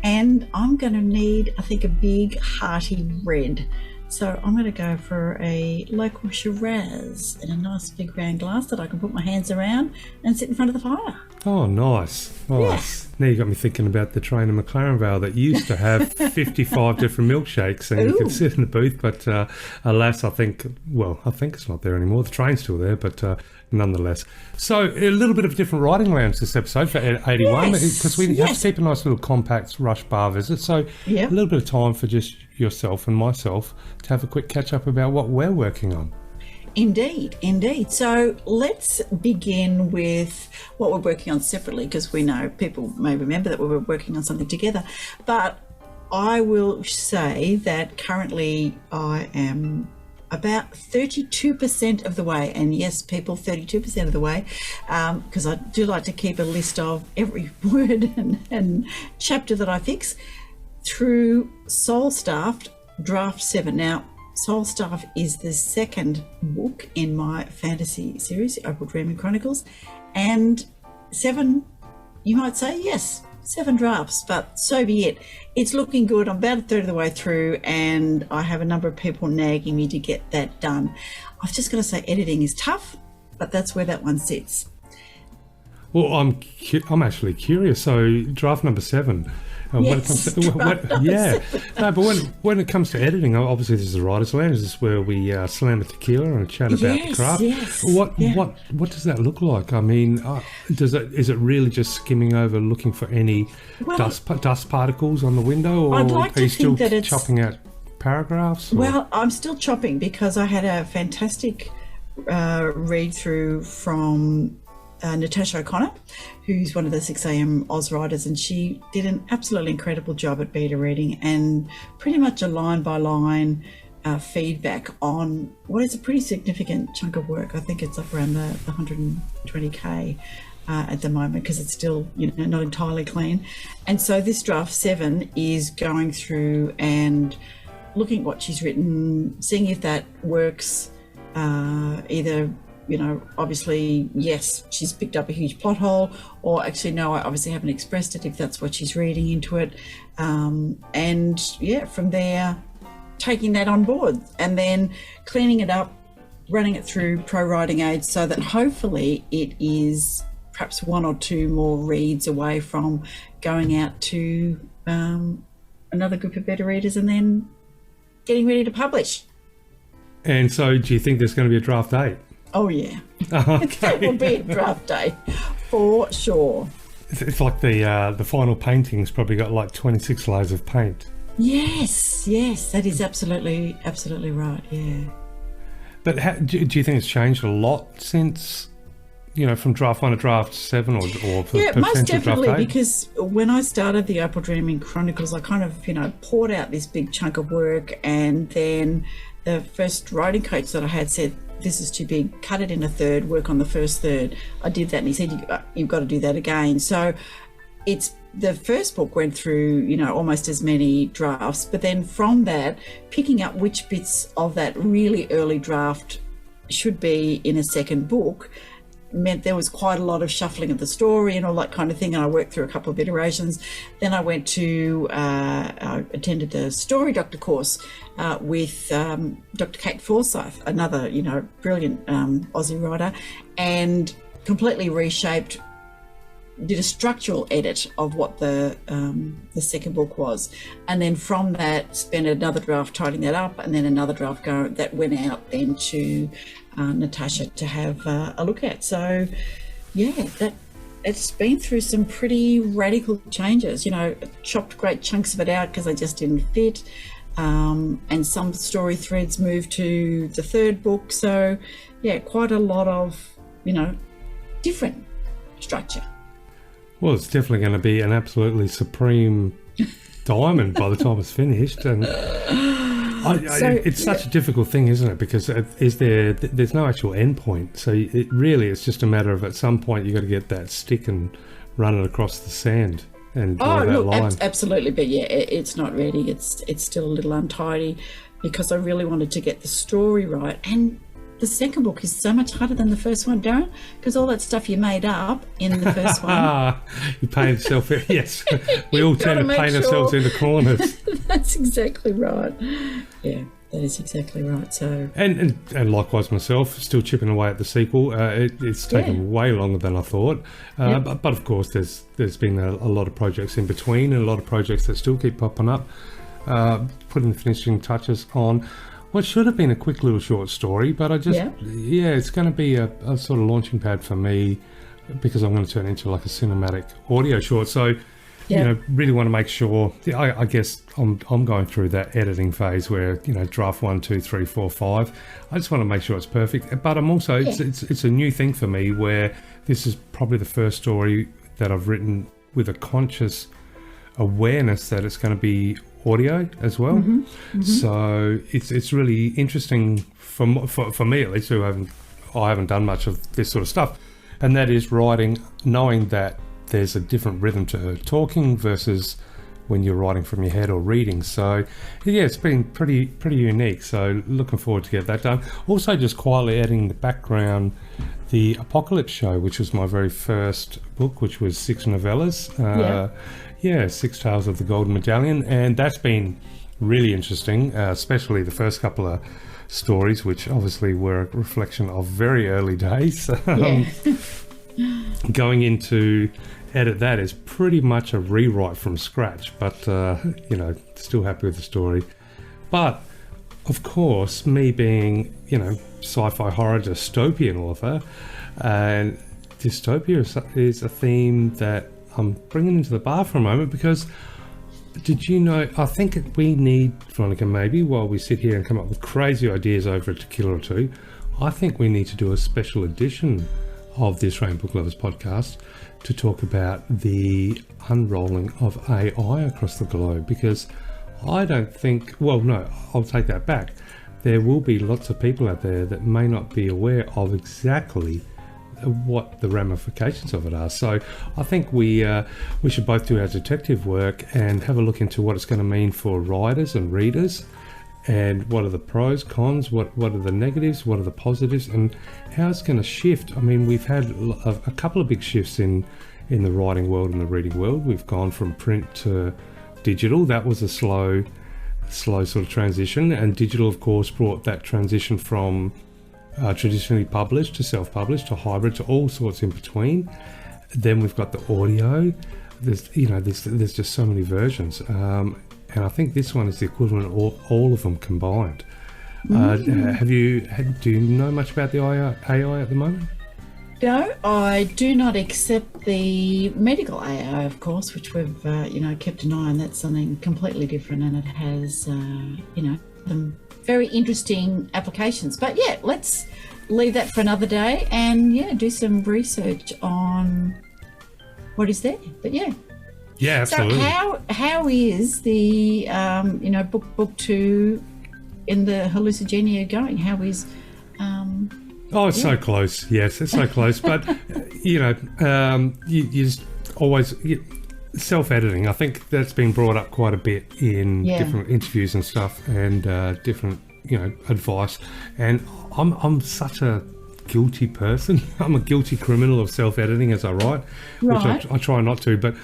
And I'm going to need, I think, a big, hearty red. So I'm going to go for a local Shiraz in a nice big round glass that I can put my hands around and sit in front of the fire. Oh, nice. Yeah. Now you got me thinking about the train in McLaren Vale that used to have 55 different milkshakes and you could sit in the booth, but alas, I think it's not there anymore. The train's still there, but nonetheless. So a little bit of a different writing lounge this episode for 81 because we have to keep a nice little compact rush bar visit. So a little bit of time for just yourself and myself to have a quick catch up about what we're working on. Indeed. So let's begin with what we're working on separately, because we know people may remember that we were working on something together. But I will say that currently I am about 32% of the way, and yes, people, 32% of the way, because I do like to keep a list of every word and chapter that I fix through Soul Staffed Draft 7. Now, Soul Staff is the second book in my fantasy series, the Opal Dreaming Chronicles, and 7, you might say, yes, 7 drafts, but so be it. It's looking good. I'm about a third of the way through, and I have a number of people nagging me to get that done. I've just got to say, editing is tough, but that's where that one sits. Well, I'm actually curious. So, draft number 7. Yes, but when it comes to editing, obviously this is the writer's lounge. This is where we slam a tequila and chat about the craft. Yes, what does that look like? I mean, is it really just skimming over, looking for any dust particles on the window, or I'd like are you to still think that it's chopping out paragraphs? Or? Well, I'm still chopping because I had a fantastic read through from Natasha O'Connor, who's one of the 6am Oz writers, and she did an absolutely incredible job at beta reading and pretty much a line by line feedback on what is a pretty significant chunk of work. I think it's up around the 120k at the moment, because it's still not entirely clean. And so this draft 7 is going through and looking at what she's written, seeing if that works, either obviously, yes, she's picked up a huge plot hole, or actually, no, I obviously haven't expressed it if that's what she's reading into it. And from there, taking that on board and then cleaning it up, running it through Pro Writing Aid so that hopefully it is perhaps 1 or 2 more reads away from going out to another group of beta readers and then getting ready to publish. And so, do you think there's going to be a draft 8? Oh, yeah. Okay. There will be a draft day, for sure. It's like the final painting's probably got like 26 layers of paint. Yes, that is absolutely right, yeah. But do you think it's changed a lot since, from draft 1 to draft 7 or most definitely, draft 8? because when I started the Opal Dreaming Chronicles, I kind of, poured out this big chunk of work, and then the first writing coach that I had said, this is too big, cut it in a third, work on the first third. I did that, and he said, you've got to do that again. So the first book went through, almost as many drafts, but then from that, picking up which bits of that really early draft should be in a second book meant there was quite a lot of shuffling of the story and all that kind of thing, and I worked through a couple of iterations. Then I went to I attended the Story Doctor course with Dr. Kate Forsyth, another brilliant Aussie writer, and completely reshaped, did a structural edit of what the second book was, and then from that spent another draft tidying that up, and then another draft that went out then to Natasha to have a look at. So it's been through some pretty radical changes. Chopped great chunks of it out because they just didn't fit, and some story threads moved to the third book. So quite a lot of different structure. Well, it's definitely going to be an absolutely supreme diamond by the time it's finished, and it's such a difficult thing, isn't it? Because there's no actual end point, so it's just a matter of at some point you got to get that stick and run it across the sand and draw that line. Absolutely, but it's not ready. It's still a little untidy because I really wanted to get the story right, and the second book is so much harder than the first one, Darren, because all that stuff you made up in the first one. You paint yourself. Yes, we all tend to paint ourselves in the corners. That's exactly right. Yeah, that is exactly right. So and likewise myself, still chipping away at the sequel. It's taken way longer than I thought, but of course there's been a lot of projects in between, and a lot of projects that still keep popping up, putting the finishing touches on what should have been a quick little short story, but I just it's going to be a sort of launching pad for me, because I'm going to turn it into like a cinematic audio short. So really want to make sure. I guess I'm going through that editing phase where draft 1, 2, 3, 4, 5. I just want to make sure it's perfect. But I'm also it's a new thing for me where this is probably the first story that I've written with a conscious awareness that it's going to be audio as well. So it's really interesting for me at least, I haven't done much of this sort of stuff, and that is writing knowing that there's a different rhythm to talking versus when you're writing from your head or reading. So yeah, it's been pretty unique. So looking forward to get that done. Also, just quietly adding in the background, the Apocalypse Show, which was my very first book, which was 6 novellas. Six Tales of the Golden Medallion, and that's been really interesting, especially the first couple of stories, which obviously were a reflection of very early days. Going into edit that is pretty much a rewrite from scratch, but still happy with the story. But of course, me being sci-fi horror dystopian author, and dystopia is a theme that I'm bringing into the bar for a moment, because did you know, I think we need, Veronica, maybe while we sit here and come up with crazy ideas over a tequila or two, I think we need to do a special edition of the Australian Book Lovers podcast to talk about the unrolling of AI across the globe, because I don't think, well, no, I'll take that back. There will be lots of people out there that may not be aware of exactly what the ramifications of it are. So I think we should both do our detective work and have a look into what it's going to mean for writers and readers, and what are the pros, cons, what are the negatives, what are the positives, and how it's going to shift. I mean, we've had a couple of big shifts in the writing world and the reading world. We've gone from print to digital. That was a slow sort of transition, and digital, of course, brought that transition from traditionally published to self-published to hybrid to all sorts in between. Then we've got the audio. There's just so many versions, and I think this one is the equivalent of all of them combined. Do you know much about the AI at the moment? No, I do not, accept the medical AI, of course, which we've kept an eye on. That's something completely different, and it has some very interesting applications. But yeah, let's leave that for another day, and do some research on what is there. But yeah, absolutely. So how is the book 2 in the hallucinogen going? How is it's so close. Yes, it's so close. But you just always self-editing. I think that's been brought up quite a bit in different interviews and stuff, and different advice. And I'm such a guilty person. I'm a guilty criminal of self-editing as I write, which I try not to, but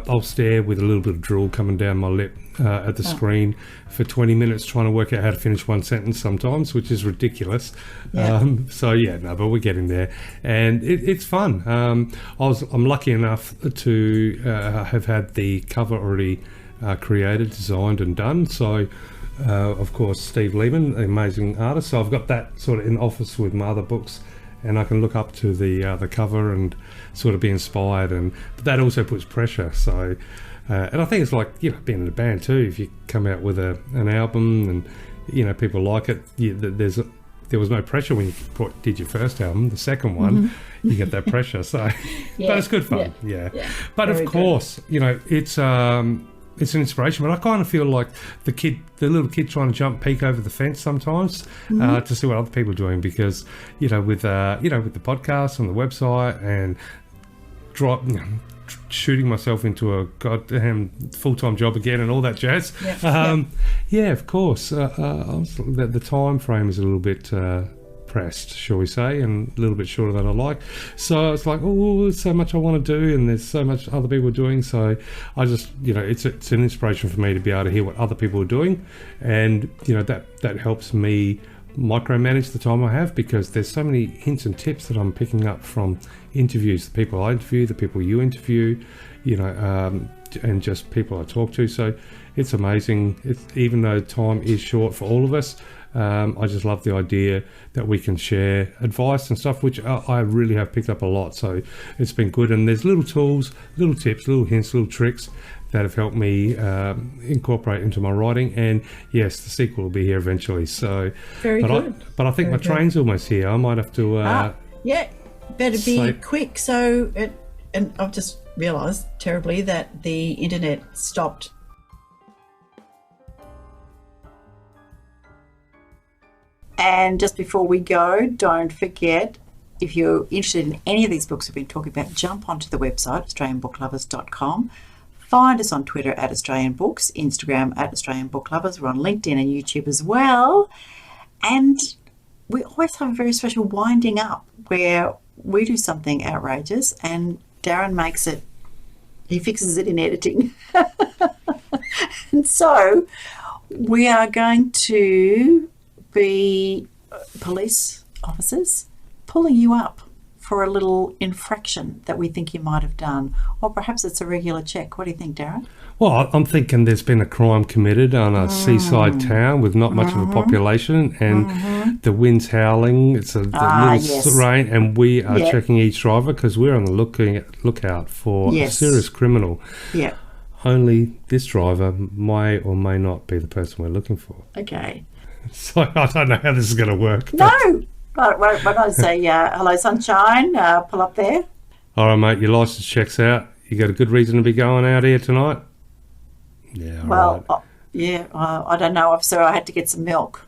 I'll stare with a little bit of drool coming down my lip at the screen for 20 minutes trying to work out how to finish one sentence sometimes, which is ridiculous. But we're getting there, and it's fun. I'm lucky enough to have had the cover already created, designed and done. So of course, Steve Lehman, the amazing artist. So I've got that sort of in office with my other books, and I can look up to the cover and sort of be inspired. But that also puts pressure. So, and I think it's like being in a band too. If you come out with an album and people like it, there was no pressure when you did your first album. The second one, you get that pressure. So, but it's good fun. Yeah. But very of course, it's an inspiration, but I kind of feel like the little kid trying to jump, peek over the fence sometimes to see what other people are doing, because with the podcast on the website and shooting myself into a goddamn full-time job again and all that jazz. Of course. The time frame is a little bit pressed, shall we say, and a little bit shorter than I like. So it's like, there's so much I want to do, and there's so much other people doing. So I just, it's an inspiration for me to be able to hear what other people are doing, and that helps me micromanage the time I have, because there's so many hints and tips that I'm picking up from interviews, the people I interview, the people you interview, and just people I talk to. So it's amazing. Even though time is short for all of us, I just love the idea that we can share advice and stuff, which I really have picked up a lot. So it's been good, and there's little tools, little tips, little hints, little tricks that have helped me incorporate into my writing. And yes, the sequel will be here eventually. So very good. But I think my train's almost here. I might have to better be quick. So and I've just realised terribly that the internet stopped. And just before we go, don't forget, if you're interested in any of these books we've been talking about, jump onto the website, australianbooklovers.com, Find us on Twitter at Australian Books, Instagram at Australian Book Lovers. We're on LinkedIn and YouTube as well. And we always have a very special winding up where we do something outrageous and Darren makes it, he fixes it in editing. And so we are going to be police officers pulling you up for a little infraction that we think you might have done. Or perhaps it's a regular check. What do you think, Darren? Well, I'm thinking there's been a crime committed on a seaside town with not much of a population, and the wind's howling. It's a little rain, and we are checking each driver because we're on the lookout for a serious criminal. Yeah. Only this driver may or may not be the person we're looking for. Okay. So I don't know how this is going to work. No. When I say hello, sunshine, pull up there. All right, mate, your licence checks out. You got a good reason to be going out here tonight? Yeah, well, right. I don't know, officer. I had to get some milk.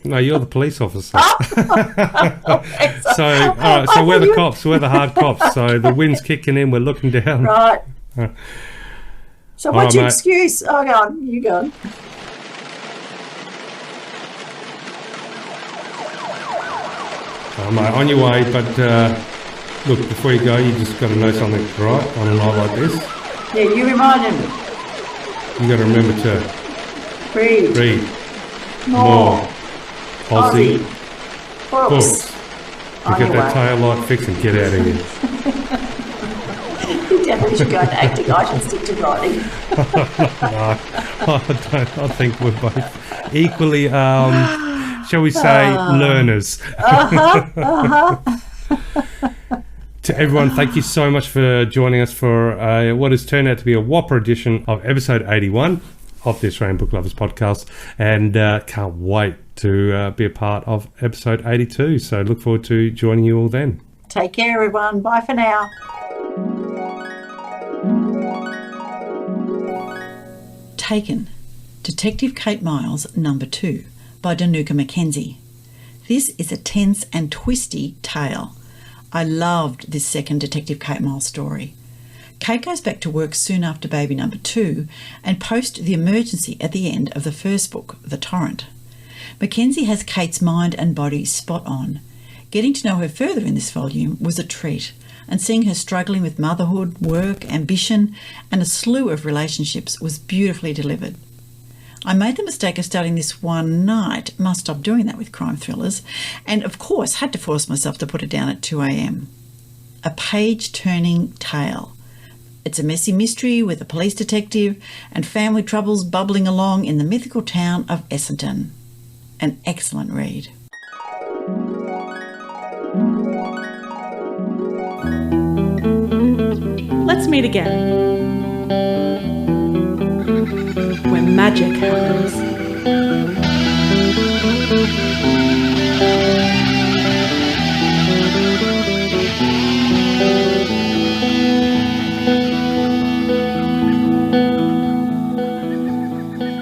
No, you're the police officer. So we're the cops. We're the hard cops. So the wind's kicking in. We're looking down. Right. So what's your mate. excuse? Oh, go on. You go on. Mate, on your way, but look, before you go, you just got to know something, right, on a night like this. Yeah, you remind him. You got to remember to read more Aussie books. You get that tail light fixed and get out of here. You definitely should go into acting. I should stick to writing. No, I think we're both equally, shall we say, learners. To everyone, thank you so much for joining us for what has turned out to be a whopper edition of episode 81 of the Australian Book Lovers podcast, and can't wait to be a part of episode 82. So look forward to joining you all then. Take care, everyone. Bye for now. Taken, Detective Kate Miles, number 2, by Dinuka McKenzie. This is a tense and twisty tale. I loved this second Detective Kate Miles story. Kate goes back to work soon after baby number 2 and post the emergency at the end of the first book, The Torrent. Mackenzie has Kate's mind and body spot on. Getting to know her further in this volume was a treat, and seeing her struggling with motherhood, work, ambition, and a slew of relationships was beautifully delivered. I made the mistake of starting this one night, must stop doing that with crime thrillers, and of course had to force myself to put it down at 2 a.m. A page-turning tale. It's a messy mystery with a police detective and family troubles bubbling along in the mythical town of Essendon. An excellent read. Let's meet again. Where magic happens.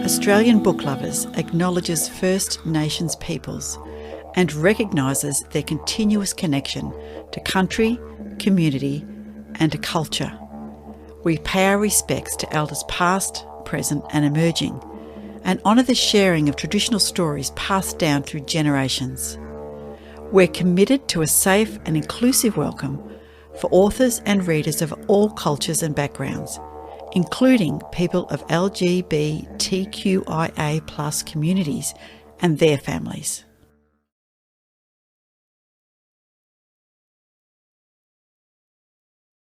Australian Book Lovers acknowledges First Nations peoples and recognises their continuous connection to country, community and to culture. We pay our respects to elders past, present and emerging, and honour the sharing of traditional stories passed down through generations. We're committed to a safe and inclusive welcome for authors and readers of all cultures and backgrounds, including people of LGBTQIA+ communities and their families.